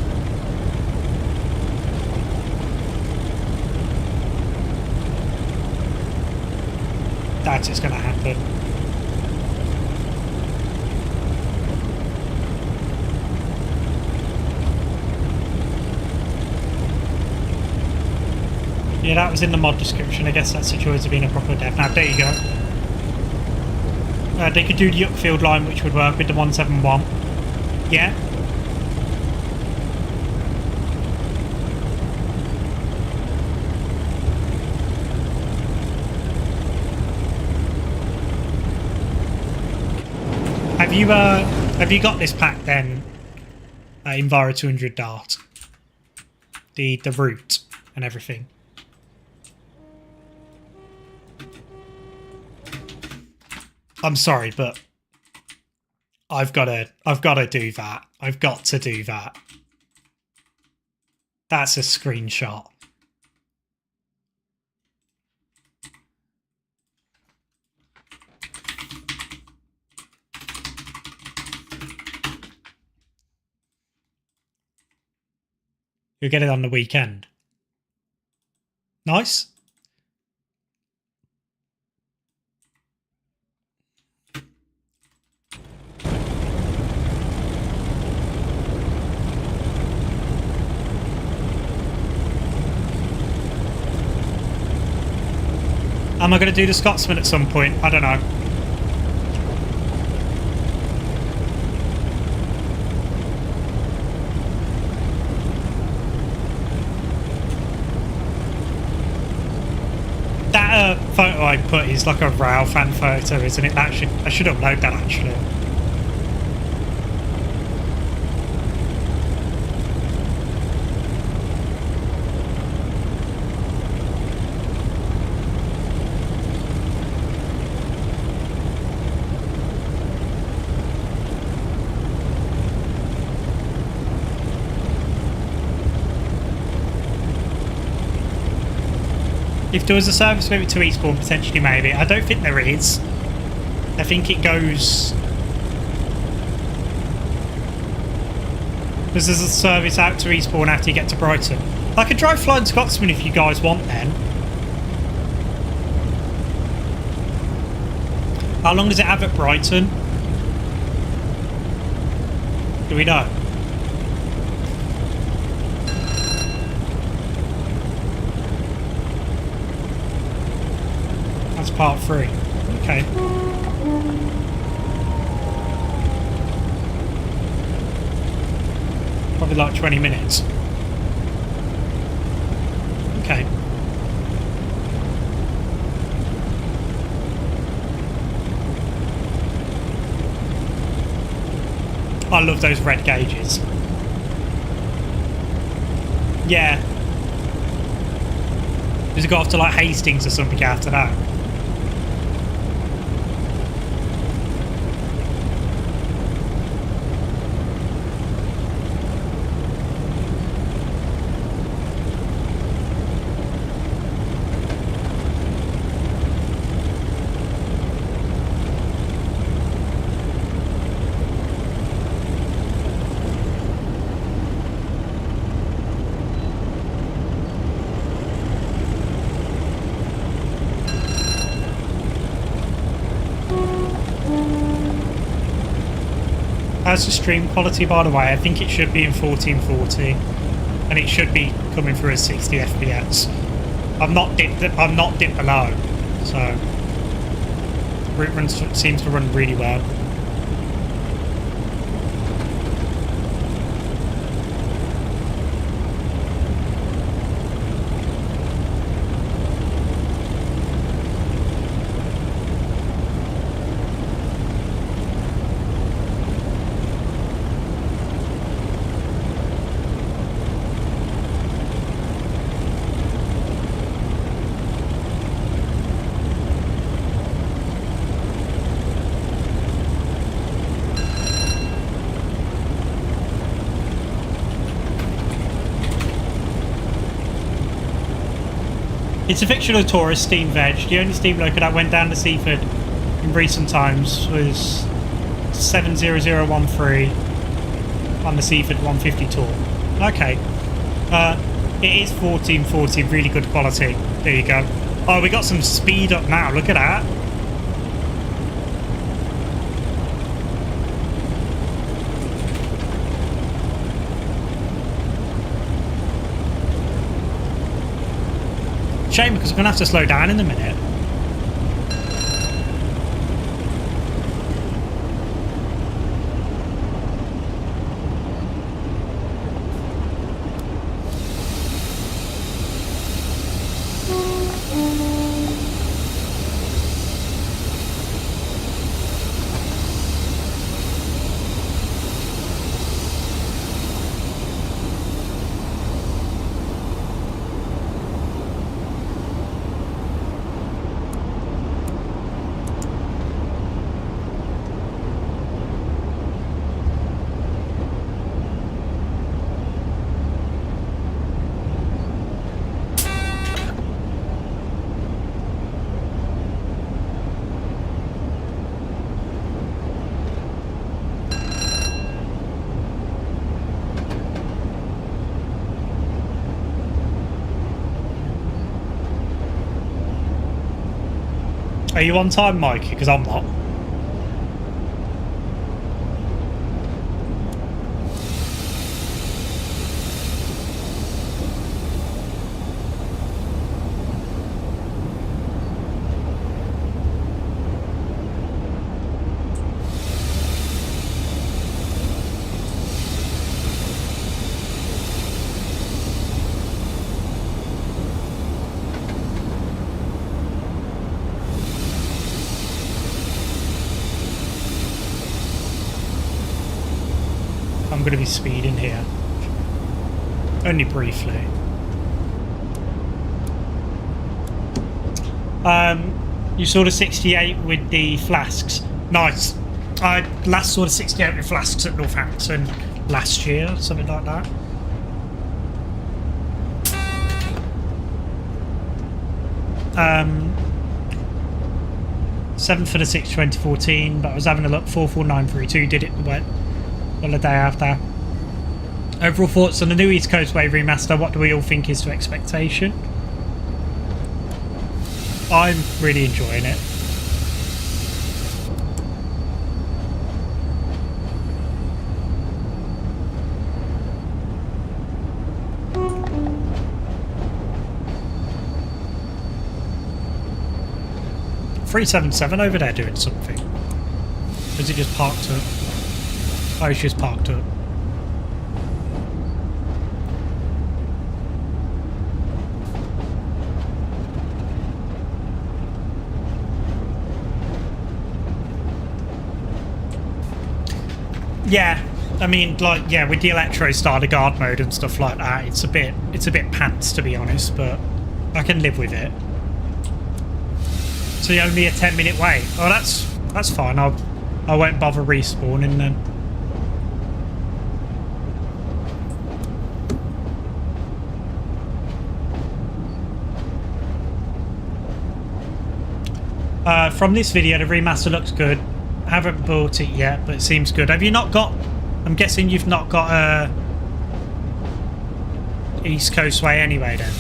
Doubt it's going to happen. Yeah, that was in the mod description. I guess that's the choice of being a proper dev. Now, there you go. They could do the Uckfield line, which would work with the 171. Yeah. Have you got this pack then? Enviro 200 Dart, the route and everything. I'm sorry, but I've got to do that. I've got to do that. That's a screenshot. You'll get it on the weekend. Nice. Am I going to do the Scotsman at some point? I don't know. That photo I put is like a Rail fan photo, isn't it? I should upload that actually. If there was a service route to Eastbourne, potentially maybe. I don't think there is. I think it goes... Because there's a service out to Eastbourne after you get to Brighton. I could drive Flying Scotsman if you guys want then. How long does it have at Brighton? Do we know? Part 3. Okay. Probably like 20 minutes. Okay. I love those red gauges. Yeah. Does it go off to like Hastings or something after that? As the stream quality, by the way, I think it should be in 1440, and it should be coming through as 60 FPS. I'm not dipped below, so it seems to run really well. It's a fictional tourist steam veg. The only steam loco that went down to Seaford in recent times was 70013 on the Seaford 150 tour. Okay. It is 1440, really good quality. There you go. Oh, we got some speed up now. Look at that. Shame, because I'm going to have to slow down in a minute. Are you on time, Mikey? Because I'm not. I'm going to be speeding here. Only briefly. You saw the 68 with the flasks. Nice. I last saw the 68 with flasks at Northampton last year, something like that. Seventh for the 6 2014, but I was having a look. 44932 did it on the day after. Overall thoughts on the new East Coastway remaster? What do we all think is to expectation? I'm really enjoying it. .377 over there doing something. Or is it just parked up? Oh, it's just parked up. Yeah, I mean, like, yeah, with the electro starter guard mode and stuff like that, it's a bit pants, to be honest, but I can live with it. So only a 10-minute wait. Oh, that's fine. I won't bother respawning then. From this video, the remaster looks good. I haven't bought it yet, but it seems good. Have you not got... I'm guessing you've not got East Coastway anyway then.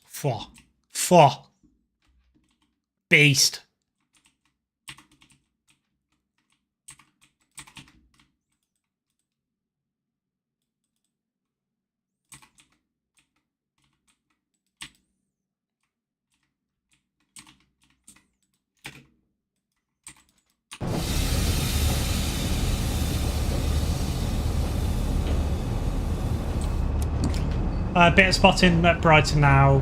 Four. Beast. A bit of spotting at Brighton now.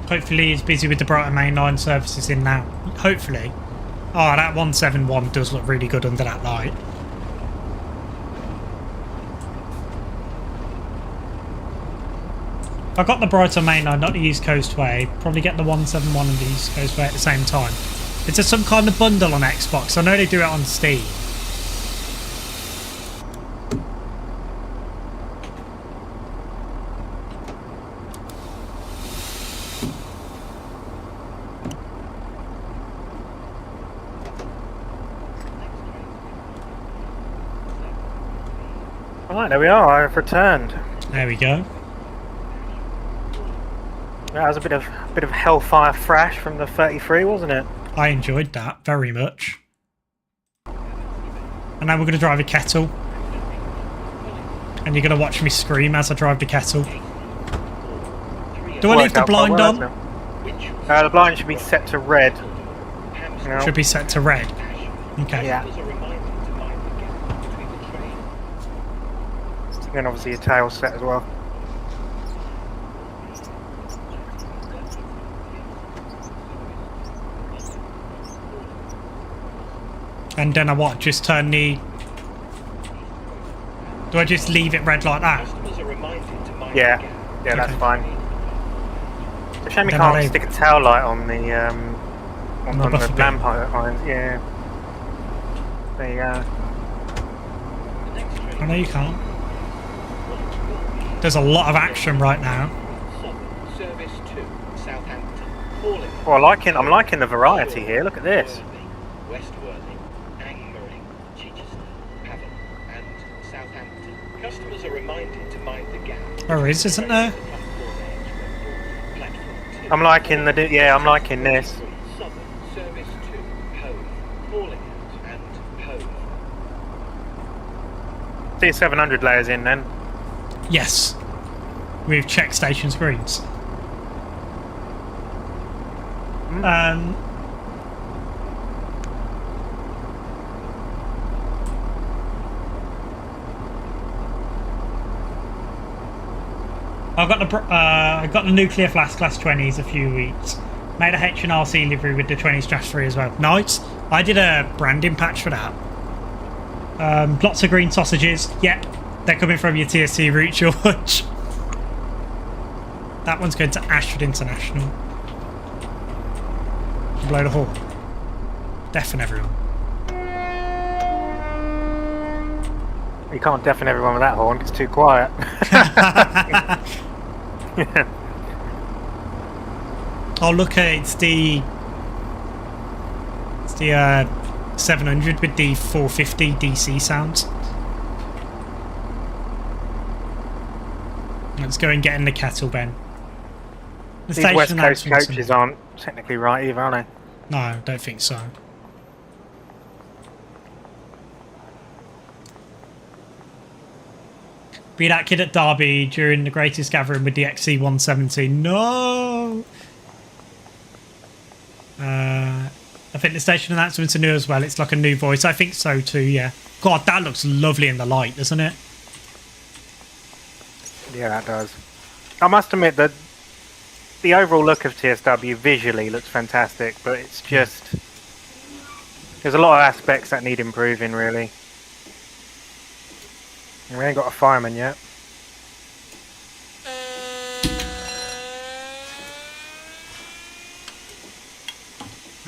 Hopefully he's busy with the Brighton main line services in now. Hopefully. Oh, that 171 does look really good under that light. If I got the Brighton main line, not the East Coastway, probably get the 171 and the East Coastway at the same time. Is there some kind of bundle on Xbox? I know they do it on Steam. Right, there we are. I've returned. There we go. That was a bit of hellfire thrash from the 33, wasn't it? I enjoyed that very much. And now we're going to drive a kettle. And you're going to watch me scream as I drive the kettle. Do I leave the blind on? The blind should be set to red. No. Should be set to red. Okay. Yeah. And obviously your tail set as well. And then I what? Just turn the... Do I just leave it red like that? Yeah. Yeah, that's fine. It's a shame you can't stick a tail light on the on the lamp irons. Yeah. There you go. I know you can't. There's a lot of action right now. Well, I'm liking the variety here. Look at this. There is, isn't there? I'm liking the I'm liking this. See 700 layers in then. Yes. With check station screens. I got the nuclear flask class 20s a few weeks. Made a H&RC livery with the 20 Strash 3 as well. Nice. I did a branding patch for that. Lots of green sausages. Yep. They're coming from your TSC route, George. That one's going to Ashford International. Blow the horn. Deafen everyone. You can't deafen everyone with that horn, it's too quiet. Oh look, it's the 700 with the 450 DC sounds. Let's go and get in the kettle, Ben. These West Coast coaches aren't technically right either, are they? No, I don't think so. Be that kid at Derby during the greatest gathering with the XC170. No! I think the station announcements are new as well. It's like a new voice. I think so too, yeah. God, that looks lovely in the light, doesn't it? Yeah, that does. I must admit that the overall look of TSW visually looks fantastic, but it's just... There's a lot of aspects that need improving, really. And we ain't got a fireman yet.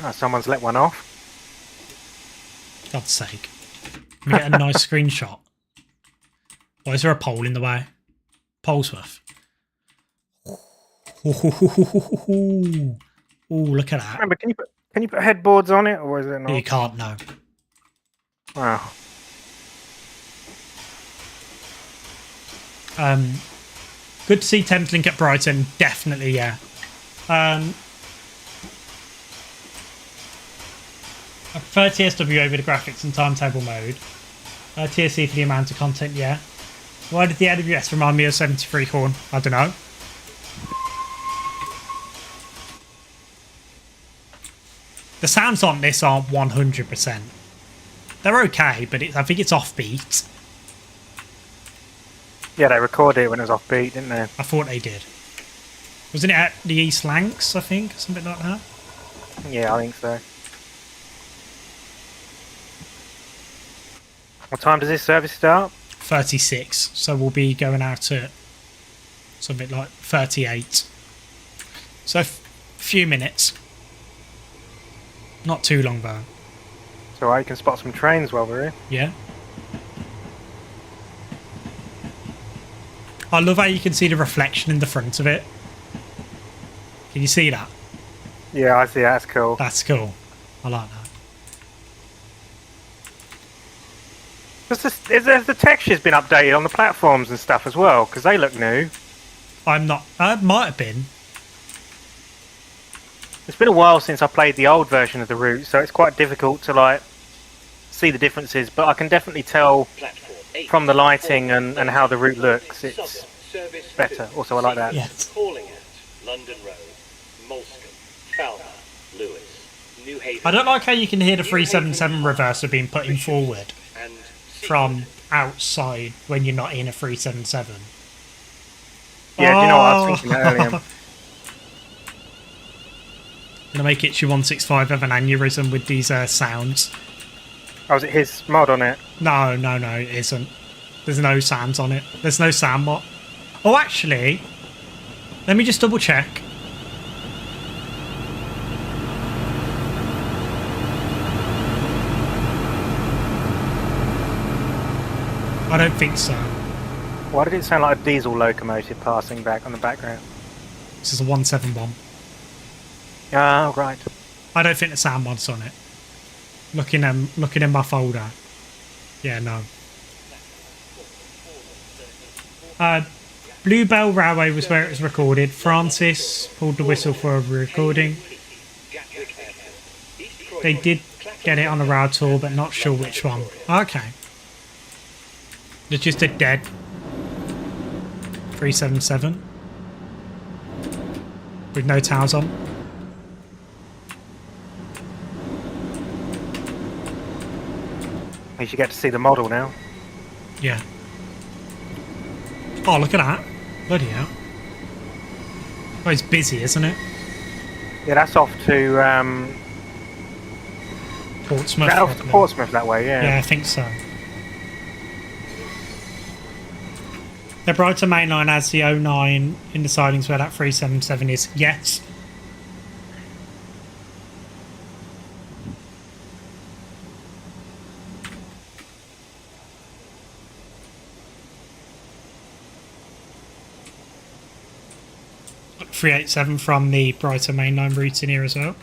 Oh, someone's let one off. God's sake. Let me get a nice screenshot. Why is there a pole in the way? Polesworth. Ooh, look at that. Remember, can you put headboards on it, or is it not? You can't, no. Wow. Good to see Thameslink at Brighton. Definitely, yeah. I prefer TSW over the graphics and timetable mode. TSC for the amount of content, yeah. Why did the AWS remind me of 73 Horn? I don't know. The sounds on this aren't 100%. They're okay, but I think it's offbeat. Yeah, they recorded it when it was off beat, didn't they? I thought they did. Wasn't it at the East Lancs, I think? Something like that? Yeah, I think so. What time does this service start? 36. So we'll be going out at something like 38. So a few minutes. Not too long though. So I can spot some trains while we're here. Yeah. I love how you can see the reflection in the front of it. Can you see that? Yeah, I see. That's cool. That's cool. I like that. Has the texture's been updated on the platforms and stuff as well? Because they look new. I'm not... might have been. It's been a while since I played the old version of the route, so it's quite difficult to like see the differences. But I can definitely tell from the lighting and how the route looks, it's better. Also, I like that. Yes. Calling at London Road, Molescombe, Falmouth, Lewis, New Haven. I don't like how you can hear the 377 reverser being put in forward and from outside when you're not in a 377. Yeah, do you know what I was thinking earlier? Gonna make it 165 have an aneurysm with these sounds. Oh, was it his mod on it? No, it isn't. There's no sounds on it. There's no sound mod. Oh, actually, let me just double check. I don't think so. Why did it sound like a diesel locomotive passing back on the background? This is a 171. Oh, right. I don't think the sound mod's on it. Looking in my folder. Yeah, no. Bluebell Railway was where it was recorded. Francis pulled the whistle for a recording. They did get it on a Railtour, but not sure which one. Okay. It's just a dead 377 with no towers on. At least you get to see the model now. Yeah. Oh, look at that. Bloody hell. Oh, it's busy, isn't it? Yeah, that's off to Portsmouth. that off to Portsmouth that way. Yeah. Yeah, I think so. The Brighton main line has the 09 in the sidings where that 377 is. Yes. Look, 387 from the Brighton main line route in here as well.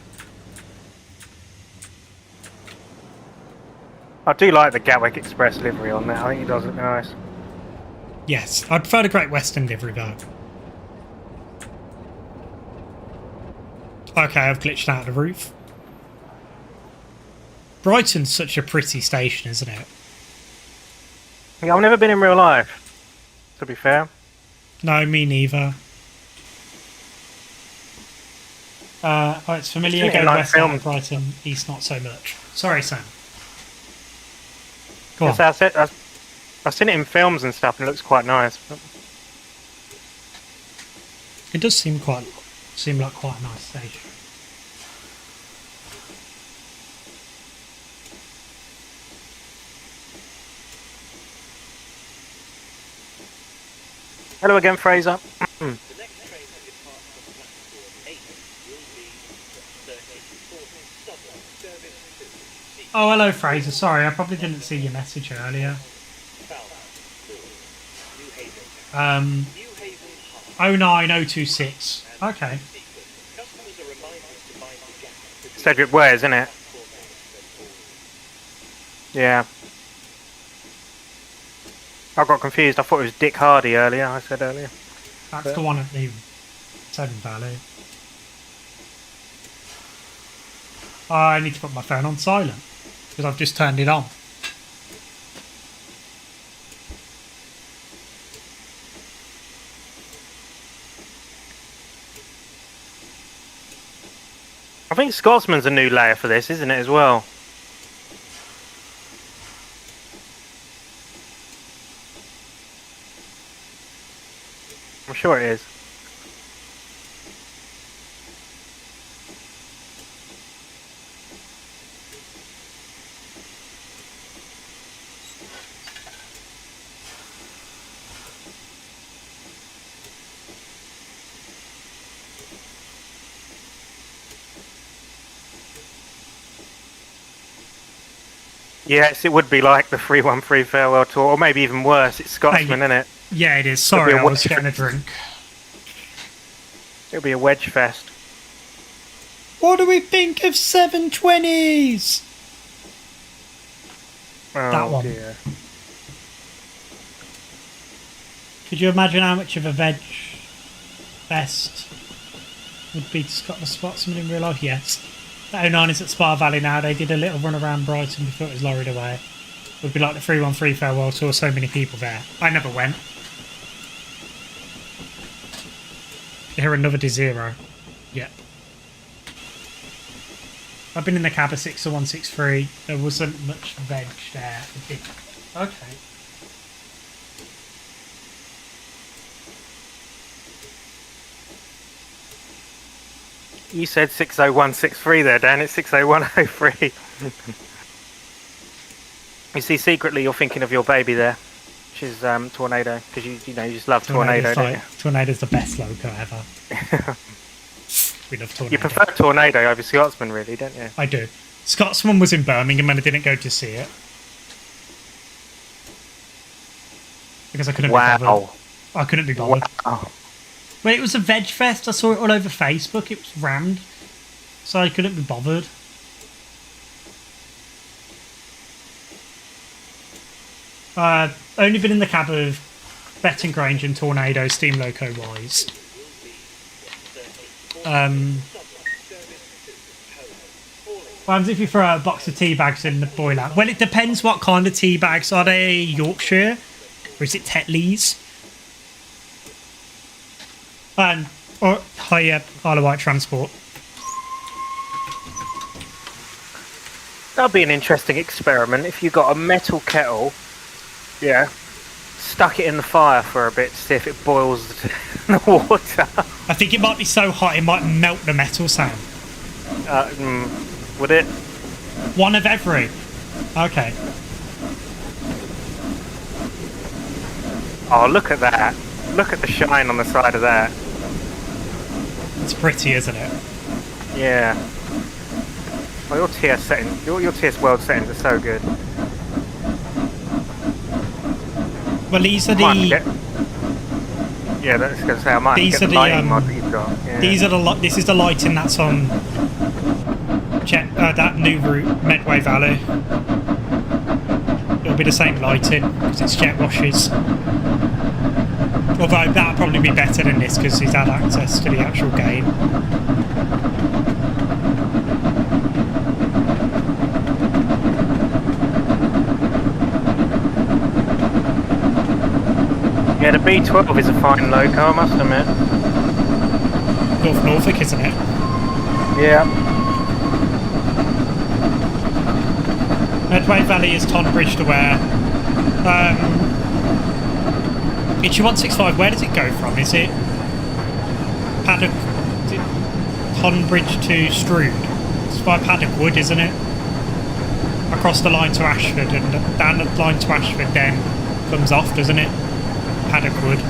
I do like the Gatwick Express livery on that. I think it does look nice. Yes, I prefer the Great Western livery though. Okay, I've glitched out of the roof. Brighton's such a pretty station, isn't it? Yeah, I've never been in real life, to be fair. No, me neither. Oh, it's familiar. I've seen it Go in, like, west out of films. Brighton, east not so much. Sorry, Sam. Go on. Yes, I've seen it in films and stuff, and it looks quite nice. But It does seem like quite a nice station. hello again, Fraser. The next train that departs from platform 8 will be the 34th Southern service to Seaford, Oh, hello, Fraser. Sorry, I probably didn't see your message earlier. Falmouth, Lewis, New Haven, New Haven Harbour, 09026. Okay. Seaford. Customers are reminded to mind the gap between Cedric Ware, isn't it? platform 8 and 4. Yeah. I got confused. I thought it was Dick Hardy earlier. I said earlier. That's the one at the Seven Valley. I need to put my phone on silent because I've just turned it on. I think Scotsman's a new layer for this, isn't it, as well? I'm sure it is. Yes, it would be like the 313 farewell tour, or maybe even worse. It's Scotsman, isn't it? Yeah, it is. Sorry, It'll I be a was getting a drink. It'll be a wedge fest. What do we think of 720s? Oh, That one. dear. Could you imagine how much of a veg fest would be to Scott the Scotsman in real life? Yes. The 09 is at Spa Valley now. They did a little run around Brighton before it was lorried away. It would be like the 313 farewell tour, so many people there. I never went. You hear another D0. Yep. I've been in the cab of 60163. There wasn't much veg there. Okay. You said 60163 there, Dan. It's 60103. You see, secretly you're thinking of your baby there, which is Tornado, because you just love Tornado, don't you? Tornado's the best loco ever. We love Tornado. You prefer Tornado over Scotsman, really, don't you? I do. Scotsman was in Birmingham and I didn't go to see it. Because I couldn't be bothered. I couldn't be bothered. Wow. Well, it was a veg fest. I saw it all over Facebook. It was rammed. So I couldn't be bothered. Only been in the cab of Betting Grange and Tornado, Steam Loco wise. What happens if you throw a box of tea bags in the boiler? Well, it depends what kind of tea bags. Are they Yorkshire? Or is it Tetley's? Or higher Isle of Wight Transport. That'd be an interesting experiment if you got a metal kettle, yeah, stuck it in the fire for a bit to see if it boils the water. I think it might be so hot it might melt the metal, Sam. Would it? One of every. Okay. Oh, look at that. Look at the shine on the side of that. It's pretty, isn't it? Yeah. Well, your TS settings, your TS world settings are so good. Well, these are the... Yeah, that's going to say I might these get are the the lighting mod that you've got. Yeah. These are the this is the lighting that's on that new route, Medway Valley. It'll be the same lighting because it's jet washes. Although that'll probably be better than this because he's had access to the actual game. Yeah, the B12 is a fine loco, I must admit. North Norfolk, isn't it? Yeah. Medway Valley is Tonbridge to where? It's your 165. Where does it go from? Is it Paddock? Is it Tonbridge to Strood? It's by Paddock Wood, isn't it? Across the line to Ashford and down the line to Ashford, then comes off, doesn't it? Paddock Wood.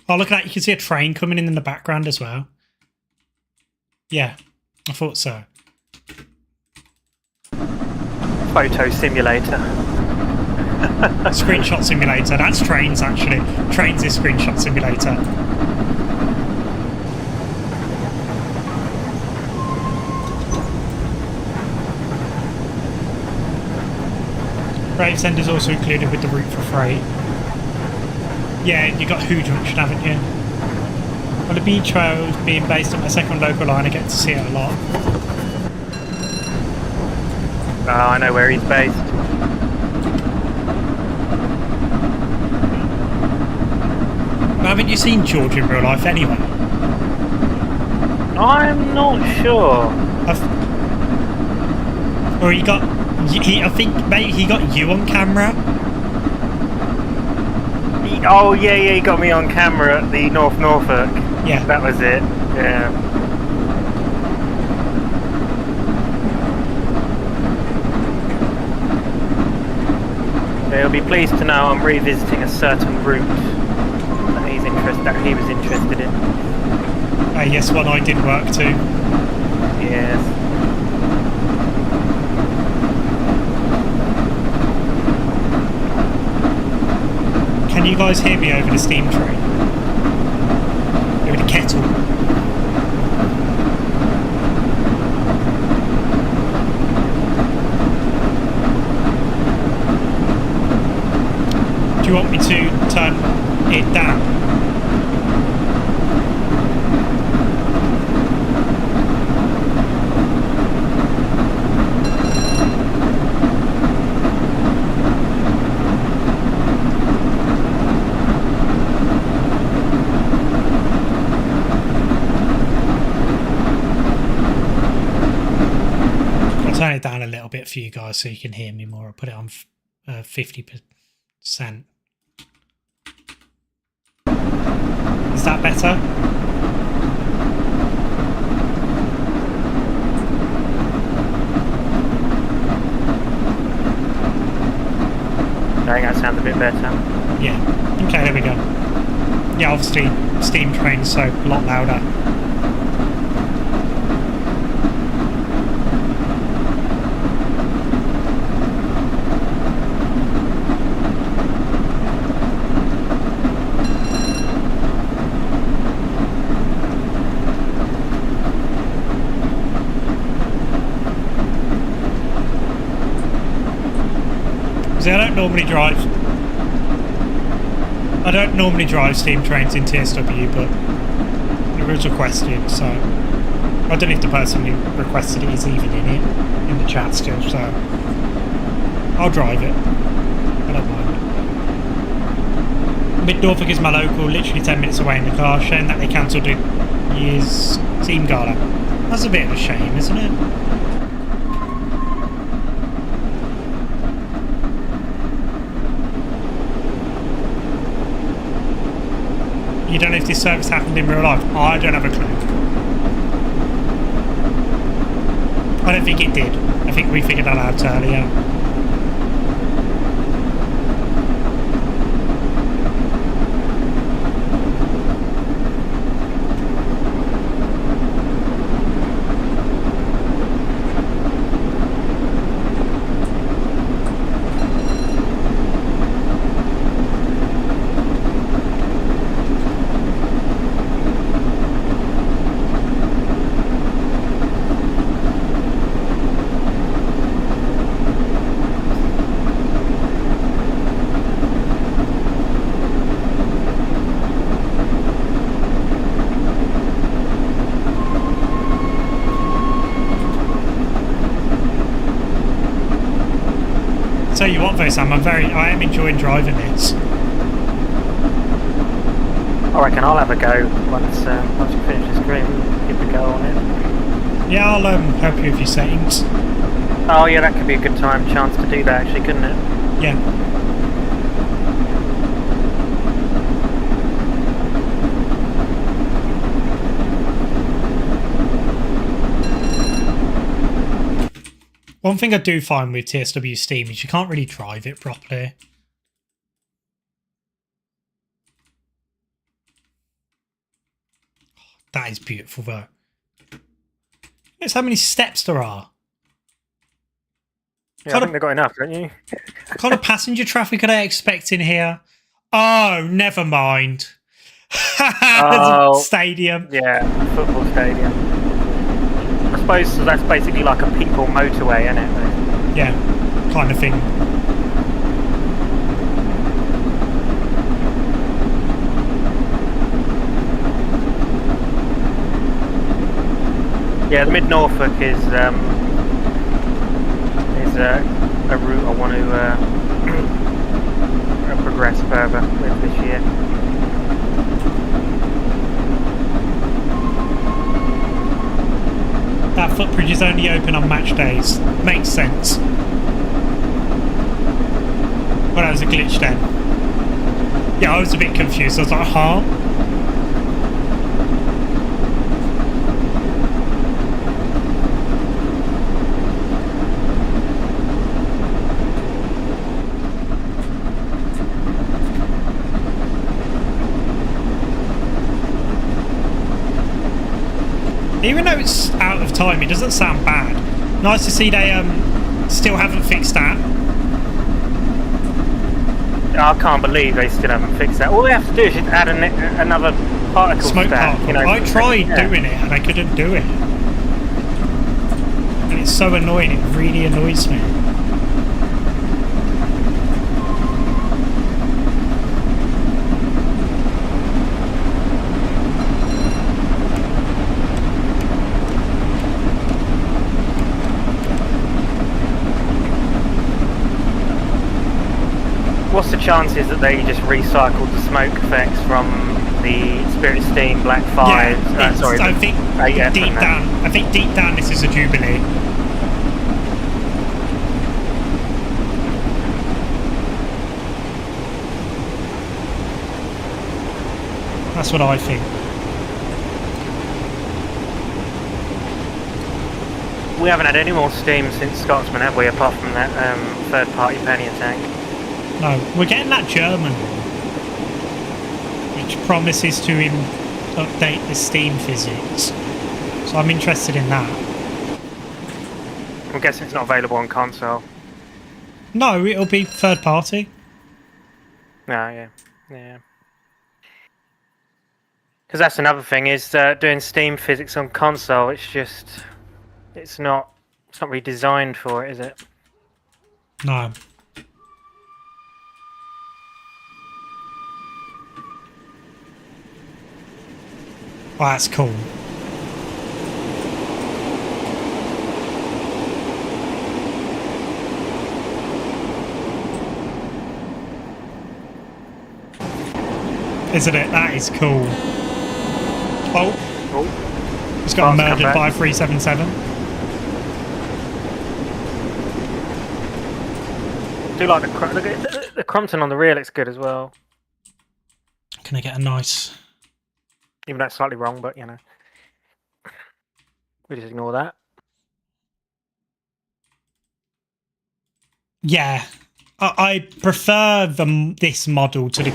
Oh, look at that. You can see a train coming in the background as well. Yeah, I thought so. Photo simulator. Screenshot simulator. That's trains, actually. Trains is screenshot simulator. Gravesend is also included with the route for freight. Yeah, you got Who Junction, haven't you? Well, the B Trail being based on my second local line, I get to see it a lot. Oh, I know where he's based. Haven't you seen George in real life anyway? I'm not sure. Or he got... I think maybe he got you on camera. Oh yeah, you got me on camera at the North Norfolk. Yeah. That was it. Yeah. He'll be pleased to know I'm revisiting a certain route that he was interested in. Yes, one I did work to. Yes. Can you guys hear me over the steam train? Over the kettle? Do you want me to turn it down? I'll turn it down a little bit for you guys so you can hear me more. I'll put it on 50%. Is that better? I think that sounds a bit better. Yeah. Okay, there we go. Yeah, obviously, steam trains, so a lot louder. See, I don't normally drive steam trains in TSW, but it was requested, so I don't know if the person who requested it is even in the chat still, so I'll drive it. I don't mind. Mid Norfolk is my local, literally 10 minutes away in the car. Shame that they cancelled the year's team gala. That's a bit of a shame, isn't it? You don't know if this service happened in real life? I don't have a clue. I don't think it did. I think we figured that out earlier. Tell you what though, Sam, I am enjoying driving this. I reckon I'll have a go once you finish the screen. Give a go on it. Yeah, I'll help you with your settings. Oh yeah, that could be a good chance to do that actually, couldn't it? Yeah. One thing I do find with TSW Steam is you can't really drive it properly. That is beautiful though. Notice how many steps there are. Yeah, I think they've got enough, don't you? What kind of passenger traffic are they expecting here? Oh, never mind. Oh, stadium. Yeah, football stadium. I suppose that's basically like a people motorway, isn't it? Yeah, kind of thing. Yeah, the Mid Norfolk is a route I want to progress further with this year. That footbridge is only open on match days. Makes sense. Well, that was a glitch then. Yeah, I was a bit confused. I was like, huh? Even though it's out of time, it doesn't sound bad. Nice to see they still haven't fixed that. I can't believe they still haven't fixed that. All they have to do is just add another particle Smoke stack. particle. You know, I tried doing it and I couldn't do it. And it's so annoying, it really annoys me. What's the chances that they just recycled the smoke effects from the Spirit Steam Black 5? Yeah, Sorry, I think yeah, deep down. I think deep down this is a Jubilee. That's what I think. We haven't had any more steam since Scotsman, have we? Apart from that third-party penny attack. No, we're getting that German one, which promises to update the steam physics. So I'm interested in that. I'm guessing it's not available on console. No, it'll be third party. No, yeah. Because that's another thing is doing steam physics on console. It's not really designed for it, is it? No. Oh, that's cool. Isn't it? That is cool. Oh. He's got murdered by a 377. I do like the Crompton on the rear looks good as well. Can I get a nice... Even though it's slightly wrong, but you know. We just ignore that. Yeah. I prefer this model to the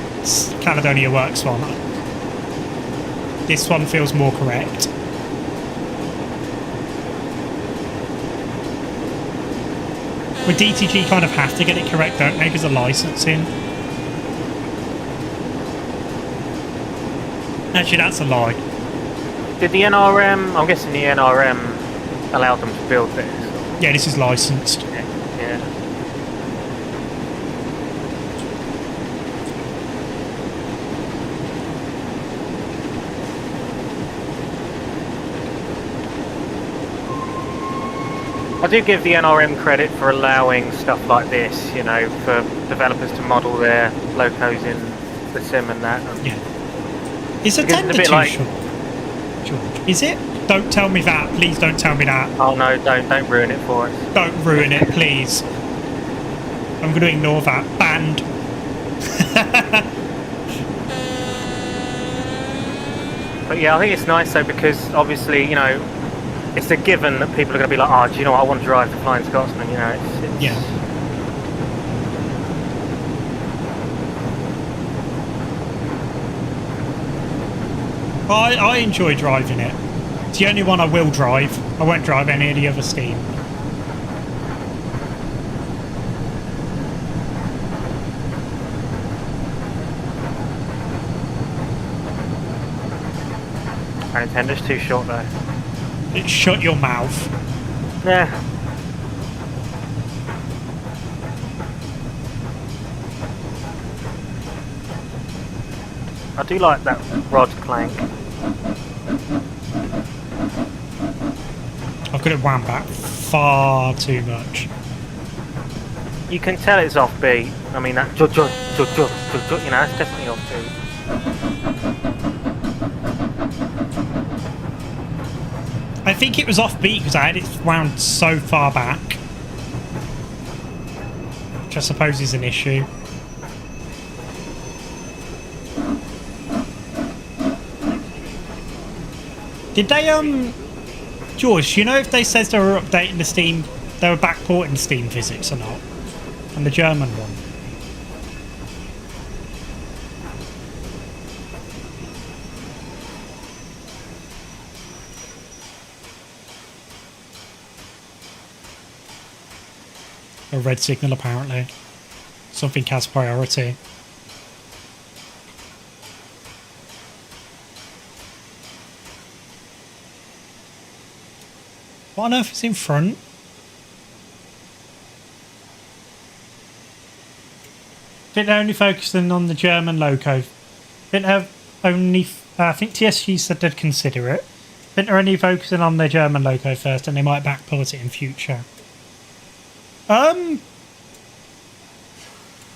Caledonia Works one. This one feels more correct. With DTG kind of have to get it correct, don't they? Because of licensing. Actually, that's a lie. Did the NRM... I'm guessing the NRM allowed them to build this. Yeah, this is licensed. Yeah. I do give the NRM credit for allowing stuff like this, you know, for developers to model their locos in the sim and that. Yeah. Is a tender too short? George, is it? Don't tell me that. Please don't tell me that. Oh no, don't ruin it for us. Don't ruin it, please. I'm going to ignore that. Banned. But yeah, I think it's nice though because obviously, you know, it's a given that people are going to be like, oh, do you know what, I want to drive the Flying Scotsman, you know, it's... Yeah. I enjoy driving it. It's the only one I will drive. I won't drive any of the other Steam. My Nintendo's too short though. Shut your mouth. Yeah. I do like that rod clank. I've got it wound back far too much. You can tell it's offbeat. I mean, that you know, it's definitely offbeat. I think it was offbeat because I had it wound so far back. Which I suppose is an issue. Did they George, do you know if they said they were updating the Steam, they were backporting Steam physics or not? On the German one. A red signal apparently. Something has priority. What on earth is in front? I think they're only focusing on the German loco. I think they're only... I think TSG said they'd consider it. I think they're only focusing on the German loco first, and they might backport it in future.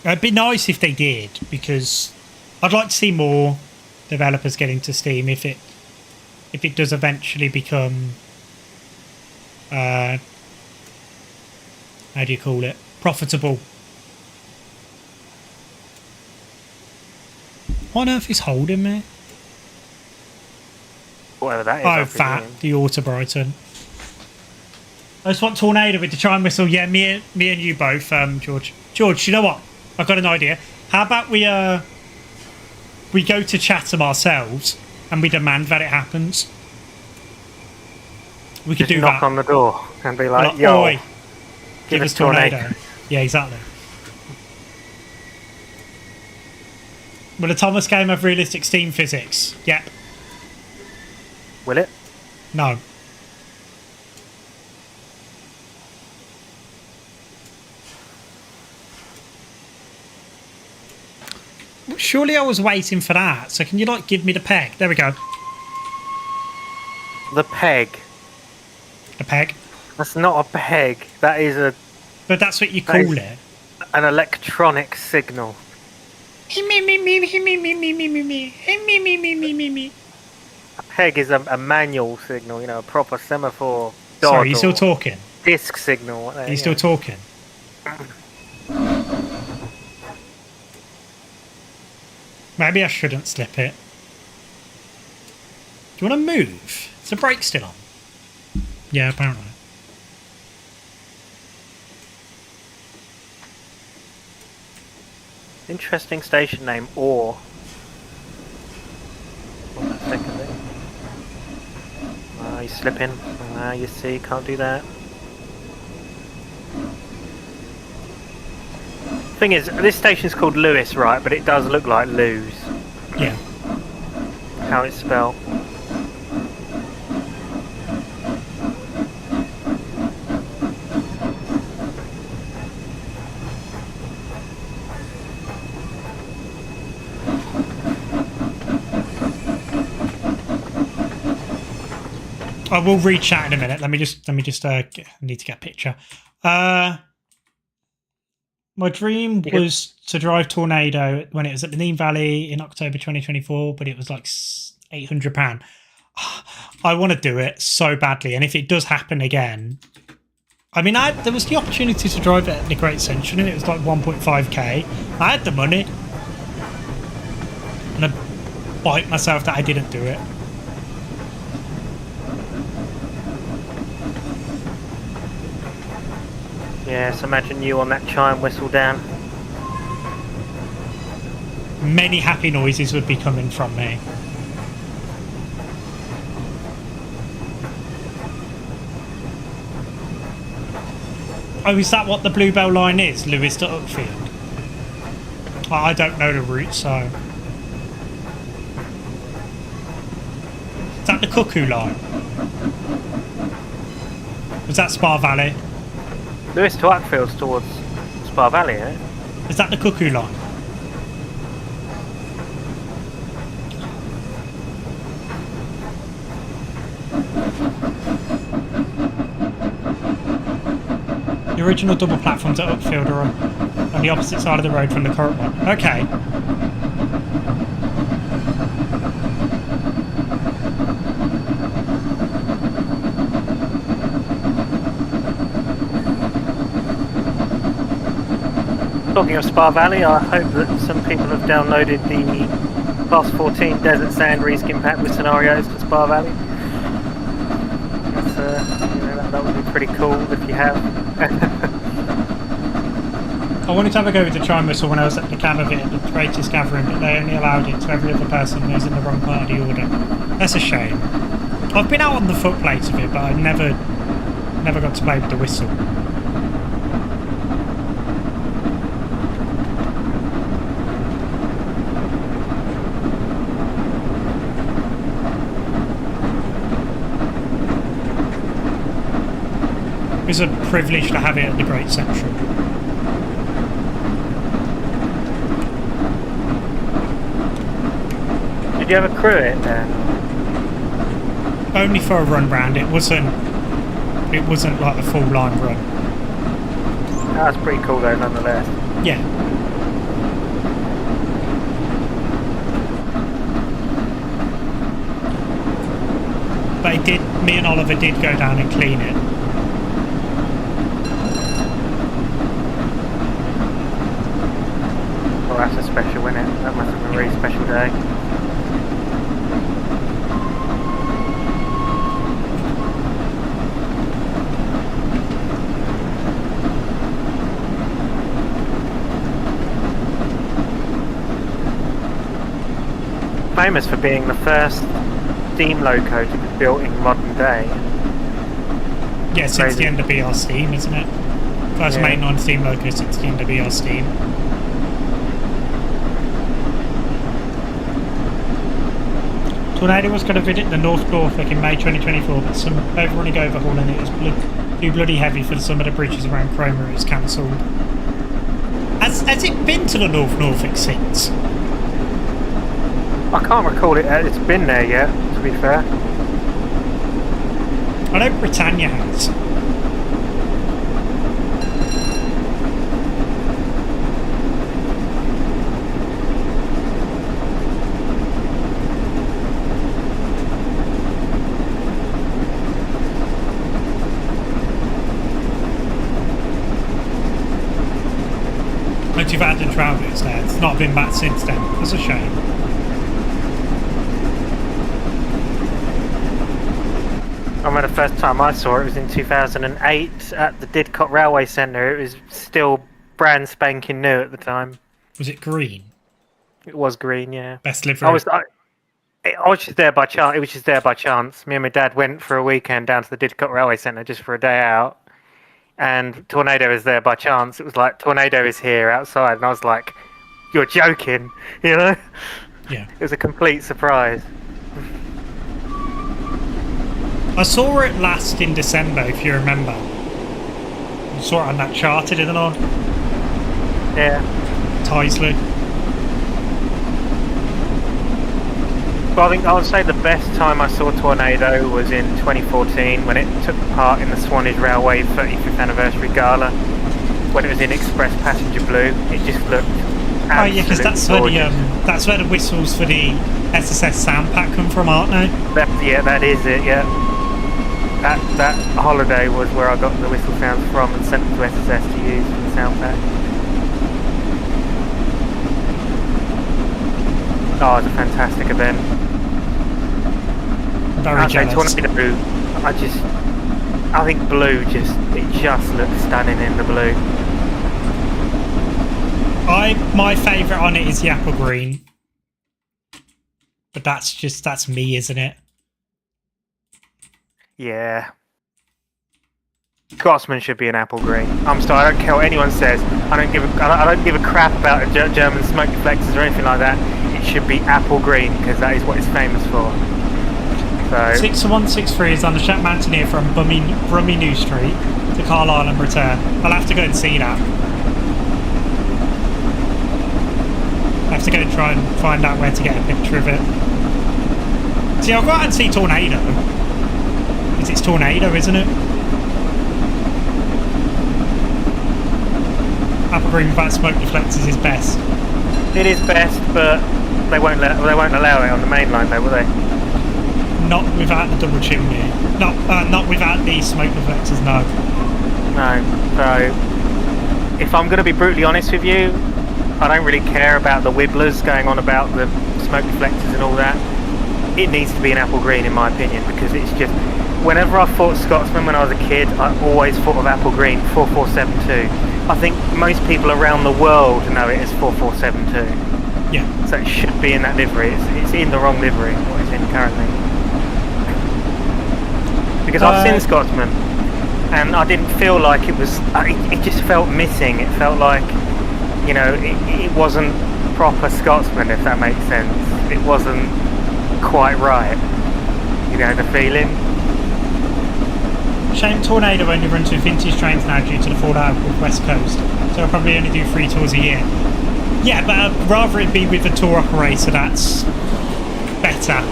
It'd be nice if they did, because I'd like to see more developers get into Steam if it does eventually become how do you call it? Profitable. What on earth is holding me? Whatever that is. Oh, that, the Auto Brighton. I just want Tornado with the chime whistle. Yeah, me and you both, George. George, you know what? I've got an idea. How about we go to Chatham ourselves and we demand that it happens? We could just do knock that. on the door and be like, yo, Oi, give us Tornado. Yeah, exactly. Will a Thomas game have realistic Steam physics? Yep. Will it? No. Surely I was waiting for that. So can you like give me the peg? There we go. The peg. The peg. That's not a peg. That is a... But that's what you call it. An electronic signal. A peg is a manual signal, you know, a proper semaphore. Sorry, you still talking? Disc signal. Are you still talking? Maybe I shouldn't slip it. Do you want to move? Is the brake still on? Yeah, apparently. Interesting station name, or... What's that second bit? Ah, you're slipping. Ah, you see, can't do that. Thing is, this station's called Lewis, right? But it does look like Lewes. Yeah. How it's spelled. I will read chat in a minute. Let me just I need to get a picture. My dream was to drive Tornado when it was at the Neem Valley in October 2024, but it was like £800. I want to do it so badly, and if it does happen again, I mean, there was the opportunity to drive it at the Great Central, and it was like 1.5k. I had the money, and I bite myself that I didn't do it. Yes, imagine you on that chime whistle, Dan. Many happy noises would be coming from me. Oh, is that what the Bluebell line is? Lewis to Uckfield? I don't know the route, so... Is that the Cuckoo line? Was that Spa Valley? Lewis to Uckfield's towards Spa Valley, eh? Is that the Cuckoo line? The original double platforms at Uckfield are on the opposite side of the road from the current one. Okay. Talking of Spa Valley, I hope that some people have downloaded the Class 14 Desert Sand Reskin Pack with scenarios for Spa Valley. That would be pretty cool if you have. I wanted to have a go with the chime whistle when I was at the cab of it at the Greatest Gathering, but they only allowed it to every other person who's in the wrong part of the order. That's a shame. I've been out on the footplate of it, but I've never got to play with the whistle. It was a privilege to have it at the Great Central. Did you ever crew it then? Only for a run round. It wasn't like a full line run. That's pretty cool though, nonetheless. Yeah. But me and Oliver did go down and clean it. Well, that's a special, isn't it? That must have been a really special day. Famous for being the first steam loco to be built in modern day. Yeah, since Crazy. the end of BR Steam, isn't it? First main non-steam loco since the end of BR Steam. Tornado was going to visit the North Norfolk in May 2024, but some overrunning overhaul and it was too bloody heavy for some of the bridges around Cromer. It was cancelled. Has it been to the North Norfolk since? I can't recall it's been there yet, to be fair. I know Britannia has. But you've had to travel it there. It's not been back since then. That's a shame. I remember the first time I saw it was in 2008 at the Didcot Railway Centre. It was still brand spanking new at the time. Was it green? It was green, yeah. Best livery. I was just there by chance. It was just there by chance. Me and my dad went for a weekend down to the Didcot Railway Centre just for a day out. And Tornado is there by chance. It was like, Tornado is here outside. And I was like, you're joking, you know? Yeah. It was a complete surprise. I saw it last in December, if you remember. I saw it on that charter, didn't I? Yeah. Tisley. Well, I think I would say the best time I saw Tornado was in 2014 when it took part in the Swanage Railway 35th anniversary gala when it was in express passenger blue. It just looked Oh yeah, because that's where gorgeous. that's where the whistles for the SSS sound pack come from, aren't they? That is it. Yeah. That holiday was where I got the whistle sounds from and sent them to SSS to use in the sound pack. Oh, it was a fantastic event. Very I'd say jealous. Tornado, I think blue it just looks stunning in the blue. My favourite on it is the apple green. But that's me, isn't it? Yeah. Scotsman should be an apple green. I'm sorry, I don't care what anyone says. I don't give a crap about a German smoke deflectors or anything like that. It should be apple green because that is what it's famous for. So 6163 is on the Shat Mountaineer from Brummy New Street to Carlisle and return. I'll have to go and see that. I have to go and try and find out where to get a picture of it. See, I'll go out and see Tornado. Because it's Tornado, isn't it? Apple green without smoke deflectors is best. it is best, but they won't allow it on the main line though, will they? Not without the double chimney. Not without the smoke deflectors, no. No. So, if I'm going to be brutally honest with you, I don't really care about the wibblers going on about the smoke deflectors and all that. It needs to be an apple green in my opinion, because it's just whenever I fought Scotsman when I was a kid, I always thought of Apple Green 4472. I think most people around the world know it as 4472. Yeah. So it should be in that livery. It's in the wrong livery, what it's in currently. Because I've seen Scotsman, and I didn't feel like it was... It just felt missing. It felt like, you know, it wasn't proper Scotsman, if that makes sense. It wasn't quite right. You know, the feeling. Shame Tornado only runs with vintage trains now due to the fallout of West Coast, so I'll probably only do 3 tours a year. Yeah, but I'd rather it be with the tour operator, that's better.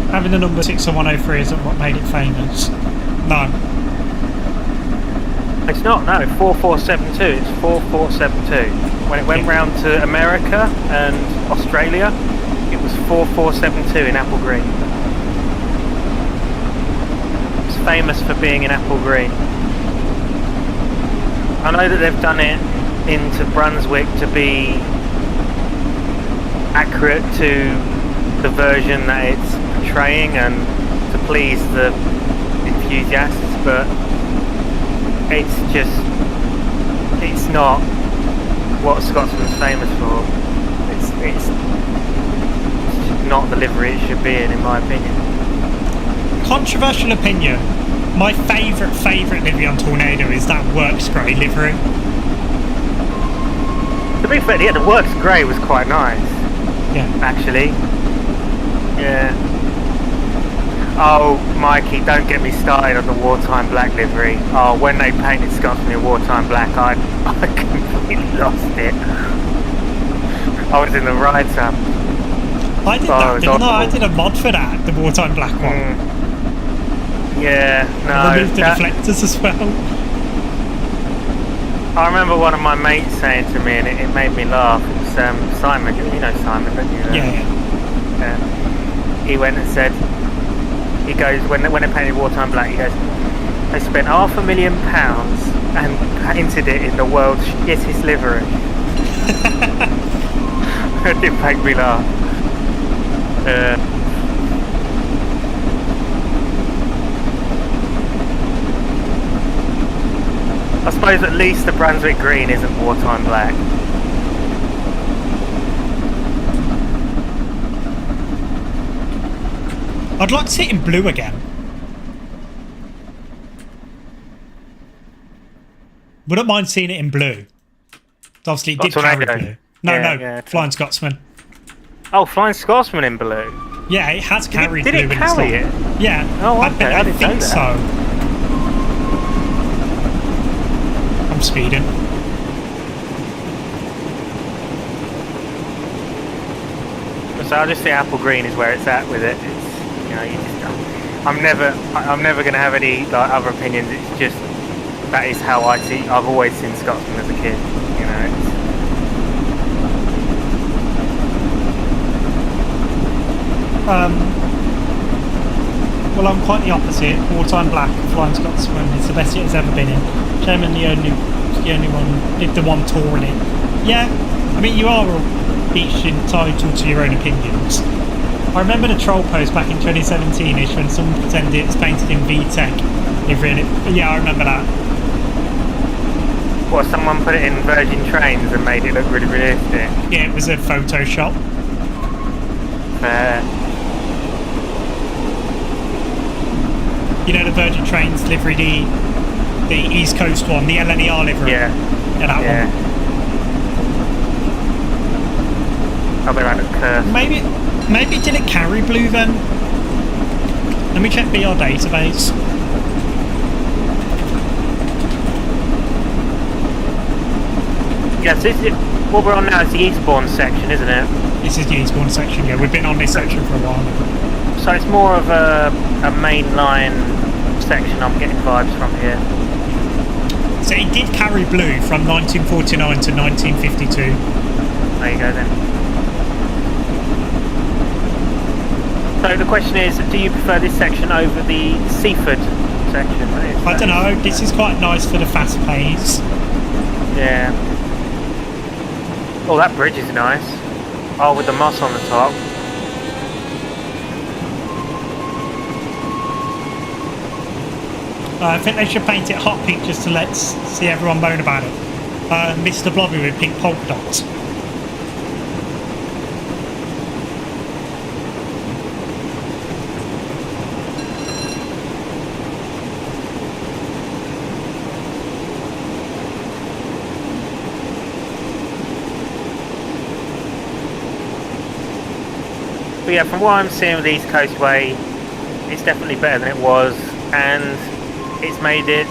Having the number 6 on 103 isn't what made it famous. No. It's not, no, 4472. It's 4472. When it went round to America and Australia, it was 4472 in Apple Green. It's famous for being in Apple Green. I know that they've done it into Brunswick to be accurate to the version that it's portraying and to please the enthusiasts, but it's not what Scotsman's famous for. It's not the livery it should be in my opinion. Controversial opinion. My favourite livery on Tornado is that Works Grey livery. To be fair, yeah, the Works Grey was quite nice. Yeah. Actually. Yeah. Oh, Mikey, don't get me started on the wartime black livery. Oh, when they painted Scotsman in wartime black, I completely lost it. I was in the write-up. I did that, didn't I? I did a mod for that, the wartime black one. Yeah, no. I removed the deflectors as well. I remember one of my mates saying to me, and it made me laugh. It was Simon. You know Simon, don't you? Yeah. He went and said, he goes, when they painted wartime black, he goes, they spent £500,000 and painted it in the world's shittest livery. It did make me laugh. I suppose at least the Brunswick green isn't wartime black. I'd like to see it in blue again. Wouldn't mind seeing it in blue. Obviously it did carry blue. No, Flying Scotsman. Oh, Flying Scotsman in blue? Yeah, it has carried blue. Did it carry it? Yeah. Oh, okay. I didn't think know so. I'm speeding. So I just say Apple Green is where it's at with it. It's, you know, you just, I'm never going to have any like other opinions. It's just that is how I see. I've always seen Scotsman as a kid. You know. Well, I'm quite the opposite. Wartime Black, Flying Scotsman. It's the best it's ever been in. Chairman, the only one, did the one tour in it. Yeah, I mean, you are each entitled to your own opinions. I remember the troll post back in 2017ish when someone pretended it was painted in VTech. Yeah, I remember that. What, someone put it in Virgin Trains and made it look really realistic? Yeah, it was a Photoshop. You know the Virgin Trains livery, the East Coast one, the LNER livery? Yeah. Yeah, that one. I'll be right at curse. Maybe did it carry blue then? Let me check BR database. Yes, what we're on now is the Eastbourne section, isn't it? This is the Eastbourne section, yeah. We've been on this section for a while now. So it's more of a mainline section, I'm getting vibes from here. So it did carry blue from 1949 to 1952. There you go then. So the question is, do you prefer this section over the Seaford section? I don't know, this is quite nice for the fast pace. Yeah. Oh, that bridge is nice. Oh, with the moss on the top. I think they should paint it hot pink just to let see everyone moan about it. Mr. Blobby with pink polka dots. But yeah, from what I'm seeing with East Coastway, it's definitely better than it was, and it's made it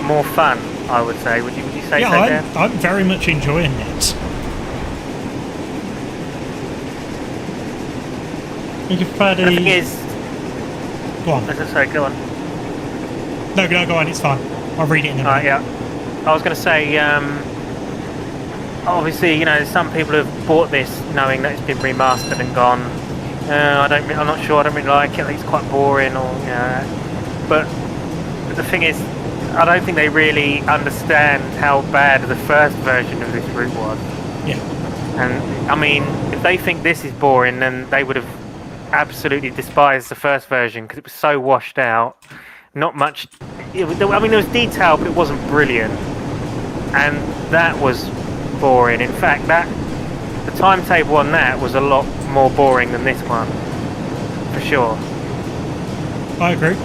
more fun, I would say. Would you say so, Dan? I'm very much enjoying it. You can prefer the... The thing is... Go on. Sorry, go on. No, go on, it's fine. I'll read it in a minute. Yeah. I was going to say, obviously, you know, some people have bought this knowing that it's been remastered and gone, I'm not sure, I don't really like it, it's quite boring, or, you know, but the thing is, I don't think they really understand how bad the first version of this route was. Yeah. And, I mean, if they think this is boring, then they would have absolutely despised the first version, because it was so washed out, not much, there was detail, but it wasn't brilliant, and that was boring. In fact, the timetable on that was a lot more boring than this one, for sure. I agree.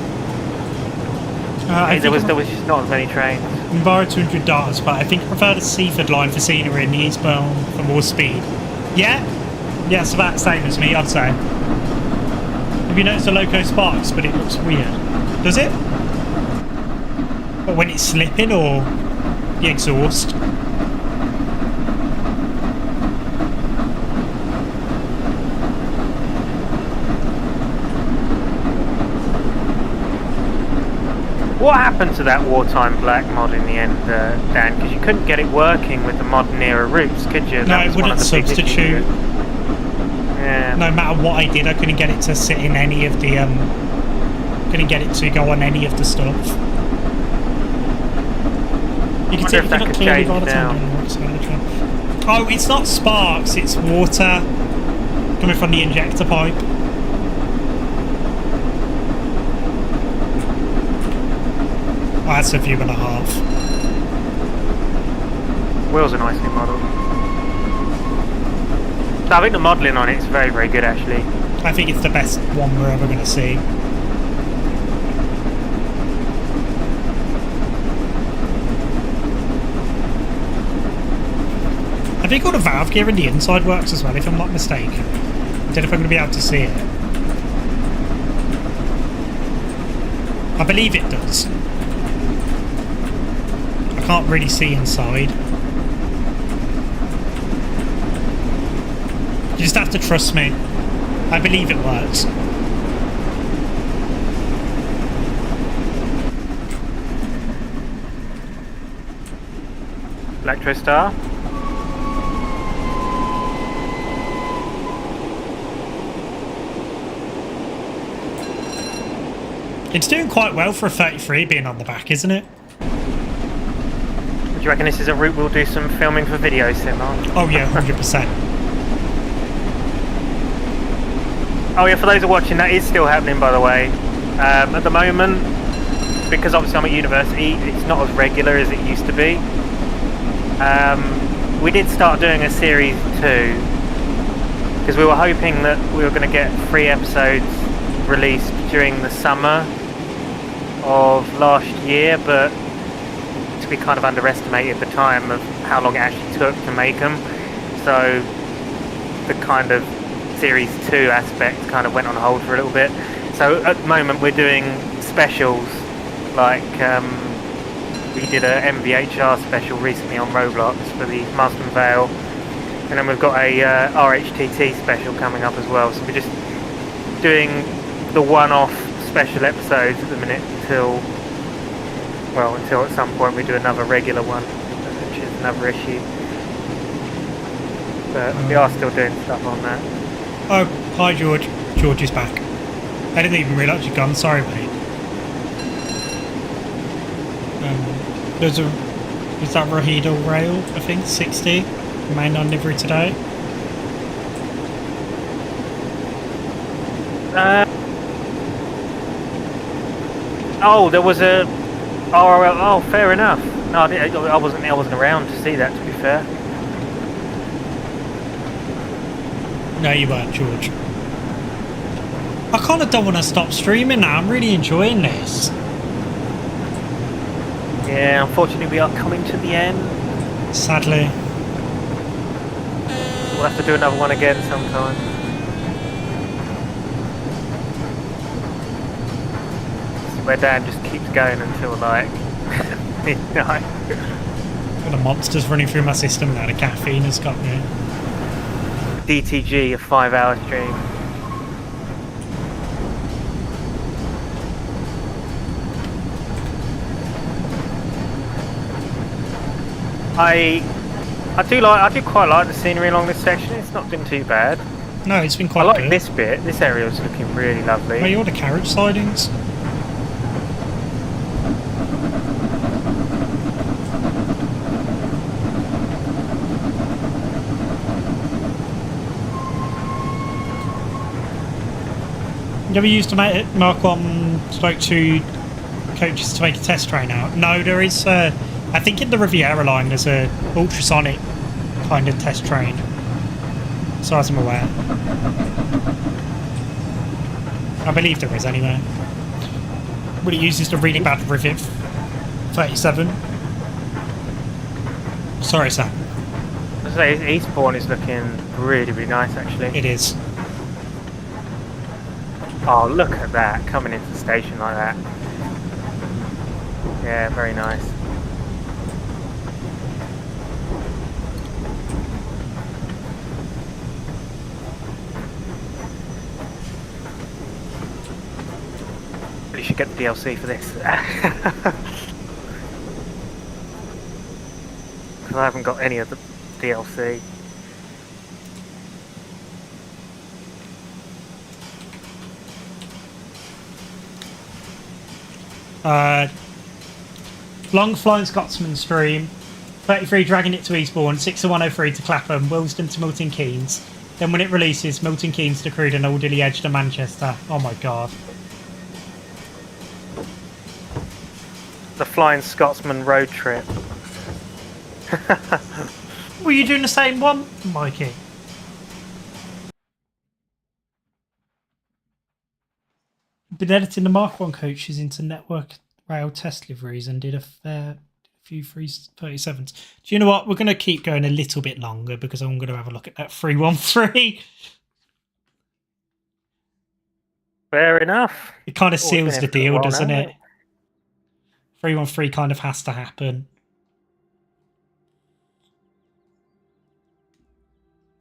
There was just not as many trains. We borrowed 200 darts, but I think I prefer the Seaford line for scenery and the eastbound for more speed. Yeah? Yeah, it's about the same as me, I'd say. Have you noticed the loco sparks, but it looks weird? Does it? But when it's slipping, or the exhaust? What happened to that Wartime Black mod in the end, Dan? Because you couldn't get it working with the modern era routes, could you? No, it wouldn't substitute. Yeah. No matter what I did, I couldn't get it to sit in any of the couldn't get it to go on any of the stuff. You can see it cannot clearly by the time. Oh, it's not sparks, it's water coming from the injector pipe. Oh, that's a 1.5 views. Wheels are nicely modelled. So I think the modelling on it is very, very good, actually. I think it's the best one we're ever going to see. I think all the valve gear in the inside works as well, if I'm not mistaken. I don't know if I'm going to be able to see it. I believe it does. I can't really see inside. You just have to trust me. I believe it works. Electrostar. It's doing quite well for a 33 being on the back, isn't it? Do you reckon this is a route we'll do some filming for video sim on? Oh yeah, 100%. Oh yeah, for those who are watching, that is still happening, by the way. At the moment, because obviously I'm at university, it's not as regular as it used to be. We did start doing a series 2, because we were hoping that we were going to get 3 episodes released during the summer of last year, but we kind of underestimated the time of how long it actually took to make them. So the kind of Series 2 aspect kind of went on hold for a little bit. So at the moment we're doing specials, like we did a MVHR special recently on Roblox for the Marston Vale, and then we've got a RHTT special coming up as well. So we're just doing the one-off special episodes at the minute until at some point we do another regular one, which is another issue. But we are still doing stuff on that. Oh, hi George. George is back. I didn't even realise you'd gone. Sorry, mate. There's a... Is that Rahidal Rail, I think? 60? Main on livery today? Oh, there was a... Oh, fair enough. No, I wasn't around to see that, to be fair. No, you weren't, George. I kind of don't want to stop streaming now. I'm really enjoying this. Yeah, unfortunately we are coming to the end. Sadly. We'll have to do another one again sometime. Where Dan just keeps going until like midnight. Got the monsters running through my system now. The caffeine has got me. DTG, a 5-hour stream. I do quite like the scenery along this section. It's not been too bad. No, it's been quite I like good. this bit. This area is looking really lovely. Are you all the carriage sidings? You ever used to make Mark 1 Stroke 2 coaches to make a test train out? No, there is, I think in the Riviera line there's a ultrasonic kind of test train. So as I'm aware. I believe there is anyway. But it uses the really bad Rivet 37. Sorry, Sam. I say Eastbourne is looking really, really nice actually. It is. Oh, look at that, coming into the station like that. Yeah, very nice. Really should get the DLC for this. Because I haven't got any of the DLC. Long flying Scotsman stream. 33 dragging it to Eastbourne, 6 to 103 to Clapham, Willesden to Milton Keynes. Then when it releases, Milton Keynes to Cruden, Alderley Edge to Manchester. Oh my god. The Flying Scotsman road trip. Were you doing the same one, Mikey? Been editing the Mark 1 coaches into network rail test liveries and did a few 337s. Do you know what? We're going to keep going a little bit longer because I'm going to have a look at that 313. Fair enough. It kind of Well, we've seals been the here for a deal, while doesn't now, it? 313 kind of has to happen.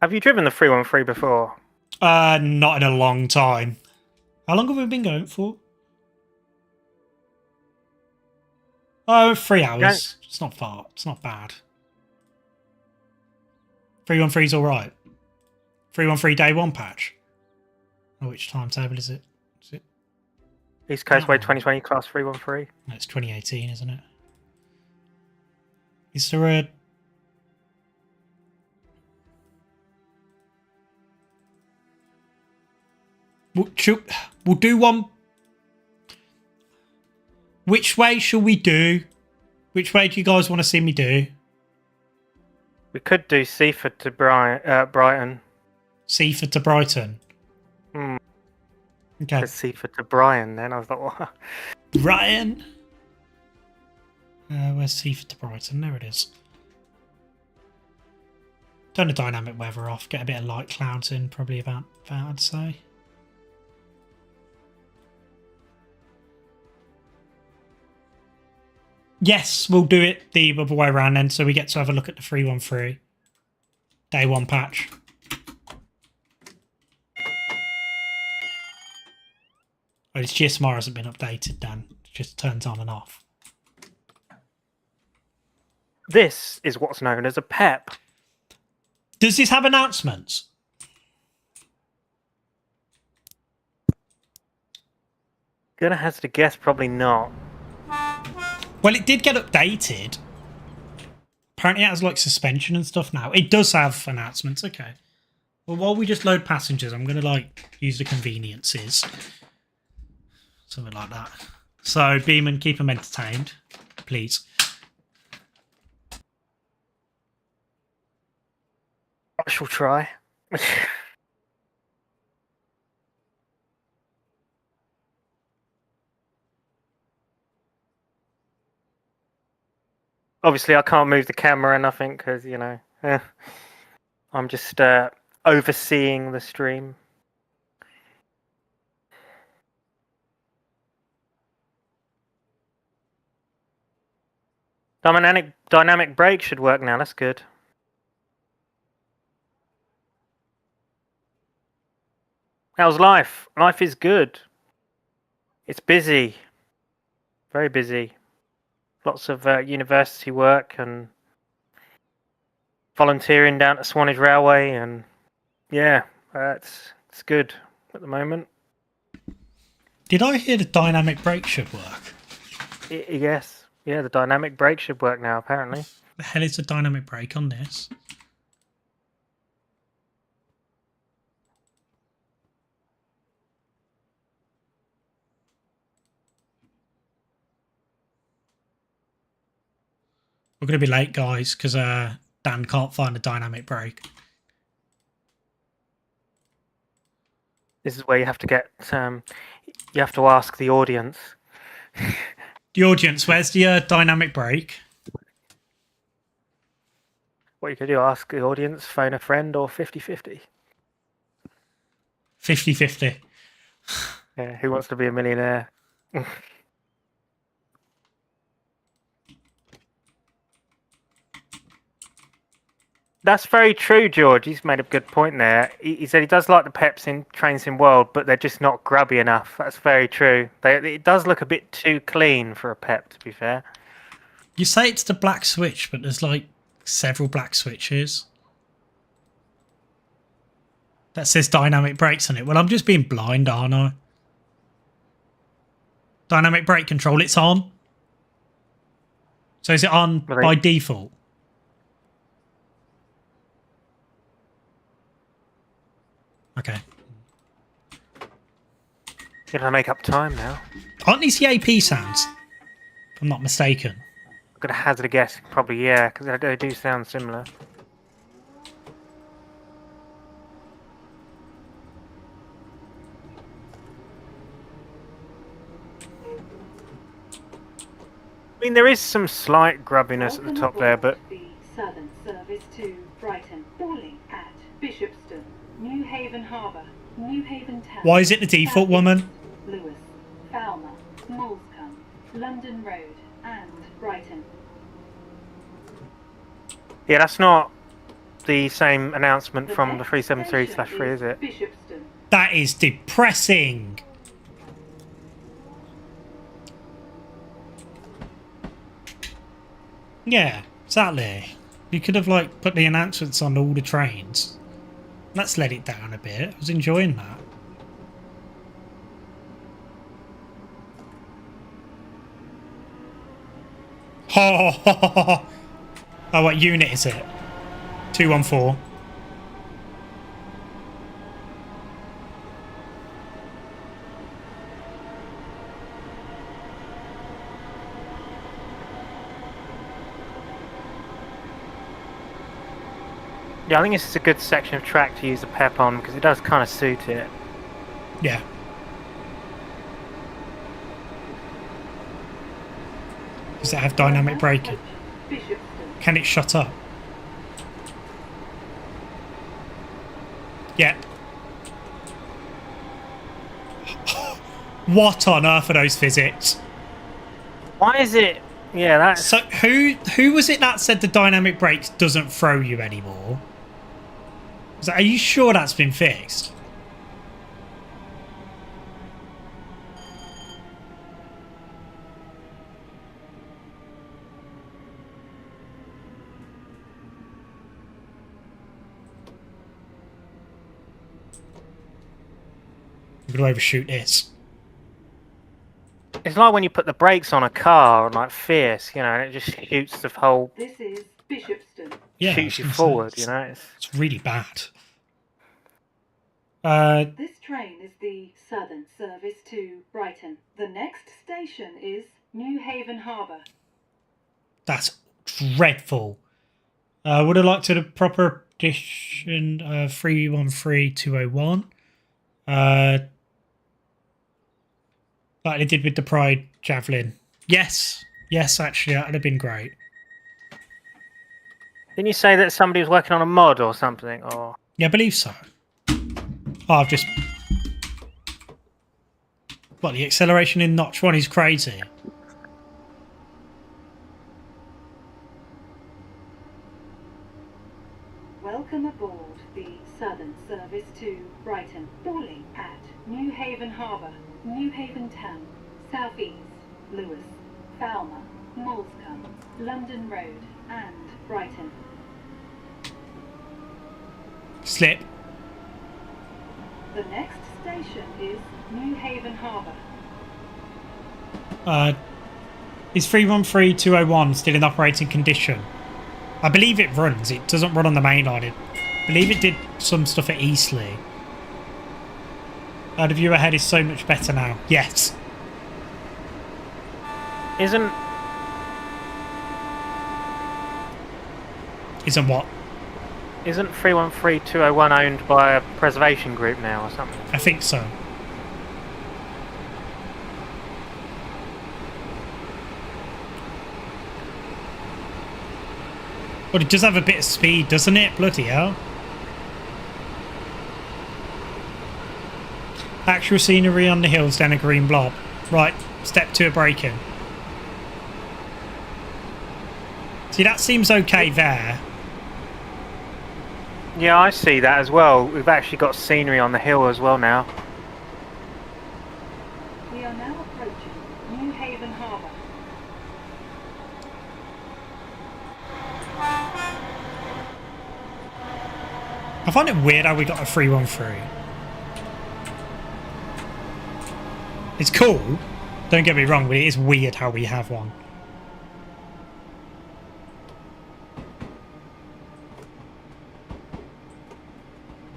Have you driven the 313 before? Not in a long time. How long have we been going for? Oh, 3 hours. It's not far. It's not bad. 313's all right. 313 day one patch. Oh, which timetable is it? Is it? East Coastway 2020 class 313. No, it's 2018, isn't it? Is there a... We'll do one. Which way shall we do? Which way do you guys want to see me do? We could do Seaford to Brighton. Seaford to Brighton. Hmm. Okay. Seaford to Brighton then. I was like, what? Brighton? Where's Seaford to Brighton? There it is. Turn the dynamic weather off. Get a bit of light clouds in. Probably about I'd say. Yes, we'll do it the other way around then, so we get to have a look at the 313. Day one patch. Oh, this GSMR hasn't been updated, Dan. It just turns on and off. This is what's known as a PEP. Does this have announcements? Gonna hazard a guess, probably not. Well, it did get updated. Apparently it has like suspension and stuff now. It does have announcements, okay. Well, while we just load passengers, I'm going to like use the conveniences. Something like that. So, Beeman, keep them entertained, please. I shall try. Obviously, I can't move the camera or nothing because, you know, I'm just overseeing the stream. Dynamic brake should work now. That's good. How's life? Life is good. It's busy. Very busy. Lots of university work and volunteering down at Swanage Railway, and yeah, it's good at the moment. Did I hear the dynamic brake should work? Yes. Yeah, the dynamic brake should work now, apparently. The hell is the dynamic brake on this? We're going to be late, guys, because Dan can't find a dynamic brake. This is where you have to get, you have to ask the audience. The audience, where's the dynamic brake? What you could do, ask the audience, phone a friend, or 50-50. 50-50. Yeah, who wants to be a millionaire? That's very true, George. He's made a good point there. He said he does like the peps in Train Sim World, but they're just not grubby enough. That's very true. It does look a bit too clean for a pep, to be fair. You say it's the black switch, but there's like several black switches. That says dynamic brakes on it. Well, I'm just being blind, aren't I? Dynamic brake control, it's on. So is it on by default? Okay. Gonna make up time now. Aren't these the AP sounds? If I'm not mistaken. I'm gonna hazard a guess. Probably, yeah, because they do sound similar. I mean, there is some slight grubbiness at the top there, but The Southern service to Brighton, calling at Bishopston, New Haven Harbour, New Haven Town. Why is it the default, woman? Lewis, Falmer, Moulscombe, London Road, and Brighton. yeah, that's not the same announcement from the 373/3, is it? Bishopston. That is depressing. Yeah, exactly. You could have like put the announcements on all the trains. Let's let it down a bit. I was enjoying that. Oh, what unit is it? 214. Yeah, I think this is a good section of track to use the pep on because it does kind of suit it. Yeah. Does it have dynamic braking? Bishopston. Can it shut up? Yeah. What on earth are those physics? Why is it? Yeah, that's... So who was it that said the dynamic brakes doesn't throw you anymore? Are you sure that's been fixed? I'm going to overshoot this. It's like when you put the brakes on a car, like Fierce, you know, and it just shoots the whole, This is Bishopston. Yeah, I shoots was you gonna say, forward, you know. It's really bad. This train is the southern service to Brighton. The next station is New Haven Harbour. That's dreadful. Would have liked a proper edition 313201. Like they did with the Pride Javelin. Yes, actually, that would have been great. Didn't you say that somebody was working on a mod or something? Or Yeah, I believe so. Oh, I've just... What, the acceleration in Notch 1 is crazy. Welcome aboard the southern service to Brighton. Boarding at New Haven Harbour, New Haven Town, South East, Lewis, Falmer, Moulscombe, London Road and Brighton. Slip. The next station is New Haven Harbour. Is 313201 still in operating condition? I believe it runs. It doesn't run on the main line. I believe it did some stuff at Eastleigh. The view ahead is so much better now. Yes. isn't What? isn't 313201 owned by a preservation group now or something? I think so. But it does have a bit of speed, doesn't it? Bloody hell. Actual scenery on the hills, then a green blob. Right, step 2 of braking. See, that seems okay there. Yeah, I see that as well. We've actually got scenery on the hill as well now. We are now approaching New Haven Harbour. I find it weird how we got a 313. It's cool, don't get me wrong, but it is weird how we have one.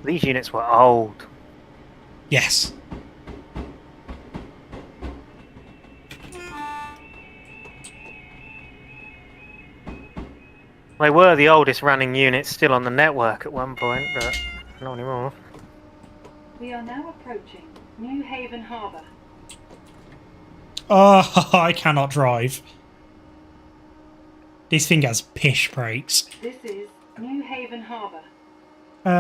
These units were old. Yes. They were the oldest running units still on the network at one point, but not anymore. We are now approaching New Haven Harbour. Oh, I cannot drive. This thing has pish brakes. This is New Haven Harbour. We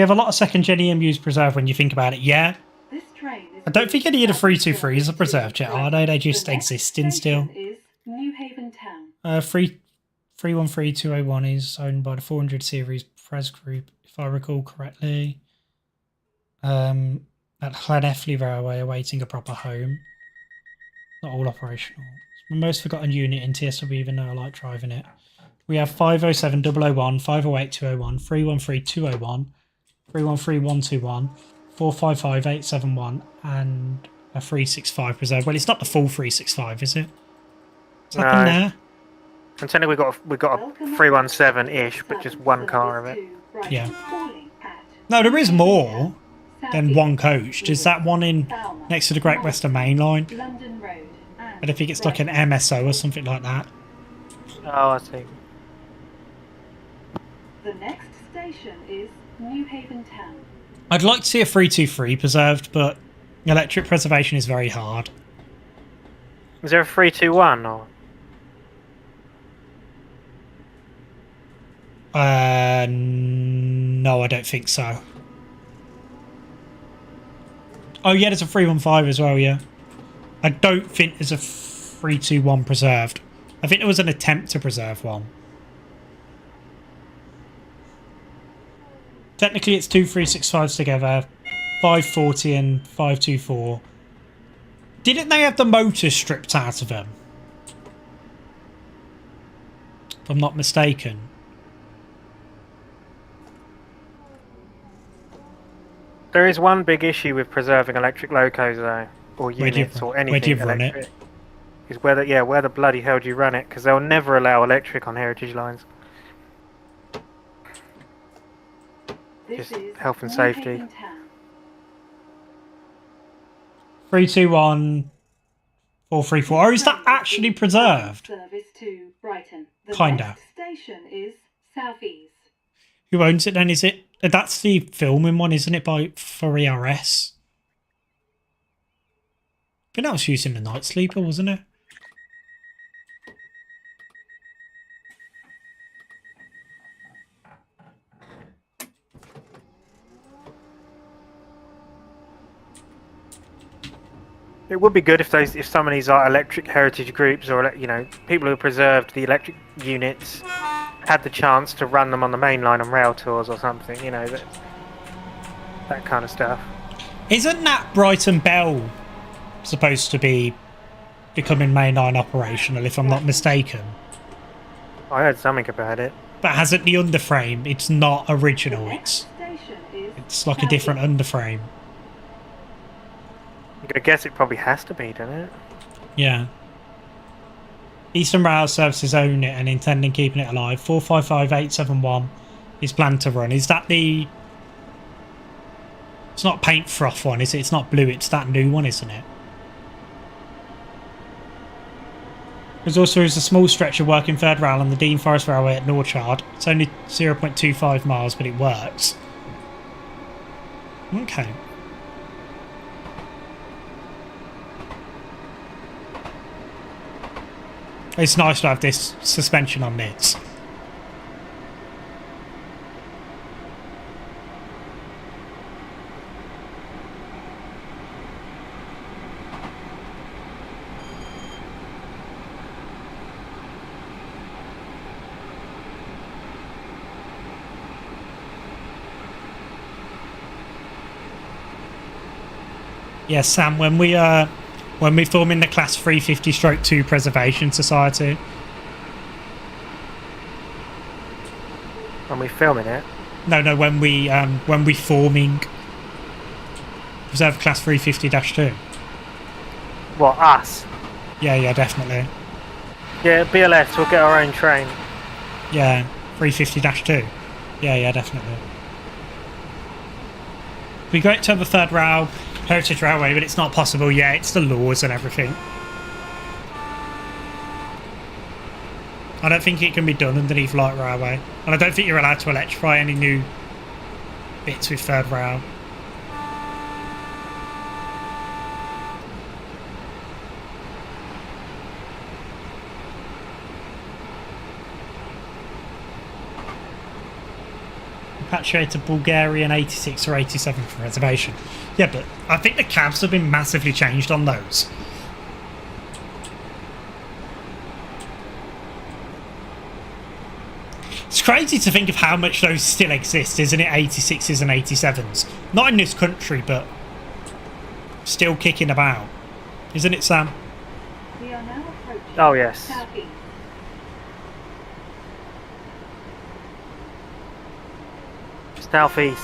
have a lot of second-gen EMUs preserved when you think about it, yeah. This train is I don't think any of the 323s are preserved yet, are they? They just existing still. Is New Haven Town. 313201 is owned by the 400 series Pres Group, if I recall correctly. At Llanelli Railway, awaiting a proper home. Not all operational. It's my most forgotten unit in TSW, even though I like driving it. We have 507001, 508201, 313201, 313121, 455871, and a 365 preserved. Well, it's not the full 365, is it? What's happened there? And technically we got a 317-ish, but just one car of it. Yeah. No, there is more than one coach. There's that one in next to the Great Western Main Line. London Road. But I think it's like an MSO or something like that. Oh, I see. The next station is New Haven Town. I'd like to see a 323 preserved, but electric preservation is very hard. Is there a 321 or? No, I don't think so. Oh yeah, there's a 315 as well, yeah. I don't think there's a 321 preserved. I think there was an attempt to preserve one. Technically it's two 365s together, 540 and 524. Didn't they have the motor stripped out of them? If I'm not mistaken. There is one big issue with preserving electric locos, though. or Where do you units or where do anything you run it? electric. Is where the bloody hell do you run it? Because they'll never allow electric on heritage lines. This Just is health and safety. Newhaven Town. 3, 2, 1, 4, 3, 4. Oh, is that actually preserved? Service to Brighton. The Kinda. next station is Southeast. Who owns it then? Is it? That's the filming one, isn't it? For ERS. I think that was using the Night Sleeper, wasn't it? It would be good if some of these like electric heritage groups or people who preserved the electric units had the chance to run them on the main line on rail tours or something. That kind of stuff. Isn't that Brighton Bell supposed to be becoming mainline operational, if I'm not mistaken? I heard something about it. But hasn't the underframe? It's not original. It's like a different underframe. I'm gonna guess it probably has to be, doesn't it? Yeah. Eastern Rail Services own it and intending keeping it alive. 455871 is planned to run. Is that the... It's not paint froth one, is it? It's not blue, it's that new one, isn't it? There's also a small stretch of working third rail on the Dean Forest Railway at Norchard. It's only 0.25 miles, but it works. Okay. It's nice to have this suspension on this. Yeah, Sam, when we form in the Class 350/2 Preservation Society. When we filming it. No, when we forming Reserve Class 350-2. What, us? Yeah, definitely. Yeah, BLS, we'll get our own train. Yeah, 350-2. Yeah, definitely. It'd be great to have a third rail, Heritage Railway, but it's not possible yet. It's the laws and everything. I don't think it can be done underneath light railway, and I don't think you're allowed to electrify any new bits with third rail. Repatriated Bulgarian 86 or 87 for reservation. Yeah, but I think the cabs have been massively changed on those. It's crazy to think of how much those still exist, isn't it? 86s and 87s. Not in this country, but still kicking about. Isn't it, Sam? We are now approaching Oh, yes. Southeast. Southeast.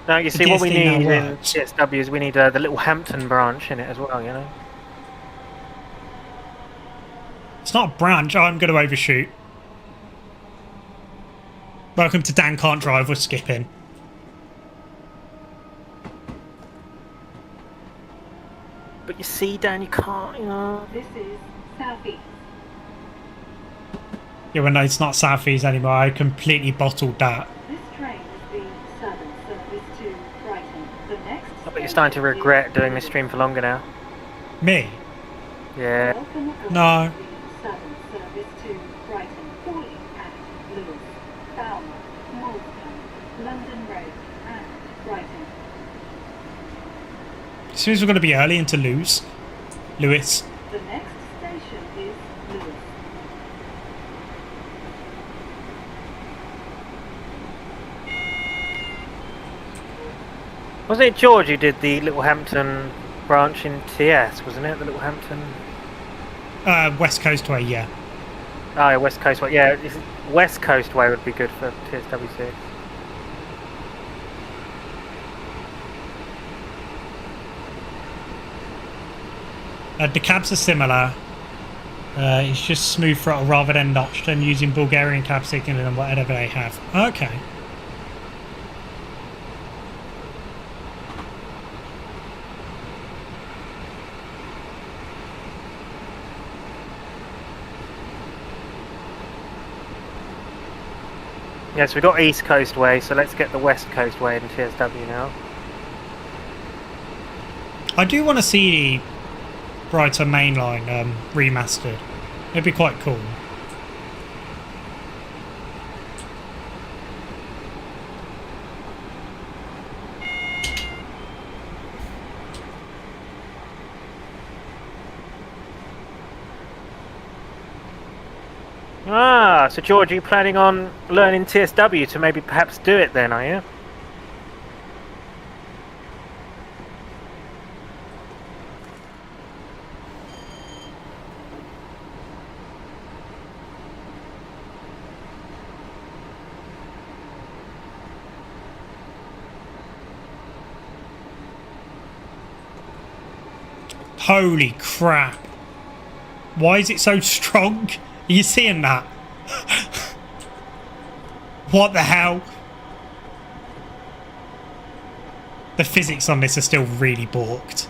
No, you see what we DSD need now in works. TSW is we need the Little Hampton branch in it as well, It's not a branch. Oh, I'm going to overshoot. Welcome to Dan Can't Drive. We're skipping. But you see, Dan, you can't, This is Southeast. Yeah, well, no, it's not Southeast anymore. I completely bottled that. This train is the southern service to Brighton. The next I bet you're starting to regret doing this stream for longer now. Me? Yeah. No. Southern service to Brighton, calling at Lewis, Falmouth, Moulton, London Road, and Brighton. As soon as we're going to be early into Lewis. The next station is Lewis. Wasn't it George who did the Little Hampton branch in TS, wasn't it? The Little Hampton... West Coastway, yeah. Oh, yeah, West Coast Way. Yeah, West Coast Way would be good for TSW6. The cabs are similar. It's just smooth throttle rather than notched and using Bulgarian cab signaling and whatever they have. Okay. Yes, we've got East Coastway, so let's get the West Coastway in TSW now. I do want to see the Brighton mainline remastered. It'd be quite cool. Ah, so George, are you planning on learning TSW to maybe perhaps do it then, are you? Holy crap. Why is it so strong? Are you seeing that? What the hell? The physics on this are still really balked.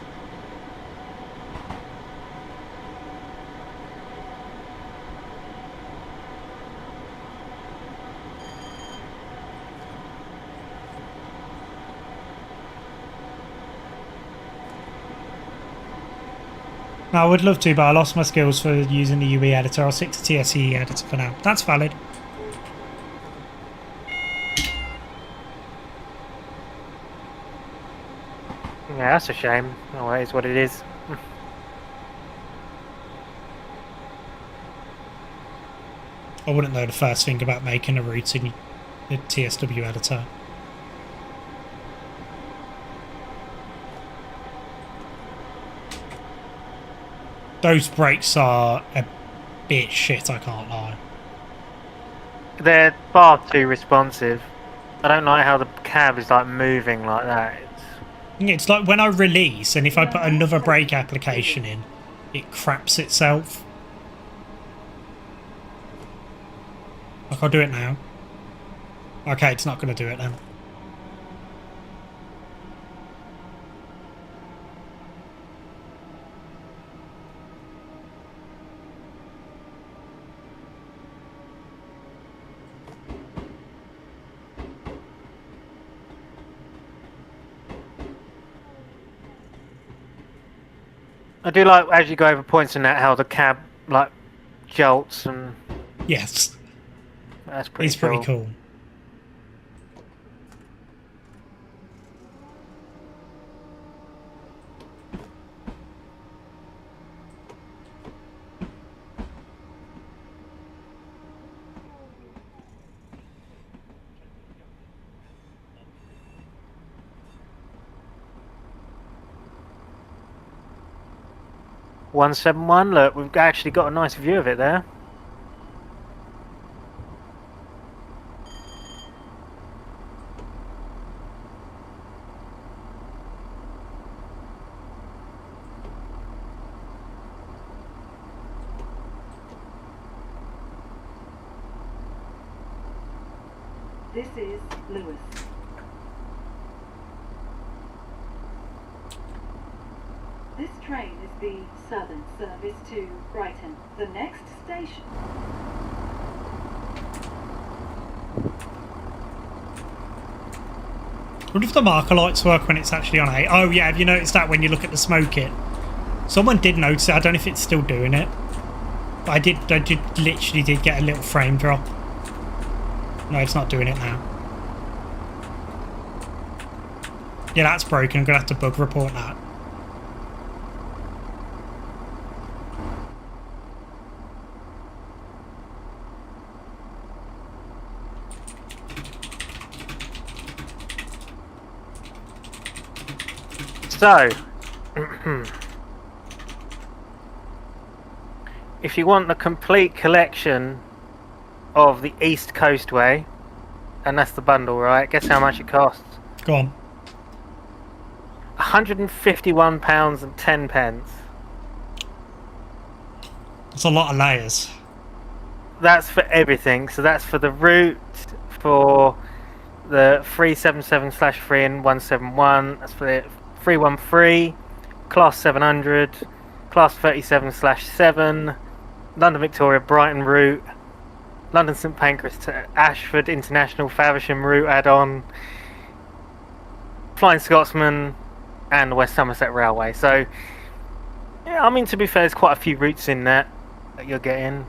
No, I would love to, but I lost my skills for using the UE editor. I'll stick to TSE editor for now. That's valid. Yeah, that's a shame. Oh, well, it is what it is. I wouldn't know the first thing about making a route in the TSW editor. Those brakes are a bit shit, I can't lie. They're far too responsive. I don't like how the cab is like moving like that. It's like when I release and if I put another brake application in, it craps itself. Like, I'll do it now. Okay, it's not going to do it then. I do like as you go over points in that how the cab like jolts and Yes, that's pretty it's pretty cool. .171, look, we've actually got a nice view of it there. This is Lewis. This train is the Southern service to Brighton. The next station. I wonder if the marker lights work when it's actually on 8. Oh yeah, have you noticed that when you look at the smoke kit? Someone did notice it. I don't know if it's still doing it. But I literally did get a little frame drop. No, it's not doing it now. Yeah, that's broken. I'm going to have to bug report that. So, if you want the complete collection of the East Coastway, and that's the bundle, right? Guess how much it costs? Go on. £151.10. It's a lot of layers. That's for everything. So that's for the route, for the 377/3 and 171. That's for the 313, Class 700, Class 37/7, London Victoria Brighton route, London St Pancras to Ashford International Faversham route add-on, Flying Scotsman, and the West Somerset Railway. So, yeah, I mean, to be fair, there's quite a few routes in that you're getting.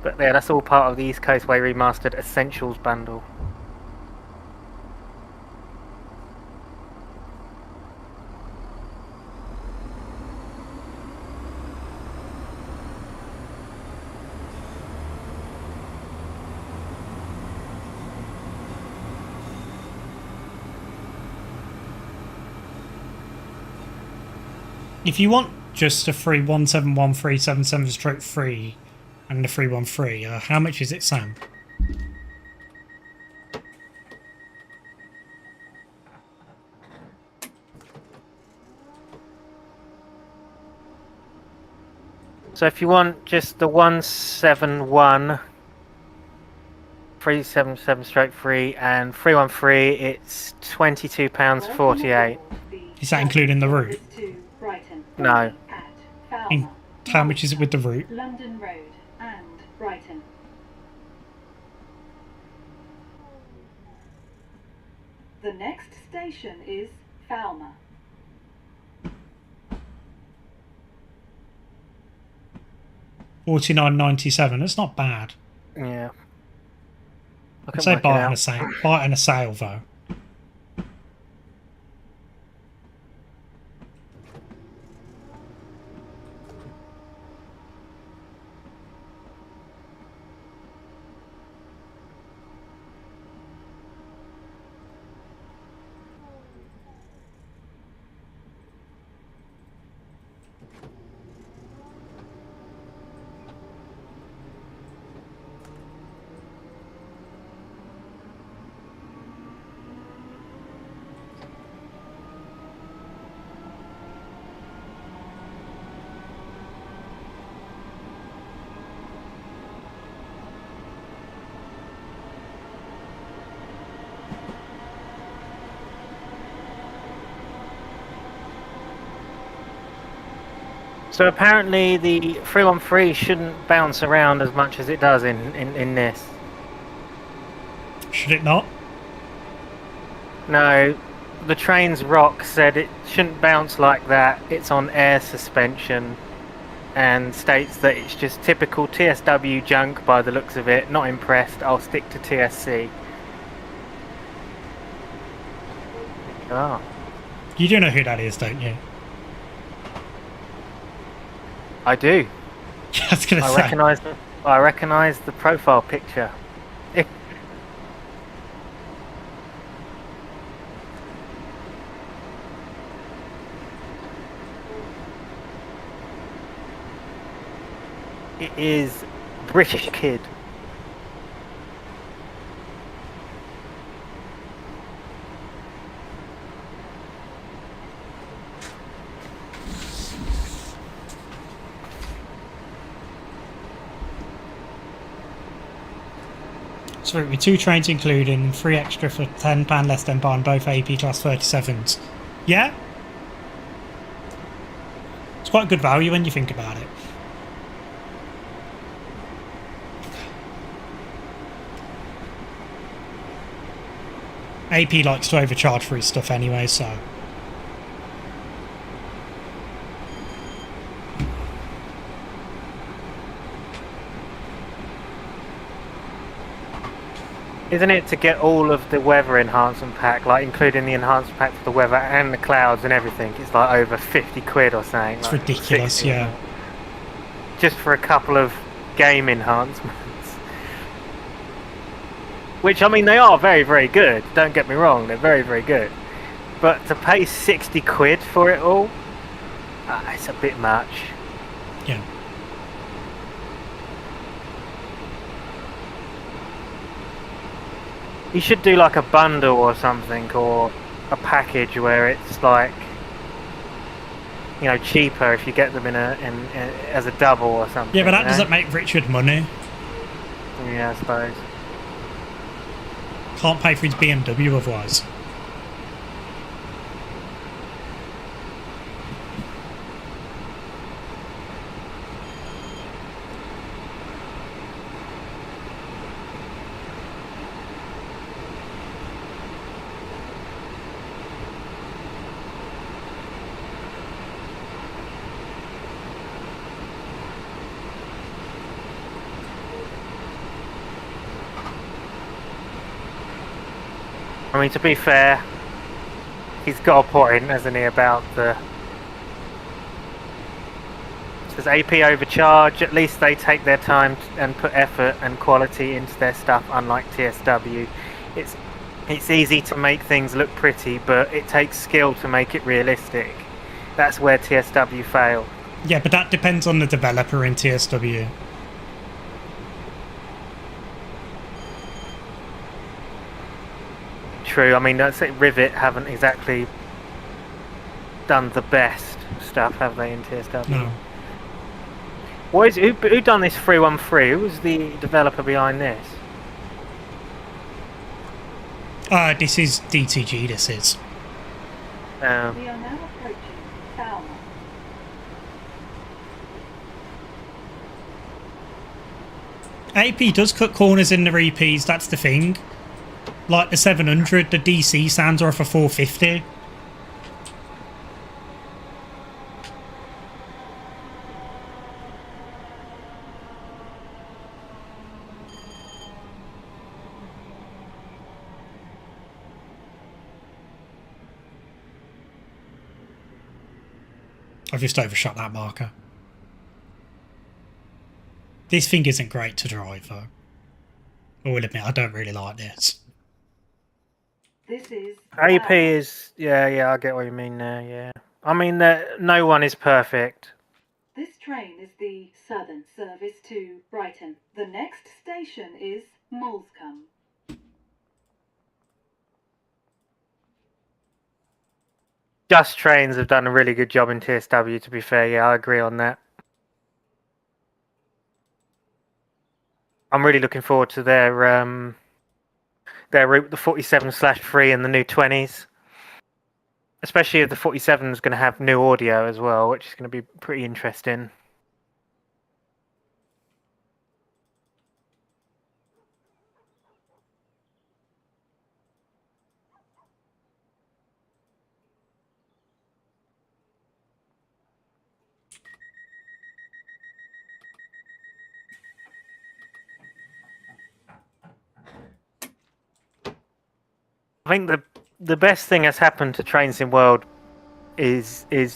But yeah, that's all part of the East Coastway Remastered Essentials bundle. If you want just a free 171-377/3 and the 313, how much is it, Sam? So if you want just the 171, 377/3 and 313, it's £22.48. Is that including the route? No. And how much is it with the route? London Road and Brighton. The next station is Falmer. £49.97. That's not bad. Yeah. I'd say buy it in a sale though. So apparently the 313 shouldn't bounce around as much as it does in this. Should it not? No, the train's rock said it shouldn't bounce like that. It's on air suspension and states that it's just typical TSW junk by the looks of it. Not impressed. I'll stick to TSC. Oh. You do know who that is, don't you? I do. I was going to say. I recognise the profile picture. It is British Kid. So with 2 trains including 3 extra for £10 less than buying both AP class 37s. Yeah? It's quite good value when you think about it. AP likes to overcharge for his stuff anyway, so... Isn't it to get all of the weather enhancement pack, like including the enhancement pack for the weather and the clouds and everything? It's like over 50 quid or something. It's like ridiculous, 60, yeah. Just for a couple of game enhancements. Which, I mean, they are very, very good. Don't get me wrong, they're very, very good. But to pay 60 quid for it all, it's a bit much. Yeah. You should do like a bundle or something, or a package where it's like cheaper if you get them as a double or something. Yeah, but that you know? doesn't make Richard money. Yeah, I suppose. Can't pay for his BMW otherwise. I mean, to be fair, he's got a point, hasn't he, about the... Says AP overcharge, at least they take their time and put effort and quality into their stuff, unlike TSW. It's easy to make things look pretty, but it takes skill to make it realistic. That's where TSW failed. Yeah, but that depends on the developer in TSW. True, I mean, that's it, Rivet haven't exactly done the best stuff, have they, in TSW? No. Who done this 313? Who was the developer behind this? This is DTG, this is. We are now approaching Falmouth. AP does cut corners in the repeats, that's the thing. Like the 700, the DC sounds are for 450. I've just overshot that marker. This thing isn't great to drive though. I will admit, I don't really like this. This is AP Falmouth. is... Yeah, I get what you mean there, yeah. I mean, no one is perfect. This train is the southern service to Brighton. The next station is Moulsecoomb. Just Trains have done a really good job in TSW, to be fair, yeah, I agree on that. I'm really looking forward to their route, the 47/3 and the new 20s. Especially if the 47 is going to have new audio as well, which is going to be pretty interesting. I think the best thing that's happened to Trains in World is the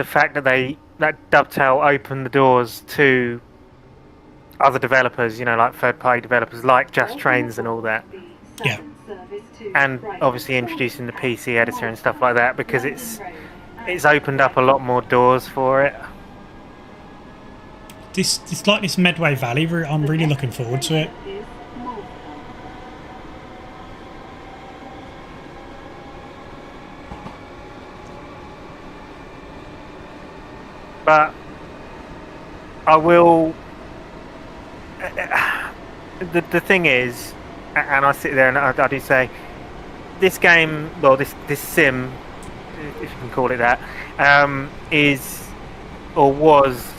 fact that Dovetail opened the doors to other developers, like third-party developers like Just Trains and all that, Yeah. and obviously introducing the PC editor and stuff like that, because it's opened up a lot more doors for it. This like this Medway Valley route, I'm really looking forward to it. But I will. The thing is, and I sit there and I do say, this game, well, this sim, if you can call it that, is or was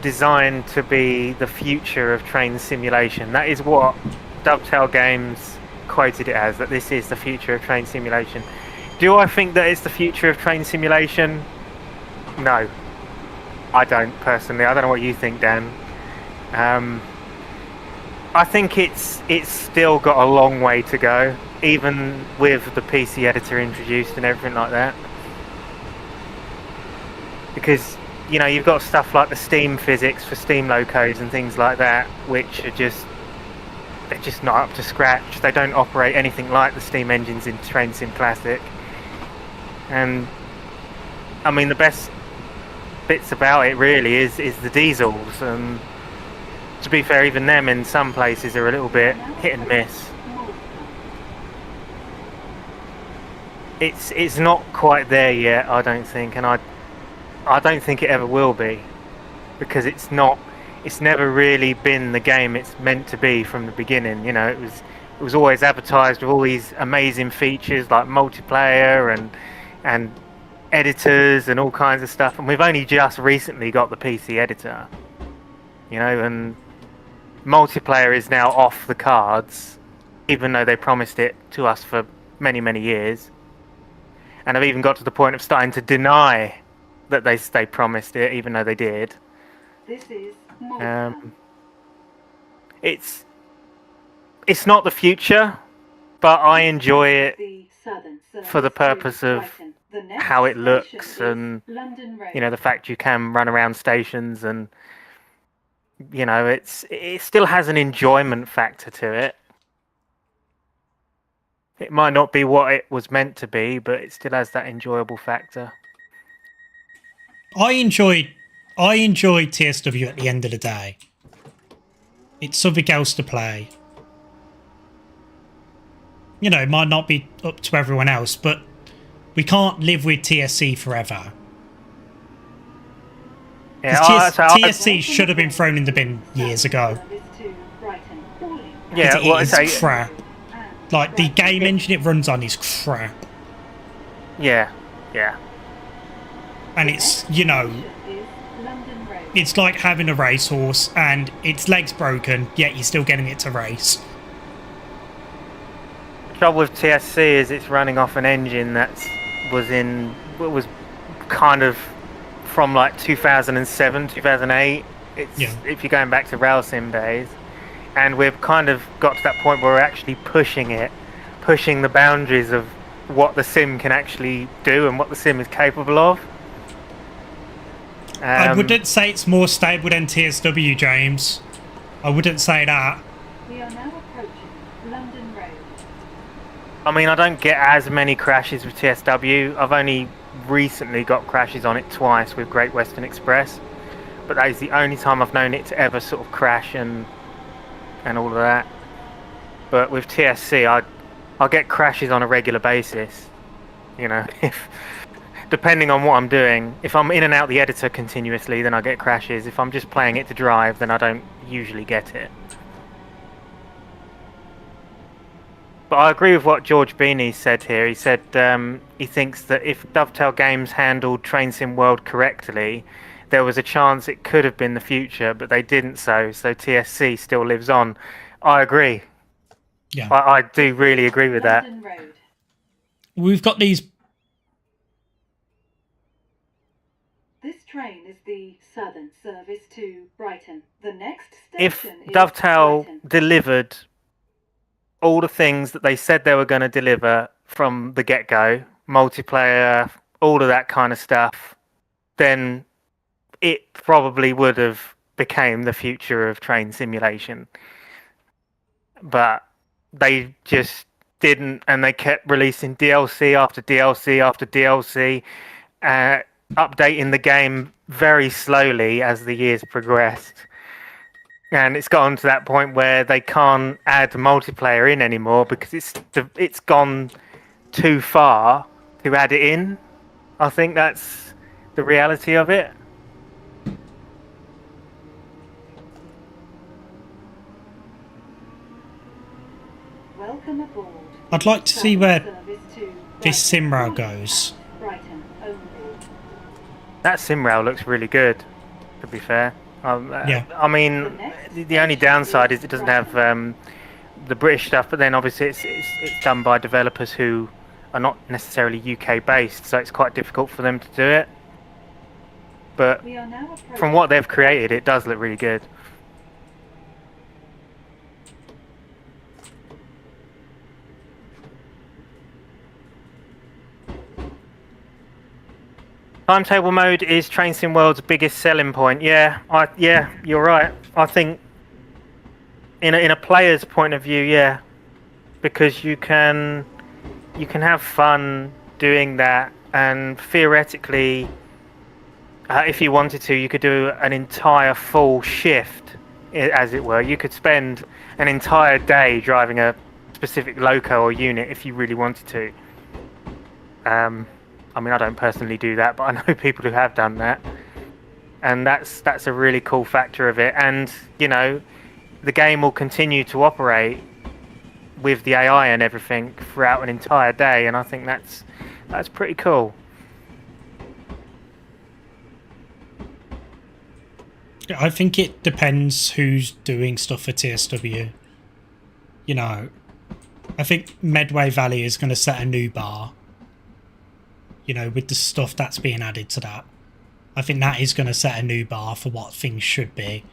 designed to be the future of train simulation. That is what Dovetail Games quoted it as, that this is the future of train simulation. Do I think that it's the future of train simulation? No. I don't, personally. I don't know what you think, Dan. I think it's still got a long way to go, even with the PC editor introduced and everything like that. Because, you've got stuff like the Steam physics for Steam locos and things like that, which are they're just not up to scratch. They don't operate anything like the Steam engines in Train Sim Classic. And, I mean, the best bits about it really is the diesels, and to be fair, even them in some places are a little bit hit and miss. It's not quite there yet, I don't think, and I don't think it ever will be, because it's not. It's never really been the game it's meant to be from the beginning. You know, it was always advertised with all these amazing features like multiplayer and editors and all kinds of stuff. And we've only just recently got the PC editor. You know, and multiplayer is now off the cards, even though they promised it to us for many, many years. And I've even got to the point of starting to deny that they promised it, even though they did. This is Malcolm. It's not the future, but I enjoy it The southern service for the to purpose of Brighton. The next how it station looks is and, London Road. you know, the fact you can run around stations, and you know, it still has an enjoyment factor to it. It might not be what it was meant to be, but it still has that enjoyable factor. I enjoy TSW at the end of the day. It's something else to play. You know, it might not be up to everyone else, but we can't live with TSC forever. Yeah, TSC should have been thrown in the bin years ago. Service to Brighton. Calling. yeah. Well, It is crap. Like, the game engine it runs on is crap. yeah. And it's, you know, Is London Road. it's like having a racehorse and its leg's broken, yet you're still getting it to race. The trouble with TSC is it's running off an engine that was kind of from like 2007, 2008. It's Yeah. if you're going back to Railsim days, and we've kind of got to that point where we're actually pushing the boundaries of what the sim can actually do and what the sim is capable of. I wouldn't say it's more stable than TSW, James. I wouldn't say that. We are now approaching London Road. I mean, I don't get as many crashes with TSW. I've only recently got crashes on it twice with Great Western Express, but that is the only time I've known it to ever sort of crash and all of that. But with TSC, I get crashes on a regular basis. You know, if depending on what I'm doing, if I'm in and out the editor continuously, then I get crashes. If I'm just playing it to drive, then I don't usually get it. But I agree with what George Beanie said here. He said he thinks that if Dovetail Games handled Train Sim World correctly, there was a chance it could have been the future, but they didn't so TSC still lives on. I agree. Yeah. I do really agree with that. London Road. We've got these... This train is the southern service to Brighton. The next If station is Dovetail Brighton. delivered all the things that they said they were going to deliver from the get-go, multiplayer, all of that kind of stuff, then it probably would have became the future of train simulation. But they just didn't, and they kept releasing DLC after DLC after DLC, updating the game very slowly as the years progressed. And it's gotten to that point where they can't add multiplayer in anymore because it's gone too far to add it in. I think that's the reality of it. Welcome aboard. I'd like to see where Service to this Brighton. SimRail goes. Brighton only. That SimRail looks really good, to be fair. Yeah. I mean, the only downside is it doesn't have the British stuff, but then obviously it's done by developers who are not necessarily UK based, so it's quite difficult for them to do it. But We are now approaching from what they've created, it does look really good. Timetable mode is Train Sim World's biggest selling point. Yeah, you're right. I think in a player's point of view, yeah, because you can have fun doing that, and theoretically, if you wanted to, you could do an entire full shift, as it were. You could spend an entire day driving a specific loco or unit if you really wanted to. I mean, I don't personally do that, but I know people who have done that, and that's a really cool factor of it. And you know, the game will continue to operate with the AI and everything throughout an entire day, and I think that's pretty cool. I think it depends who's doing stuff for TSW. You know, I think Medway Valley is going to set a new bar. You know, with the stuff that's being added to that. I think that is going to set a new bar for what things should be.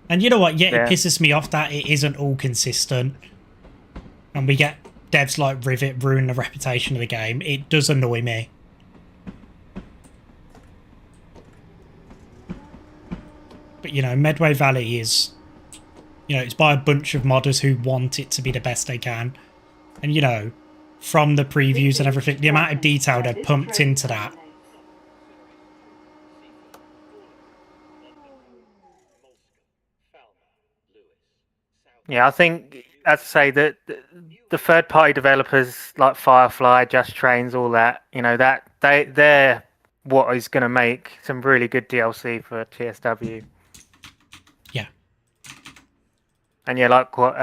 And you know what? Yeah, it pisses me off that it isn't all consistent. And we get devs like Rivet ruin the reputation of the game. It does annoy me. But, you know, Medway Valley is... You know, it's by a bunch of modders who want it to be the best they can. And, you know, from the previews and everything, the amount of detail they've pumped into that. Yeah, I think, as I say, that the third-party developers like Firefly, Just Trains, all that, you know, that they're what is going to make some really good DLC for TSW. Yeah. And yeah, like what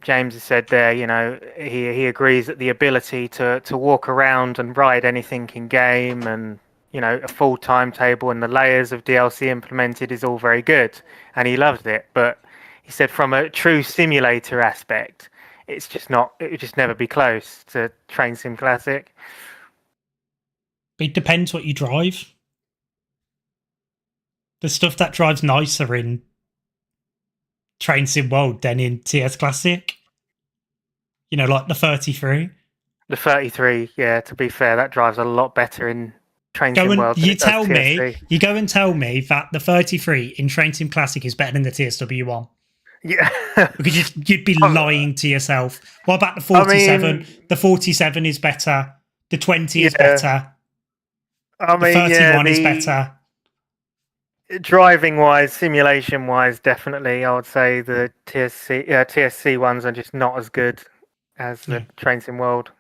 James has said there, you know, he agrees that the ability to walk around and ride anything in game, and you know, a full timetable and the layers of DLC implemented is all very good, and he loved it. But he said from a true simulator aspect, it's just not. It would just never be close to Train Sim Classic. It depends what you drive. The stuff that drives nicer in Train Sim World than in TS Classic. You know, like the 33. The 33, yeah, to be fair, that drives a lot better in Train Sim World than you it does tell TSC. me, you go and tell me that the 33 in Train Sim Classic is better than the TSW one. Yeah. Because you'd be lying to yourself. What about the 47? I mean, the 47 is better. The 20 is Yeah. better. I mean, The 31 is better. Driving wise, simulation wise, definitely, I would say the TSC ones are just not as good as the Train Sim World.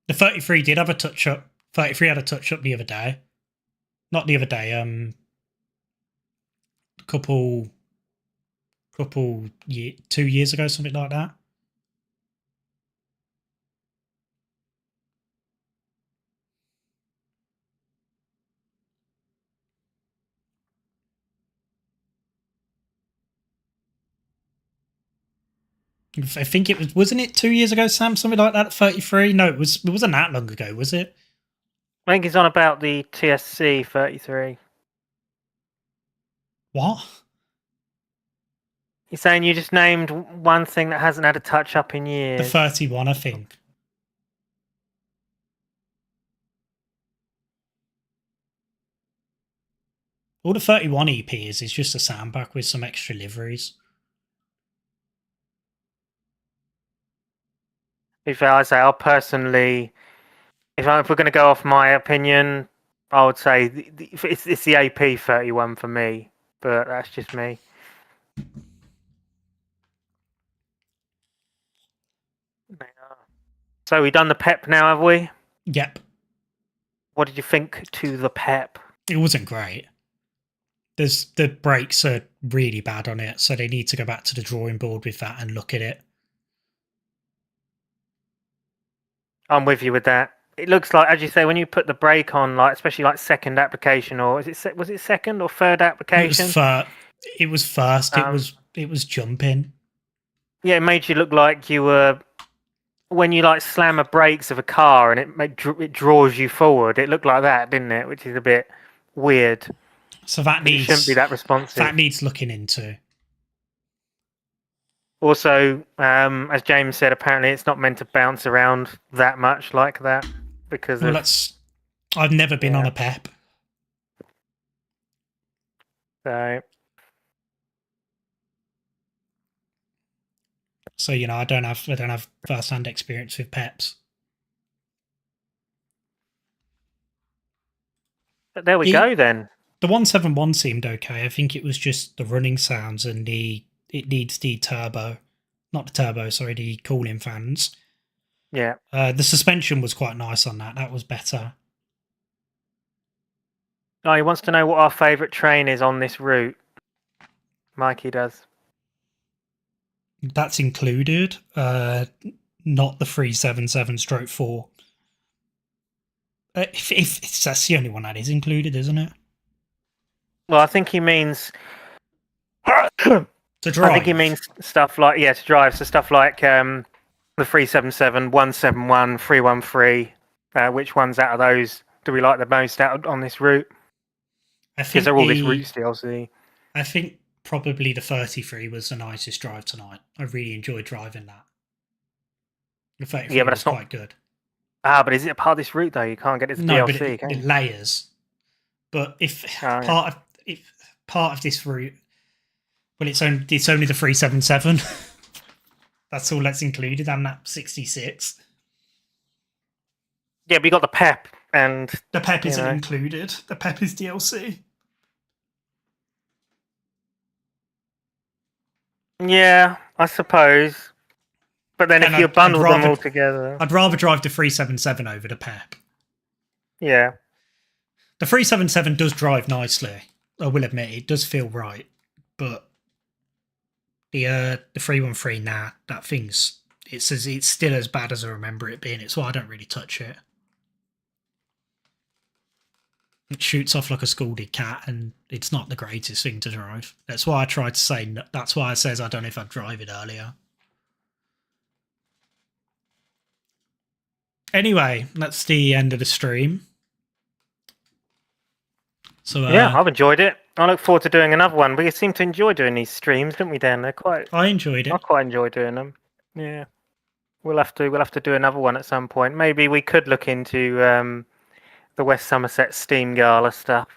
The 33 did have a touch up. 33 had a touch up the other day. Not the other day, couple 2 years ago, something like that. I think it wasn't it 2 years ago, Sam? Something like that. 33? No, it wasn't that long ago, was it? I think he's on about the TSC 33. What? You're saying you just named one thing that hasn't had a touch up in years. The 31, I think. All the 31 EP is just a soundback with some extra liveries. If I say, I'll personally, if we're going to go off my opinion, I would say it's the AP 31 for me, but that's just me. So we've done the PEP now, have we? Yep. What did you think to the PEP? It wasn't great. The brakes are really bad on it, so they need to go back to the drawing board with that and look at it. I'm with you with that. It looks like, as you say, when you put the brake on, like especially like second application, or was it second or third application? It was first. It was jumping. Yeah, it made you look like you were when you like slam a brakes of a car and it draws you forward. It looked like that, didn't it? Which is a bit weird. So that shouldn't be that responsive. That needs looking into. Also, as James said, apparently it's not meant to bounce around that much like that because I've never been on a PEP. So you know, I don't have first-hand experience with PEPs. But there we go then. The 171 seemed okay. I think it was just the running sounds and the it needs the the cooling fans. Yeah. The suspension was quite nice on that. That was better. Oh, he wants to know what our favourite train is on this route. Mikey does. That's included, not the 377/4. If that's the only one that is included, isn't it? Well, I think he means. To drive. I think he means stuff like to drive. So stuff like the 377, 171, 313. Which ones out of those do we like the most out on this route? Because they're all this route DLC. I think probably the 33 was the nicest drive tonight. I really enjoyed driving that. The 33 but was that's not quite good. But is it a part of this route though? You can't get it as DLC. But it layers. But if part of this route, well, it's only the 377. That's all that's included, and that 66. Yeah, but you got the PEP, and the PEP isn't included. The PEP is DLC. Yeah, I suppose. But then if you bundle them all together, I'd rather drive the 377 over the PEP. Yeah. The 377 does drive nicely. I will admit it does feel right, but the 313, that thing's it's still as bad as I remember it being. It's why I don't really touch it. It shoots off like a scalded cat, and it's not the greatest thing to drive. That's why I tried to say. That's why I says I don't know if I'd drive it earlier. Anyway, that's the end of the stream. So yeah, I've enjoyed it. I look forward to doing another one. We seem to enjoy doing these streams, don't we, Dan? They're quite. I enjoyed it. I quite enjoy doing them. Yeah, we'll have to do another one at some point. Maybe we could look into the West Somerset Steam Gala stuff.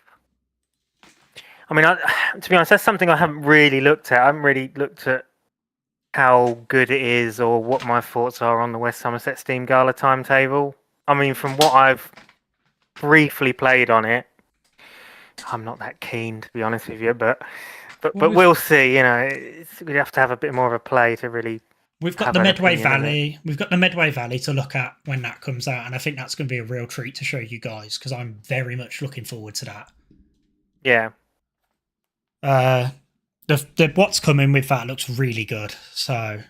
I mean, to be honest, that's something I haven't really looked at. I haven't really looked at how good it is or what my thoughts are on the West Somerset Steam Gala timetable. I mean, from what I've briefly played on it, I'm not that keen, to be honest with you. But we'll see. You know, we have to have a bit more of a play to really. We've got the Medway Valley. We've got the Medway Valley to look at when that comes out, and I think that's going to be a real treat to show you guys because I'm very much looking forward to that. Yeah. The what's coming with that looks really good. So,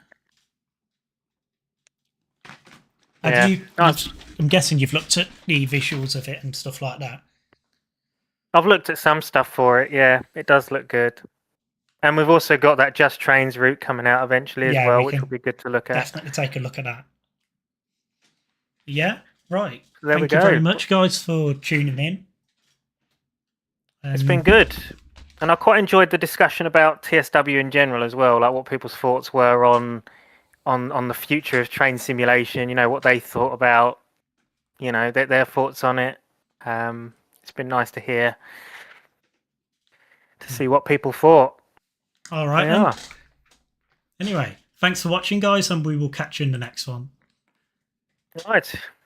I'm guessing you've looked at the visuals of it and stuff like that. I've looked at some stuff for it. Yeah, it does look good. And we've also got that Just Trains route coming out eventually as well, which will be good to look at. Definitely take a look at that. Yeah, right. There Thank you very much, guys, for tuning in. It's been good. And I quite enjoyed the discussion about TSW in general as well, like what people's thoughts were on the future of train simulation, you know, what they thought about, you know, their thoughts on it. It's been nice to hear, to see what people thought. All right, then. Anyway, thanks for watching, guys, and we will catch you in the next one. Right.